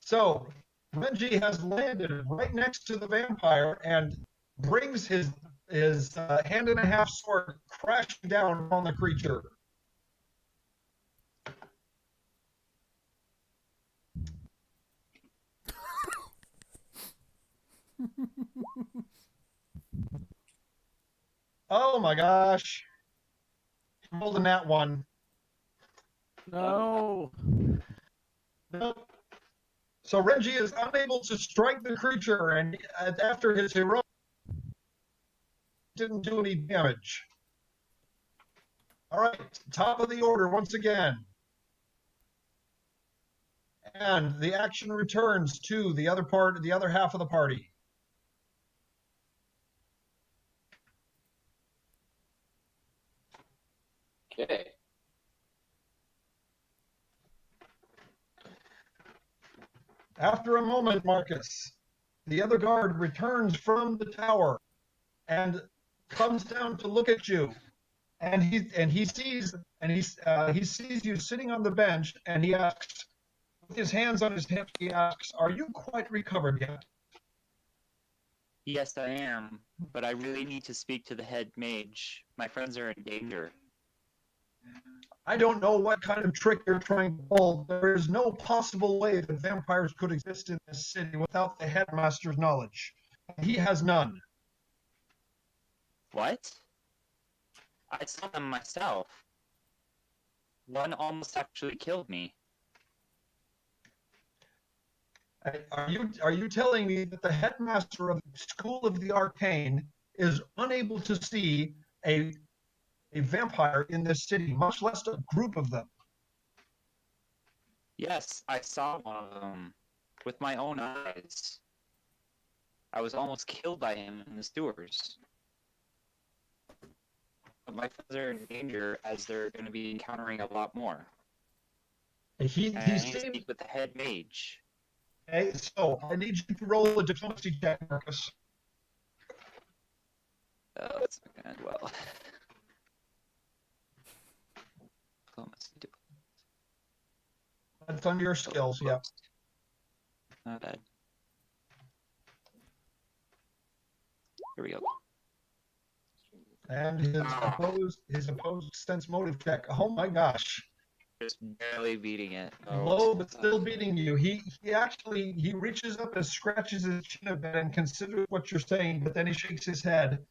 So Renji has landed right next to the vampire and brings his hand and a half sword crashing down on the creature. Oh my gosh. He rolled a nat 1. No. Nope. So Renji is unable to strike the creature, and after his heroic, didn't do any damage. All right, top of the order once again. And the action returns to the other half of the party. Okay. After a moment, Marcus, the other guard returns from the tower and comes down to look at you. And he sees you sitting on the bench, and he asks, with his hands on his hips, he asks, "Are you quite recovered yet?" Yes, I am, but I really need to speak to the head mage. My friends are in danger. I don't know what kind of trick you're trying to pull. There is no possible way that vampires could exist in this city without the headmaster's knowledge. He has none. What? I saw them myself. One almost actually killed me. Are you telling me that the headmaster of the School of the Arcane is unable to see a vampire in this city, much less a group of them? Yes, I saw one of them with my own eyes. I was almost killed by him in the sewers. But my friends are in danger as they're going to be encountering a lot more. He And I need to seems. speak with the head mage. Okay, so I need you to roll a diplomacy check, Marcus. Oh, it's not going to end well. Diplomacy. That's under your skills, yeah. Not bad. Here we go. And his opposed sense motive check. Oh my gosh. Just barely beating it. Oh, Low, but still beating you. He reaches up and scratches his chin a bit and considers what you're saying, but then he shakes his head.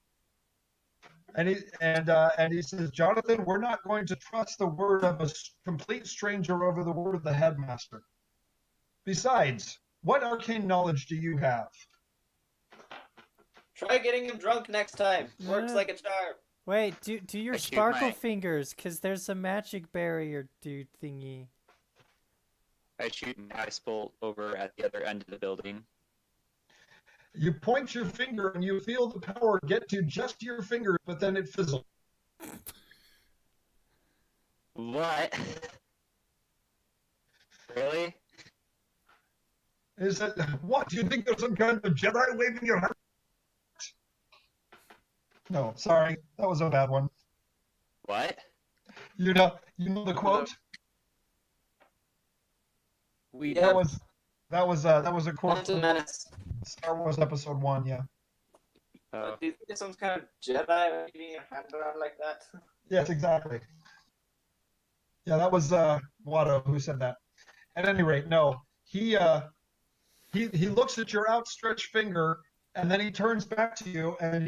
And he says, "Jonathan, we're not going to trust the word of a complete stranger over the word of the headmaster. Besides, what arcane knowledge do you have?" Try getting him drunk next time. Works Yeah. like a charm. Wait, do your I shoot sparkle my- fingers, because there's a magic barrier dude thingy. I shoot my ice bolt over at the other end of the building. You point your finger and you feel the power get to just your fingers, but then it fizzles. What? Really? Is that what? Do you think there's some kind of Jedi waving your hand? No, sorry, that was a bad one. What? You know the quote. We That was a quote Phantom from Menace. Star Wars Episode 1. Yeah. Oh, Do you think there's some kind of Jedi waving your hand around like that? Yes, exactly. Yeah, that was Watto who said that. At any rate, no. He looks at your outstretched finger, and then he turns back to you, and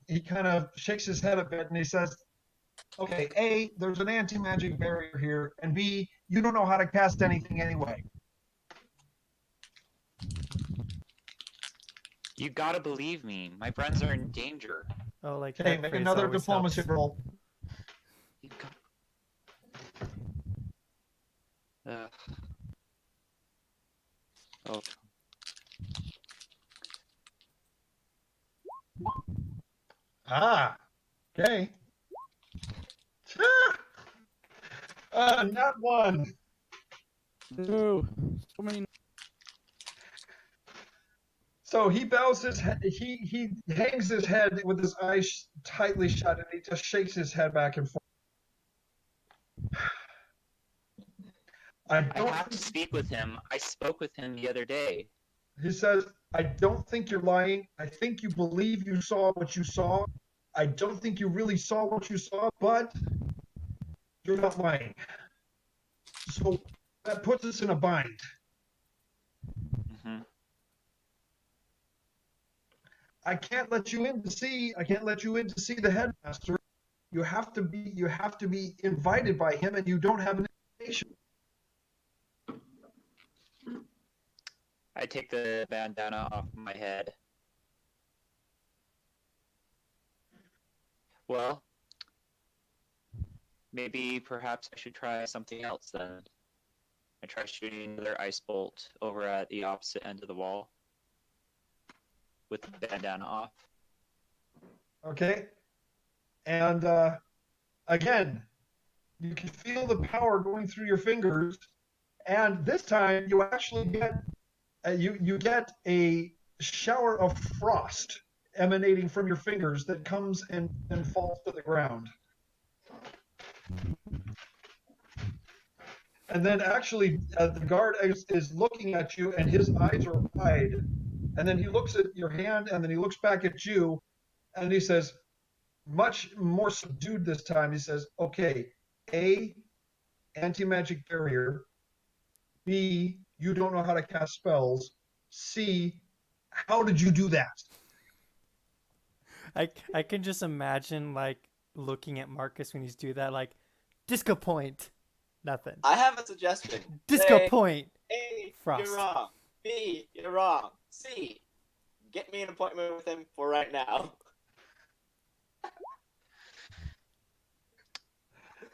he kind of shakes his head a bit, and he says, "Okay, A, there's an anti-magic barrier here, and B, you don't know how to cast anything anyway." you gotta believe me. My friends are in danger. Oh, like Okay, that make phrase another always diplomacy helps. roll. You got... Oh, Ah, okay. Not one. No. So many. So he bows his head. He hangs his head with his eyes tightly shut, and he just shakes his head back and forth. I I don't. have to speak with him. I spoke with him the other day. He says, "I don't think you're lying. I think you believe you saw what you saw. I don't think you really saw what you saw, but you're not lying." So that puts us in a bind. Hmm. I can't let you in to see the headmaster. You have to be invited by him, and you don't have an invitation. I take the bandana off my head. Well, maybe perhaps I should try something else then. I try shooting another ice bolt over at the opposite end of the wall with the bandana off. Okay. And again, you can feel the power going through your fingers, and this time you actually get you get a shower of frost emanating from your fingers that comes and falls to the ground. And then actually, the guard is looking at you, and his eyes are wide. And then he looks at your hand, and then he looks back at you, and he says, much more subdued this time, he says, okay, A, anti-magic barrier. B, you don't know how to cast spells. C, how did you do that? I can just imagine like looking at Marcus when he's do that, like disco point, nothing. I have a suggestion. Disco Say, point. A, Frost. you're wrong. B, you're wrong. C, get me an appointment with him for right now.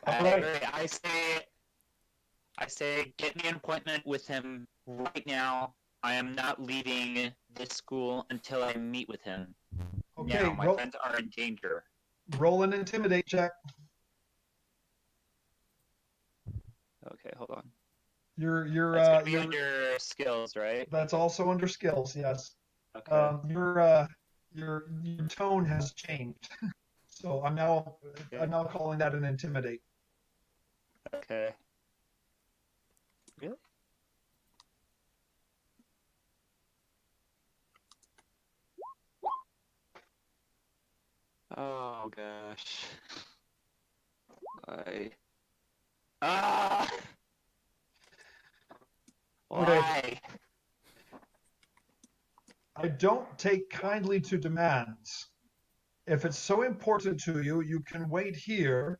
I say, get me an appointment with him right now. I am not leaving this school until I meet with him. Okay, Now, my friends are in danger. Roll an intimidate check. Okay, hold on. You're That's gonna be under skills, right? That's also under skills, yes. Okay. Your tone has changed, so I'm now calling that an intimidate. Okay. Really? Oh gosh. Why? Ah! Why? I don't take kindly to demands. If it's so important to you, you can wait here.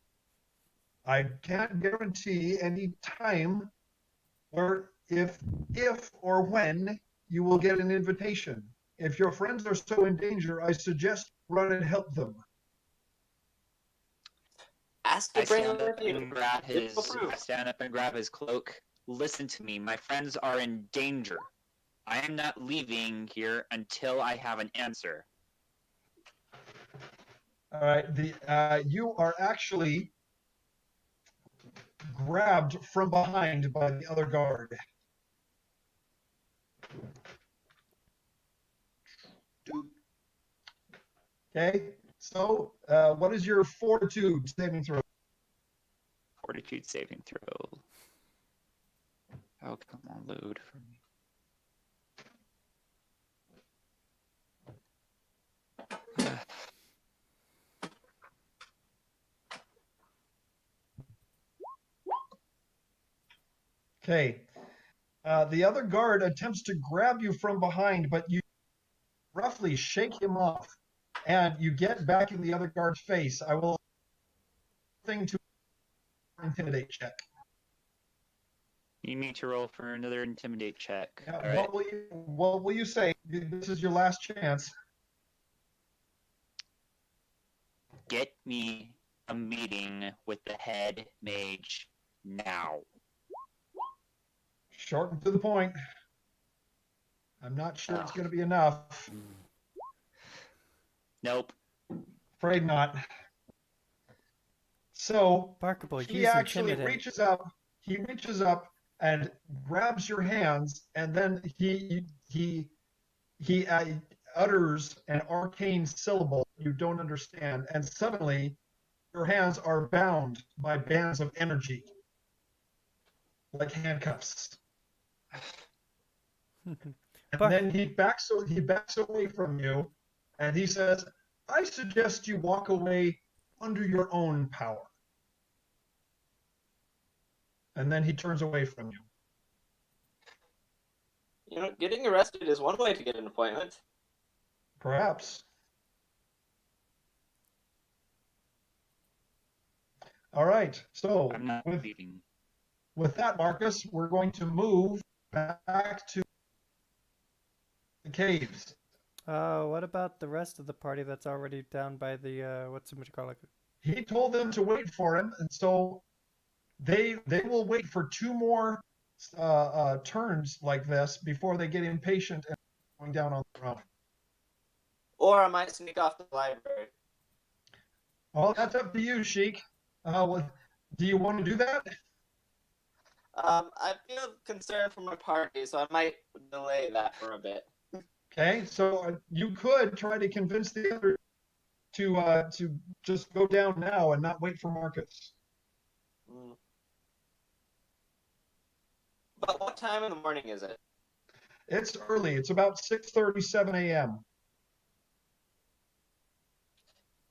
I can't guarantee any time where if or when you will get an invitation. If your friends are so in danger, I suggest run and help them. Ask to bring him with you. I stand up and grab his cloak. Listen to me. My friends are in danger. I am not leaving here until I have an answer. All right. You are actually grabbed from behind by the other guard. Okay. So, what is your fortitude saving throw? Fortitude saving throw. Oh, come on, load for me. Okay. The other guard attempts to grab you from behind, but you roughly shake him off, and you get back in the other guard's face. I will thing to intimidate check. You need to roll for another intimidate check. Now, All right. what will you say? This is your last chance. Get me a meeting with the head mage now. Short and to the point. I'm not sure it's going to be enough. Nope. Afraid not. So Barkable, he use actually intimidate. reaches up. He reaches up and grabs your hands, and then he utters an arcane syllable you don't understand, and suddenly your hands are bound by bands of energy, like handcuffs. And then he backs away from you, and he says, "I suggest you walk away under your own power." And then he turns away from you. You know, getting arrested is one way to get an appointment. Perhaps. All right. So I'm not leaving. with that, Marcus, we're going to move back to the caves. What about the rest of the party that's already down by the what's it called? He told them to wait for him, and so they will wait for 2 more turns like this before they get impatient and going down on their own. Or I might sneak off to the library. Well, that's up to you, Sheik. Do you want to do that? I feel concerned for my party, so I might delay that for a bit. Okay, so you could try to convince the other to just go down now and not wait for Marcus. Mm. But what time in the morning is it? It's early. It's about 6:37 a.m.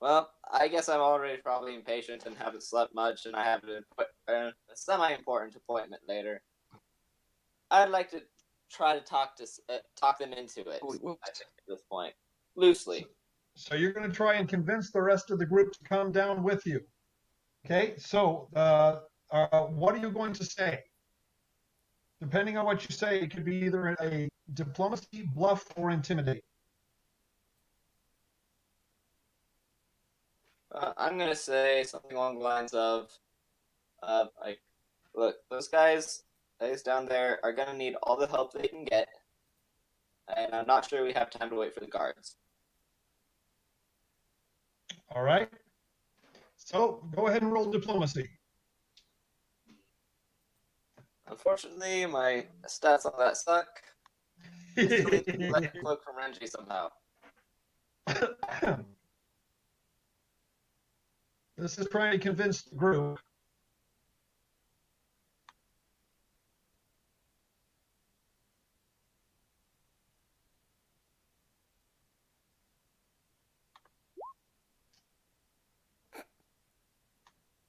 Well, I guess I'm already probably impatient and haven't slept much, and I have a semi-important appointment later. I'd like to try to talk them into it. I think at this point, loosely. So you're going to try and convince the rest of the group to come down with you. Okay, so what are you going to say? Depending on what you say, it could be either a diplomacy, bluff, or intimidate. I'm gonna say something along the lines of, like, look, those guys down there are gonna need all the help they can get, and I'm not sure we have time to wait for the guards. All right. So go ahead and roll diplomacy. Unfortunately, my stats on that suck. Let cloak from Renji somehow. This is trying to convince the group.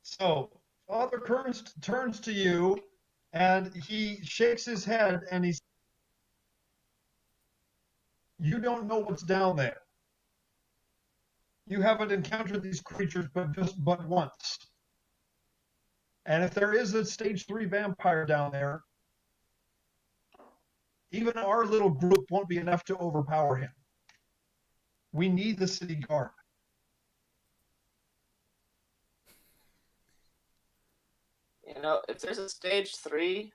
So Father Kearns turns to you and he shakes his head and he's, you don't know what's down there. You haven't encountered these creatures but once. And if there is a stage 3 vampire down there, even our little group won't be enough to overpower him. We need the city guard. You know, if there's a stage 3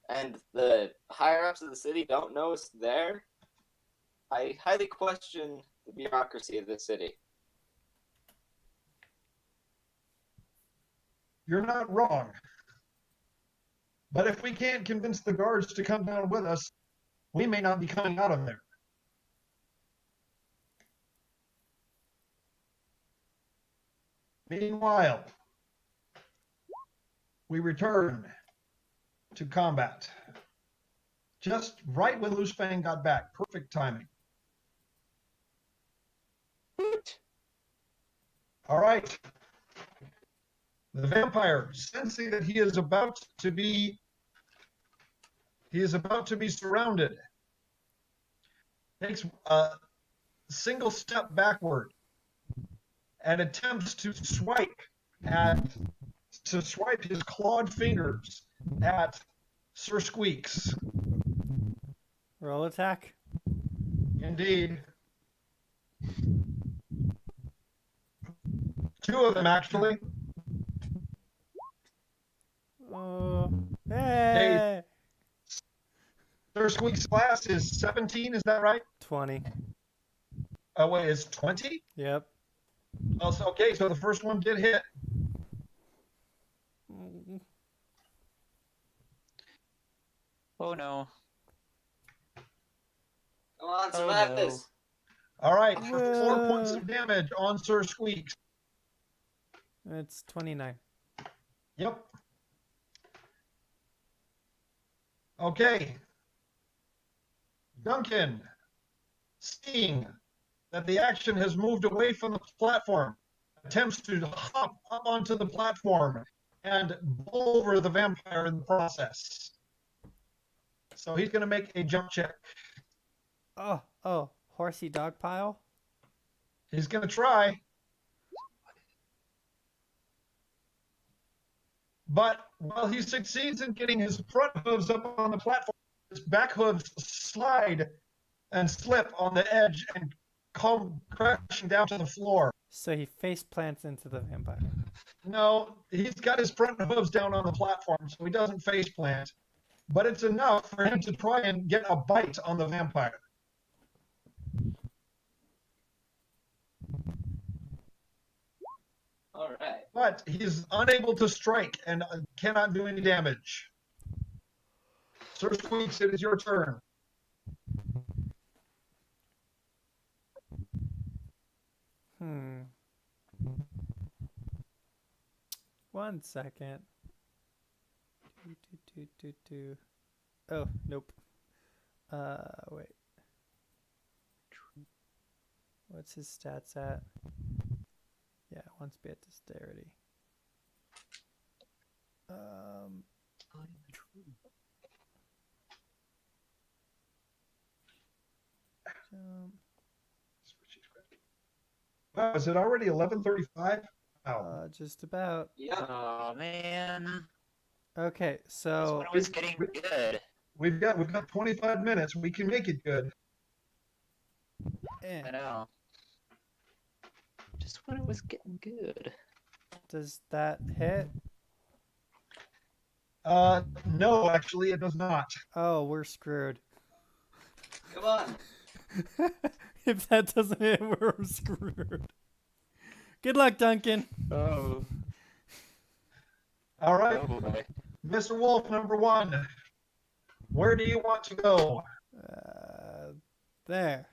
and the higher-ups of the city don't know it's there, I highly question the bureaucracy of the city. You're not wrong. But if we can't convince the guards to come down with us, we may not be coming out of there. Meanwhile, we return to combat. Just right when Loose Fang got back. Perfect timing. All right. The vampire, sensing that he is about to be surrounded, takes a single step backward and attempts to swipe his clawed fingers at Sir Squeaks. Roll attack. Indeed. Two of them, actually. Hey! Sir Squeak's class is 17, is that right? 20. Oh, wait, it's 20? Yep. Oh, so, okay, so the first one did hit. Oh no. Come on, survive this. All right, 4 points of damage on Sir Squeaks. It's 29. Yep. Okay. Duncan, seeing that the action has moved away from the platform, attempts to hop up onto the platform and bowl over the vampire in the process. So he's going to make a jump check. Oh, horsey dog pile? He's going to try. But while he succeeds in getting his front hooves up on the platform, his back hooves slide and slip on the edge and come crashing down to the floor. So he face plants into the vampire. No, he's got his front hooves down on the platform, so he doesn't face plant. but it's enough for him to try and get a bite on the vampire. All right. But he's unable to strike and cannot do any damage. Sir Squeaks, it is your turn. Hmm. 1 second. Oh, nope. Wait. What's his stats at? Yeah, one speed dexterity. Jump. Wow, is it already 11:35? Wow. Just about. Yep. Oh man. Okay, This so one was getting good. We've got 25 minutes. We can make it good. I know. Just when it was getting good. does that hit? No, actually, it does not. Oh, we're screwed. Come on. If that doesn't hit, we're screwed. Good luck, Duncan. Oh. All right, Oh boy. Mr. Wolf, number 1. Where do you want to go? There.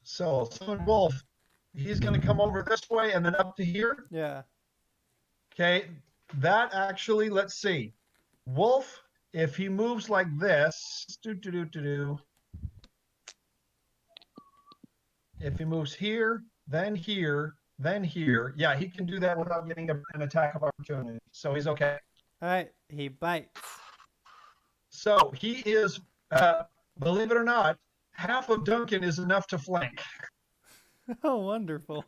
So, Summon Wolf, he's going to come over this way and then up to here. Yeah. Okay, that actually, let's see. Wolf, if he moves like this, if he moves here, then here, then here, yeah, he can do that without getting an attack of opportunity. So he's okay. All right, he bites. So he is, believe it or not, half of Duncan is enough to flank. Oh, wonderful.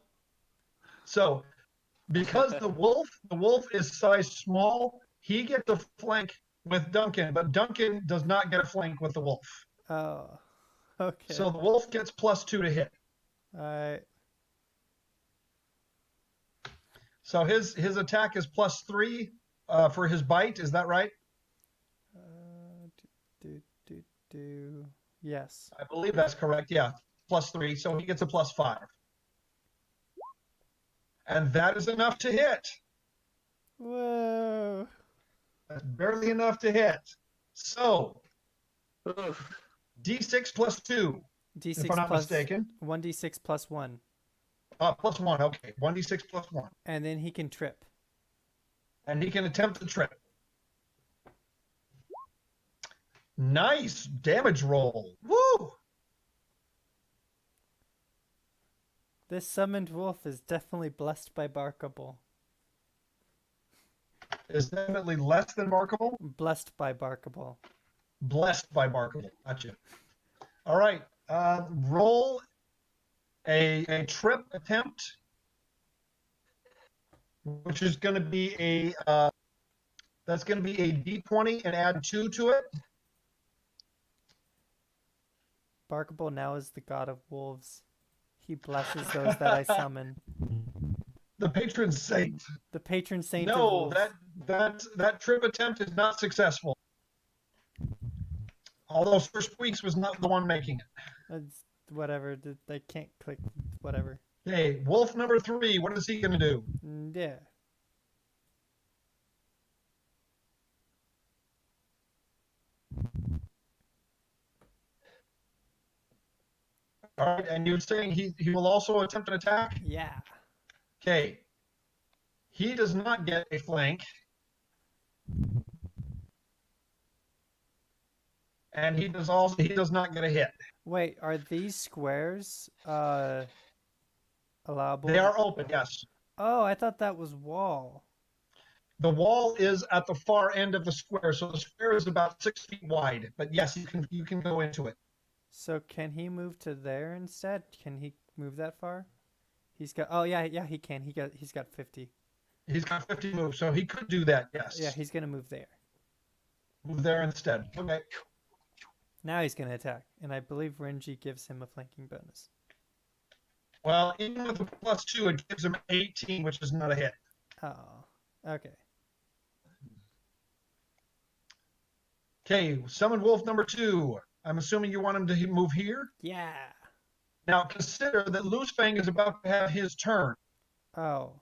So because the wolf is size small, he gets a flank with Duncan, but Duncan does not get a flank with the wolf. Oh, okay. So the wolf gets +2 to hit. All right. So his attack is +3 for his bite. Is that right? Yes. I believe that's correct. Yeah, +3. So he gets a +5. And that is enough to hit. Whoa. That's barely enough to hit. So Oof. D6 +2. D6 if I'm not plus mistaken. 1d6 plus 1. +1. Okay, 1d6 +1. And then he can trip. And he can attempt to trip. Nice damage roll. Woo! This summoned wolf is definitely blessed by Barkable. Is definitely less than Markable. Blessed by Barkable. Blessed by Markable. Gotcha. All right. Roll a trip attempt, which is going to be that's going to be a D20 and add 2 to it. Barkable now is the god of wolves. He blesses those that I summon. The patron saint. The patron saint of No, wolves. that trip attempt is not successful. Although Sir Squeaks was not the one making it. It's whatever. They can't click. Whatever. Okay, wolf number 3. What is he going to do? Yeah. All right, and you're saying he will also attempt an attack? Yeah. Okay. He does not get a flank. And he does not get a hit. Wait, are these squares allowable? They are open, yes. Oh, I thought that was wall. The wall is at the far end of the square, so the square is about 6 feet wide. But yes, you can go into it. So can he move to there instead? Can he move that far? He's got. Oh yeah, he can. He's got 50. He's got 50 moves, so he could do that. Yes. Yeah, he's gonna move there. Move there instead. Okay. Now he's gonna attack, and I believe Renji gives him a flanking bonus. Well, even with the +2, it gives him 18, which is not a hit. Oh, okay. Okay, summon wolf number 2. I'm assuming you want him to move here. Yeah. Now consider that Loose Fang is about to have his turn. Oh.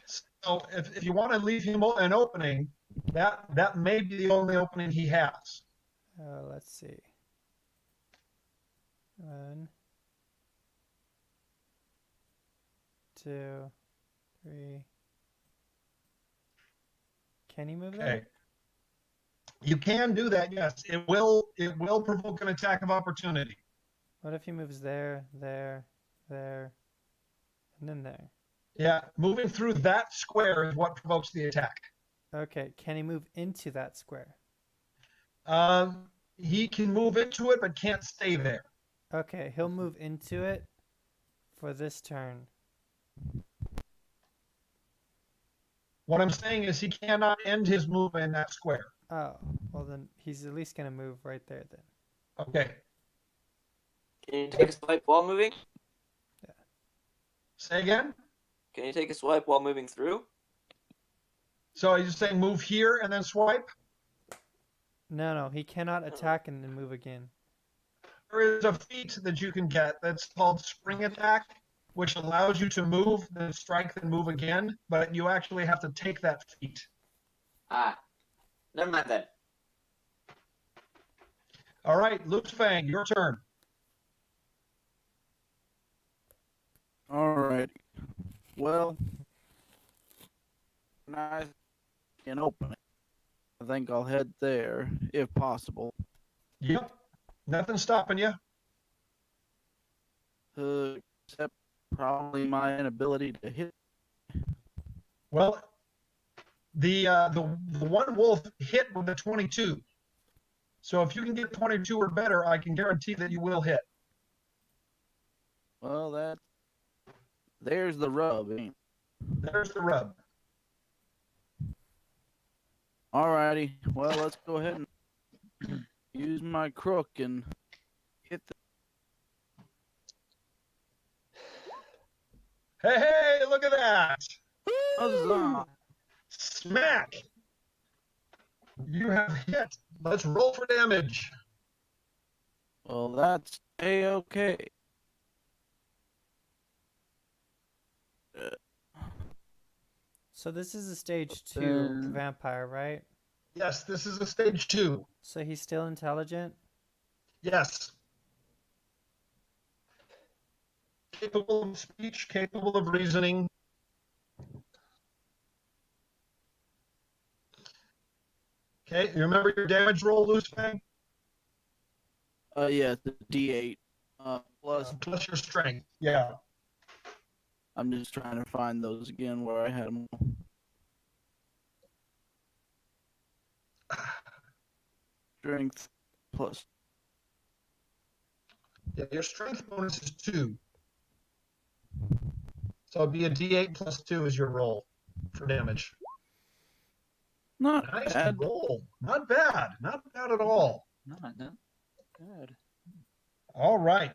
So if you want to leave him an opening, that may be the only opening he has. Let's see. 1, 2, 3. Can he move Okay. there? You can do that, yes. It will provoke an attack of opportunity. What if he moves there, there, there, and then there? Yeah, moving through that square is what provokes the attack. Okay, can he move into that square? He can move into it, but can't stay there. Okay, he'll move into it for this turn. What I'm saying is he cannot end his move in that square. Oh, well then he's at least gonna move right there then. Okay. Can you take a swipe while moving? Say again? Can you take a swipe while moving through? So are you saying move here and then swipe? No, he cannot attack and then move again. There is a feat that you can get that's called Spring Attack, which allows you to move, then strike, then move again, but you actually have to take that feat. Ah, never mind then. All right, Loose Fang, your turn. All right. Well, nice and open. I think I'll head there if possible. Yep. Nothing stopping you. Except probably my inability to hit. Well, the one wolf hit with a 22. So if you can get 22 or better, I can guarantee that you will hit. Well, there's the rub. There's the rub. Alrighty. Well, let's go ahead and use my crook and hit the. Hey, look at that. Huzzah! Smack. You have hit. Let's roll for damage. Well, that's a-okay. So this is a stage 2 vampire, right? Yes, this is a stage 2. So he's still intelligent? Yes. Capable of speech, capable of reasoning. Okay, you remember your damage roll, Loose Fang? Yeah, the D8. Plus, Your strength. Yeah. I'm just trying to find those again where I had them. Strength plus. Yeah, your strength bonus is 2. So it'd be a D8 plus 2 is your roll for damage. Not Nice bad. roll. Not bad. Not bad at all. No, good. All right.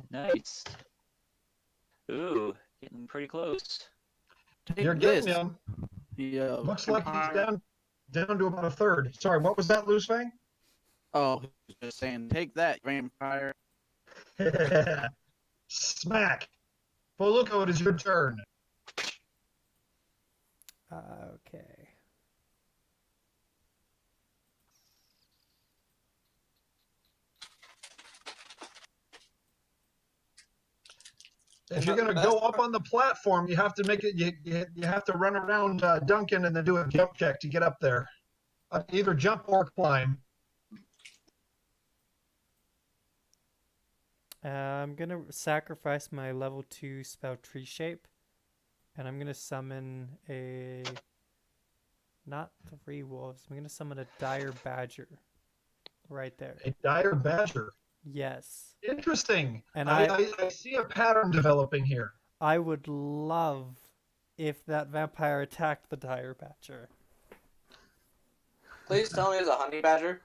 Nice. Ooh, getting pretty close. Take You're this. getting him. Yeah. Looks like he's down to about a third. Sorry, what was that, Loose Fang? Oh, he's just saying, take that, vampire. Smack. Poluko, it is your turn. Okay. If you're going to go up on the platform, you have to make it. You have to run around Duncan and then do a jump check to get up there. Either jump or climb. I'm gonna sacrifice my level 2 spell Tree Shape, and I'm gonna summon not 3 wolves. I'm gonna summon a dire badger, right there. A dire badger. Yes. Interesting. And I see a pattern developing here. I would love if that vampire attacked the dire badger. Please tell me it's a honey badger.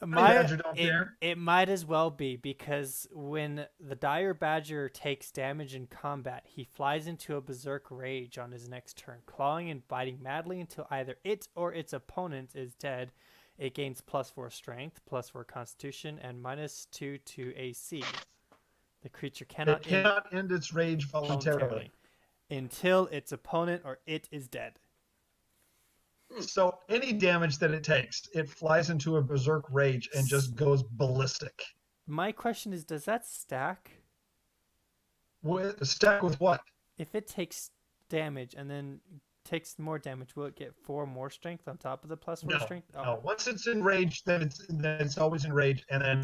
Badger don't care. It might as well be, because when the dire badger takes damage in combat, he flies into a berserk rage on his next turn, clawing and biting madly until either it or its opponent is dead. It gains +4 strength, +4 constitution, and -2 to AC. The creature It cannot end its rage voluntarily. Until its opponent or it is dead. So any damage that it takes, it flies into a berserk rage and just goes ballistic. My question is, does that stack? Stack with what? If it takes damage and then takes more damage, will it get 4 more strength on top of the +4 strength? Oh. No. Once it's in rage, then it's always in rage, and then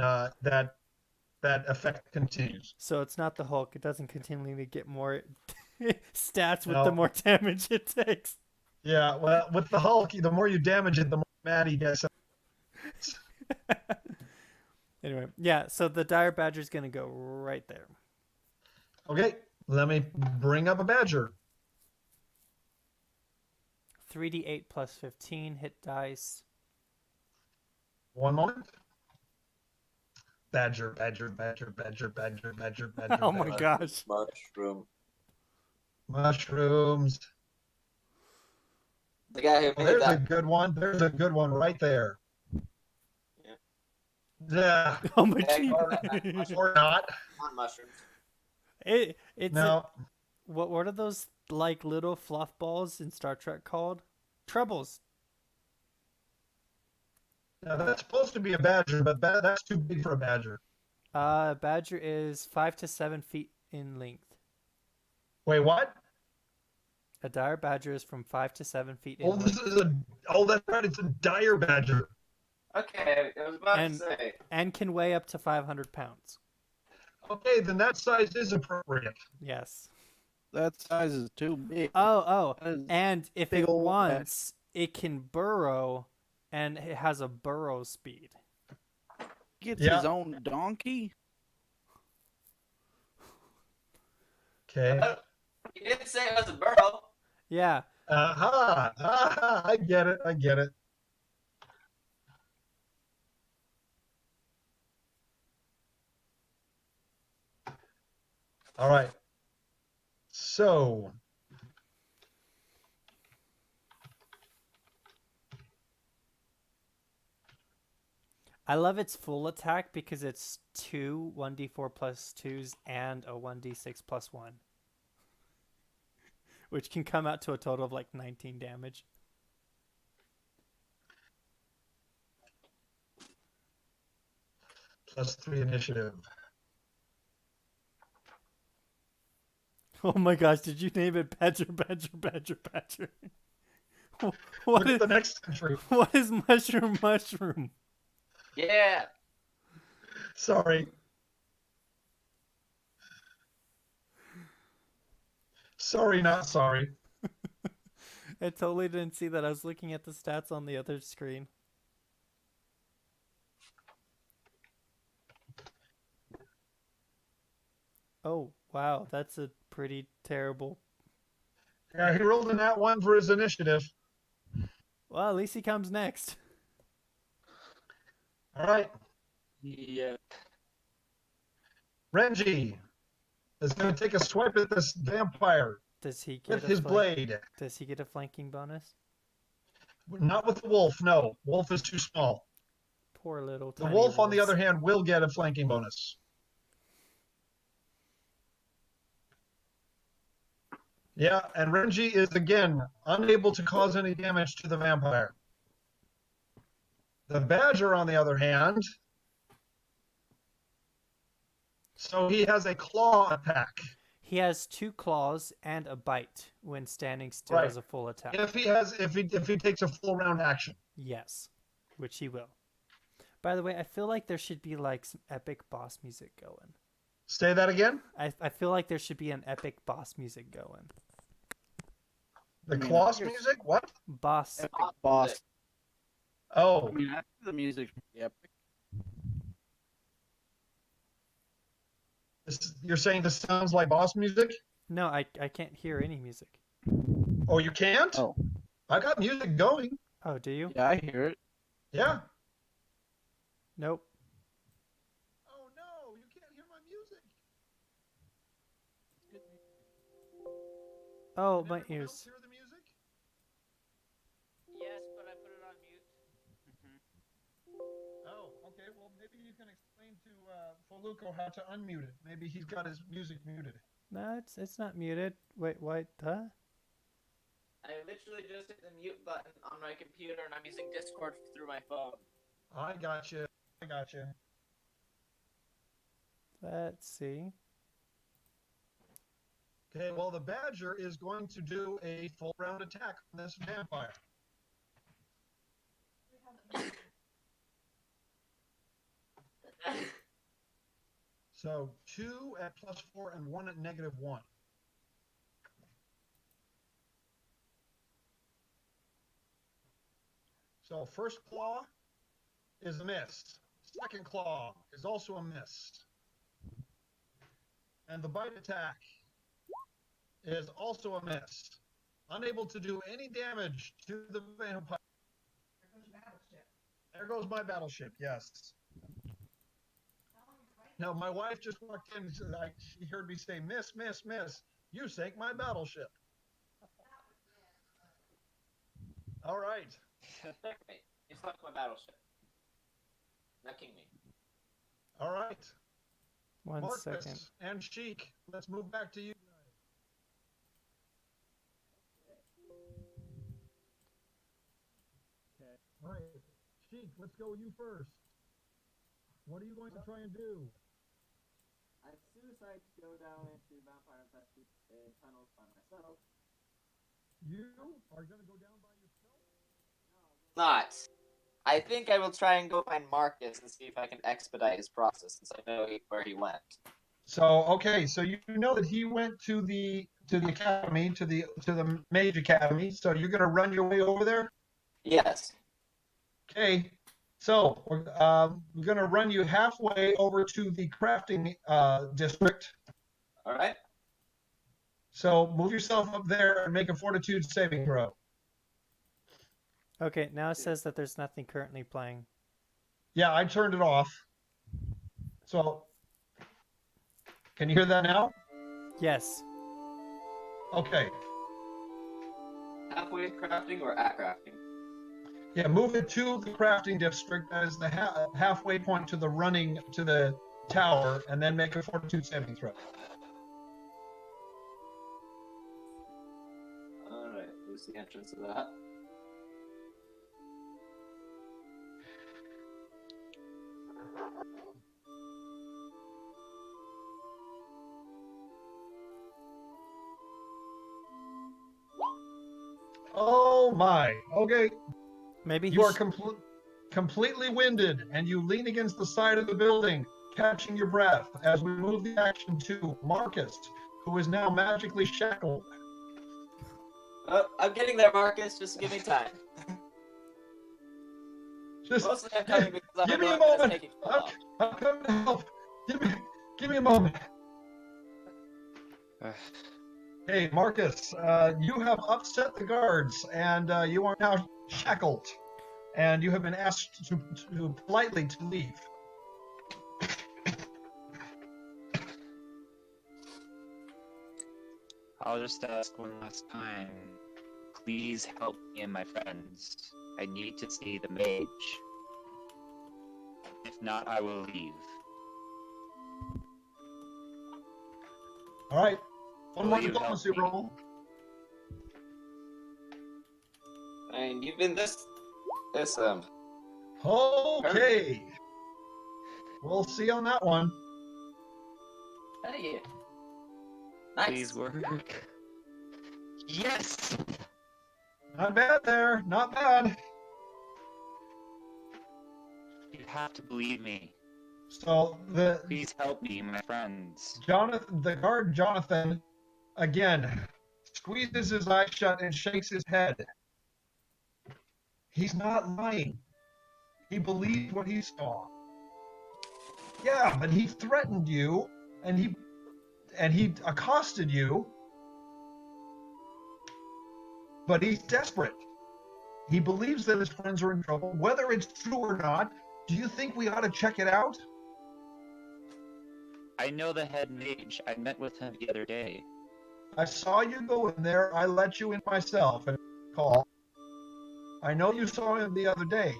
that effect continues. So it's not the Hulk. It doesn't continually get more stats with No. the more damage it takes. Yeah, well, with the Hulk, the more you damage it, the more mad he gets. Anyway, yeah, so the dire badger is going to go right there. Okay, let me bring up a badger. 3d8 plus 15 hit dice. One moment. Badger, badger, badger, badger, badger, badger, badger. Oh my gosh. Mushrooms. The guy who made There's a that. good one. There's a good one right there. Yeah. Oh my Okay, god. Or not. Not mushrooms. It's No. what are those like little fluff balls in Star Trek called? Trebles. Now, that's supposed to be a badger, but that's too big for a badger. Badger is 5 to 7 feet in length. Wait, what? A dire badger is from 5 to 7 feet in Oh, length. that's right. It's a dire badger. Okay, I was about to say. And can weigh up to 500 pounds. Okay, then that size is appropriate. Yes. That size is too big. Oh, That is and if big it old wants, it can burrow, and it has a burrow speed. Gets Yeah. his own donkey. Okay. You didn't say it was a burrow. Yeah. Aha! I get it. I get it. All right. So, I love its full attack because it's 2 1d4 plus 2s and a 1d6 plus 1. Which can come out to a total of like 19 damage. +3 initiative. Oh my gosh, did you name it Badger, Badger, Badger, Badger? Look What at is, the next entry. what is Mushroom Mushroom? Yeah. Sorry. Sorry, not sorry. I totally didn't see that. I was looking at the stats on the other screen. Oh, wow, that's a pretty terrible. Yeah, he rolled in that one for his initiative. Well, at least he comes next. All right. Yep. Renji is going to take a swipe at this vampire Does he get with his blade. Does he get a flanking bonus? Not with the wolf, no. Wolf is too small. Poor little The tiny wolf, on the wolves. other hand, will get a flanking bonus. Yeah, and Renji is, again, unable to cause any damage to the vampire. The badger, on the other hand, so he has a claw attack. He has 2 claws and a bite when standing still Right. as a full attack. If he takes a full round action. Yes, which he will. By the way, I feel like there should be like some epic boss music going. Say that again. I feel like there should be an epic boss music going. The claws music? What? Boss. Epic boss. Oh, I mean, I think the music's pretty epic. you're saying this sounds like boss music? No, I can't hear any music. Oh, you can't? Oh. I got music going. Oh, do you? Yeah, I hear it. Yeah. Nope. Oh no, you can't hear my music. Oh, Can my everyone else ears. hear the music? Yes, but I put it on mute. Oh, okay. Well, maybe you can explain to Foluco how to unmute it. Maybe he's got his music muted. No, it's not muted. Wait, what? Huh? I literally just hit the mute button on my computer, and I'm using Discord through my phone. I got you. I got you. Let's see. Okay, well, the badger is going to do a full round attack on this vampire. So 2 at +4 and 1 at -1. So first claw is a miss. Second claw is also a miss. And the bite attack is also a miss. Unable to do any damage to the vampire. There goes my battleship, yes. Now, my wife just walked in. She heard me say, "Miss, miss, miss, you sank my battleship." All right. Checkmate. You sunk my battleship. Now king me. All right. One Marcus second. and Sheik, let's move back to you guys. Okay. All right. Sheik, let's go you first. What are you going to try and do? I'd suicide to go down into vampire-infested tunnels by myself. You are going to go down by yourself? Not. I think I will try and go find Marcus and see if I can expedite his process, since I know where he went. So okay, so you know that he went to the academy, to the mage academy. So you're going to run your way over there. Yes. Okay. So we're going to run you halfway over to the crafting district. All right. So move yourself up there and make a fortitude saving throw. Okay, now it says that there's nothing currently playing. Yeah, I turned it off. So can you hear that now? Yes. Okay. Halfway crafting or at crafting? Yeah, move it to the crafting district. That is the halfway point to the running to the tower, and then make a fortitude saving throw. All right. Where's the entrance of that? Oh my. Okay. Maybe You are completely winded, and you lean against the side of the building, catching your breath as we move the action to Marcus, who is now magically shackled. Oh, I'm getting there, Marcus. Just give me time. Just Mostly I'm coming because I'm give me a annoyed that it's moment. taking so long. I'm coming to help. Give me a moment. Hey, Marcus, you have upset the guards, and you are now shackled, and you have been asked to politely to leave. I'll just ask one last time. Please help me and my friends. I need to see the mage. If not, I will leave. All right. One Will more you help diplomacy me? roll. I mean, you've been this Okay. We'll see on that one. Hey. Nice. Please work. Yes! Not bad there. Not bad. You have to believe me. So Please help me, my friends. the guard Jonathan, again, squeezes his eyes shut and shakes his head. He's not lying. He believed what he saw. Yeah, but he threatened you, and he accosted you. But he's desperate. He believes that his friends are in trouble. Whether it's true or not, Do you think we ought to check it out? I know the head mage. I met with him the other day. I saw you go in there. I let you in myself and call. I know you saw him the other day,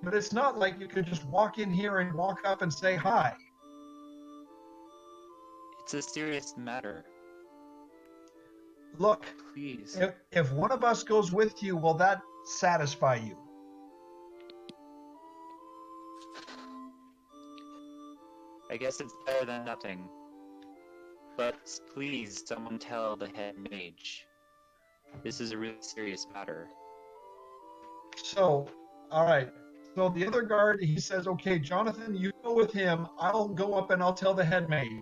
but it's not like you could just walk in here and walk up and say hi. It's a serious matter. Look, Please. if one of us goes with you, will that satisfy you? I guess it's better than nothing. But please, someone tell the head mage. This is a really serious matter. So, all right. So the other guard, he says, okay, Jonathan, you go with him. I'll go up and I'll tell the head maid.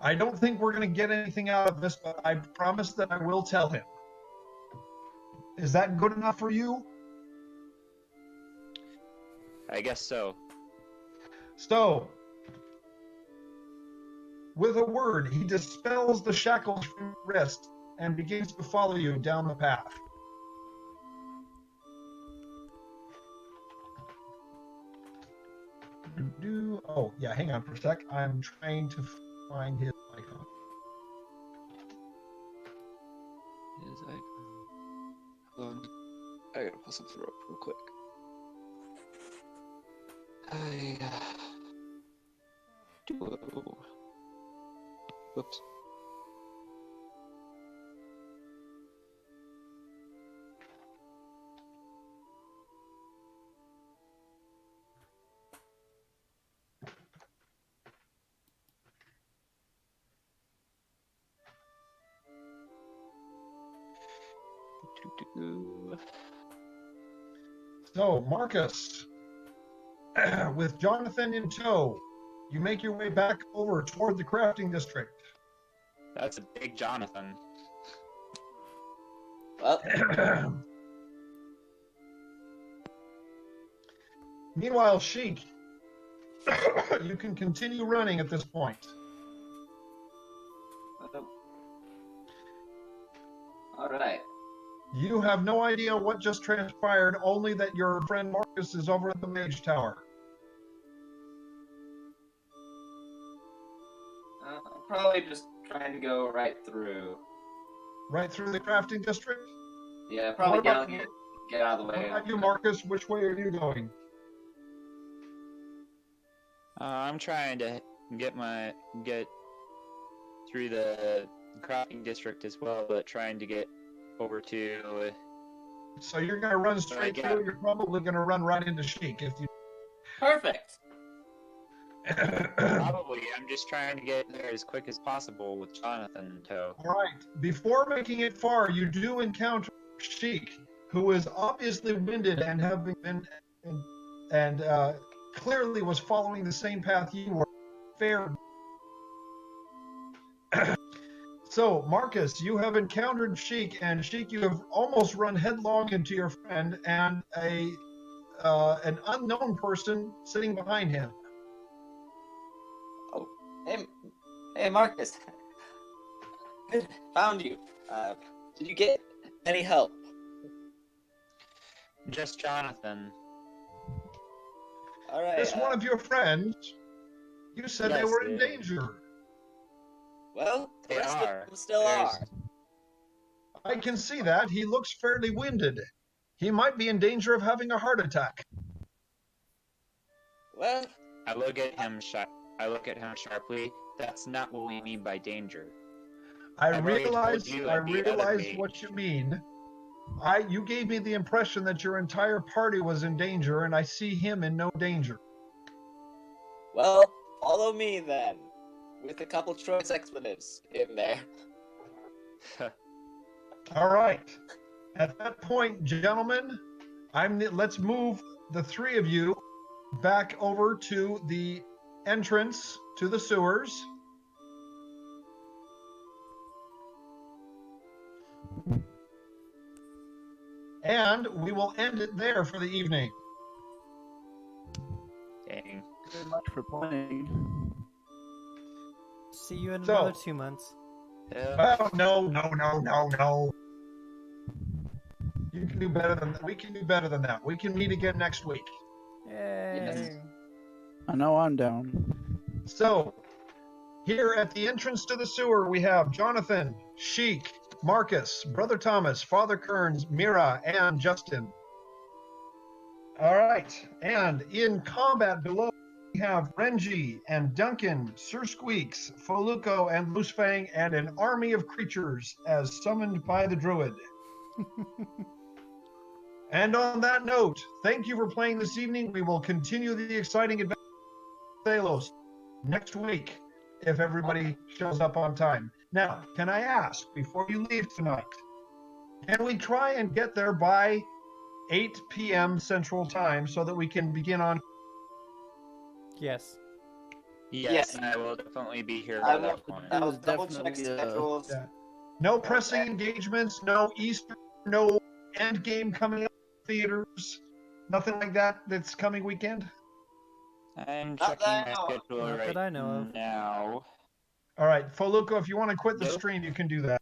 I don't think we're going to get anything out of this, but I promise that I will tell him. Is that good enough for you? I guess so. So, with a word, he dispels the shackles from your wrist and begins to follow you down the path. Oh, yeah, hang on for a sec. I'm trying to find his icon. His icon. Hold on. I gotta pull something up real quick. Whoops. So, Marcus, with Jonathan in tow, you make your way back over toward the crafting district. That's a big Jonathan. Well, Meanwhile, Sheik, you can continue running at this point. all right. You have no idea what just transpired, only that your friend Marcus is over at the Mage Tower. I'm probably just trying to go right through. Right through the crafting district? Yeah, probably What about get out of the What way. about you, Marcus? Which way are you going? I'm trying to get through the crafting district as well, but trying to get over to. So you're going to run straight yeah. through. You're probably going to run right into Sheik if you. Perfect. Probably. I'm just trying to get there as quick as possible with Jonathan in tow. All right. Before making it far, you do encounter Sheik, who is obviously winded and having been and clearly was following the same path you were. Fair. So, Marcus, you have encountered Sheik, and Sheik, you have almost run headlong into your friend and an unknown person sitting behind him. Oh, hey, Marcus. Good, found you. Did you get any help? Just Jonathan. All right. This one of your friends, you said they Yes, were in they- danger. Well, the They rest are. of them still There's- are. I can see that. He looks fairly winded. He might be in danger of having a heart attack. Well, I look at him sharply. That's not what we mean by danger. I I've already told realize you and the other mage. what you mean. You gave me the impression that your entire party was in danger, and I see him in no danger. well, follow me then, with a couple choice expletives in there. All right. At that point, gentlemen, let's move the three of you back over to the entrance to the sewers. And we will end it there for the evening. Dang. Very much for playing. See you in So- another 2 months. Oh, no. You can do better than that. We can do better than that. We can meet again next week. Yay! I know I'm down. So, here at the entrance to the sewer, we have Jonathan, Sheik, Marcus, Brother Thomas, Father Kearns, Mira, and Justin. All right, and in combat below, we have Renji and Duncan, Sir Squeaks, Foluco, and Loosefang, and an army of creatures as summoned by the druid. And on that note, thank you for playing this evening. We will continue the exciting adventure of Thaylos next week if everybody shows up on time. Now, can I ask, before you leave tonight, can we try and get there by 8 p.m. Central Time so that we can begin on? Yes. Yes, and I will definitely be here I by will, that point. I will It was double check definitely, schedules. Yeah. No pressing engagements, no Easter, no end game coming up in theaters, nothing like that that's coming weekend? I'm Not checking that I my know of. schedule Not right that I know of. now. All right, Foluco, if you want to quit the Nope. stream, you can do that.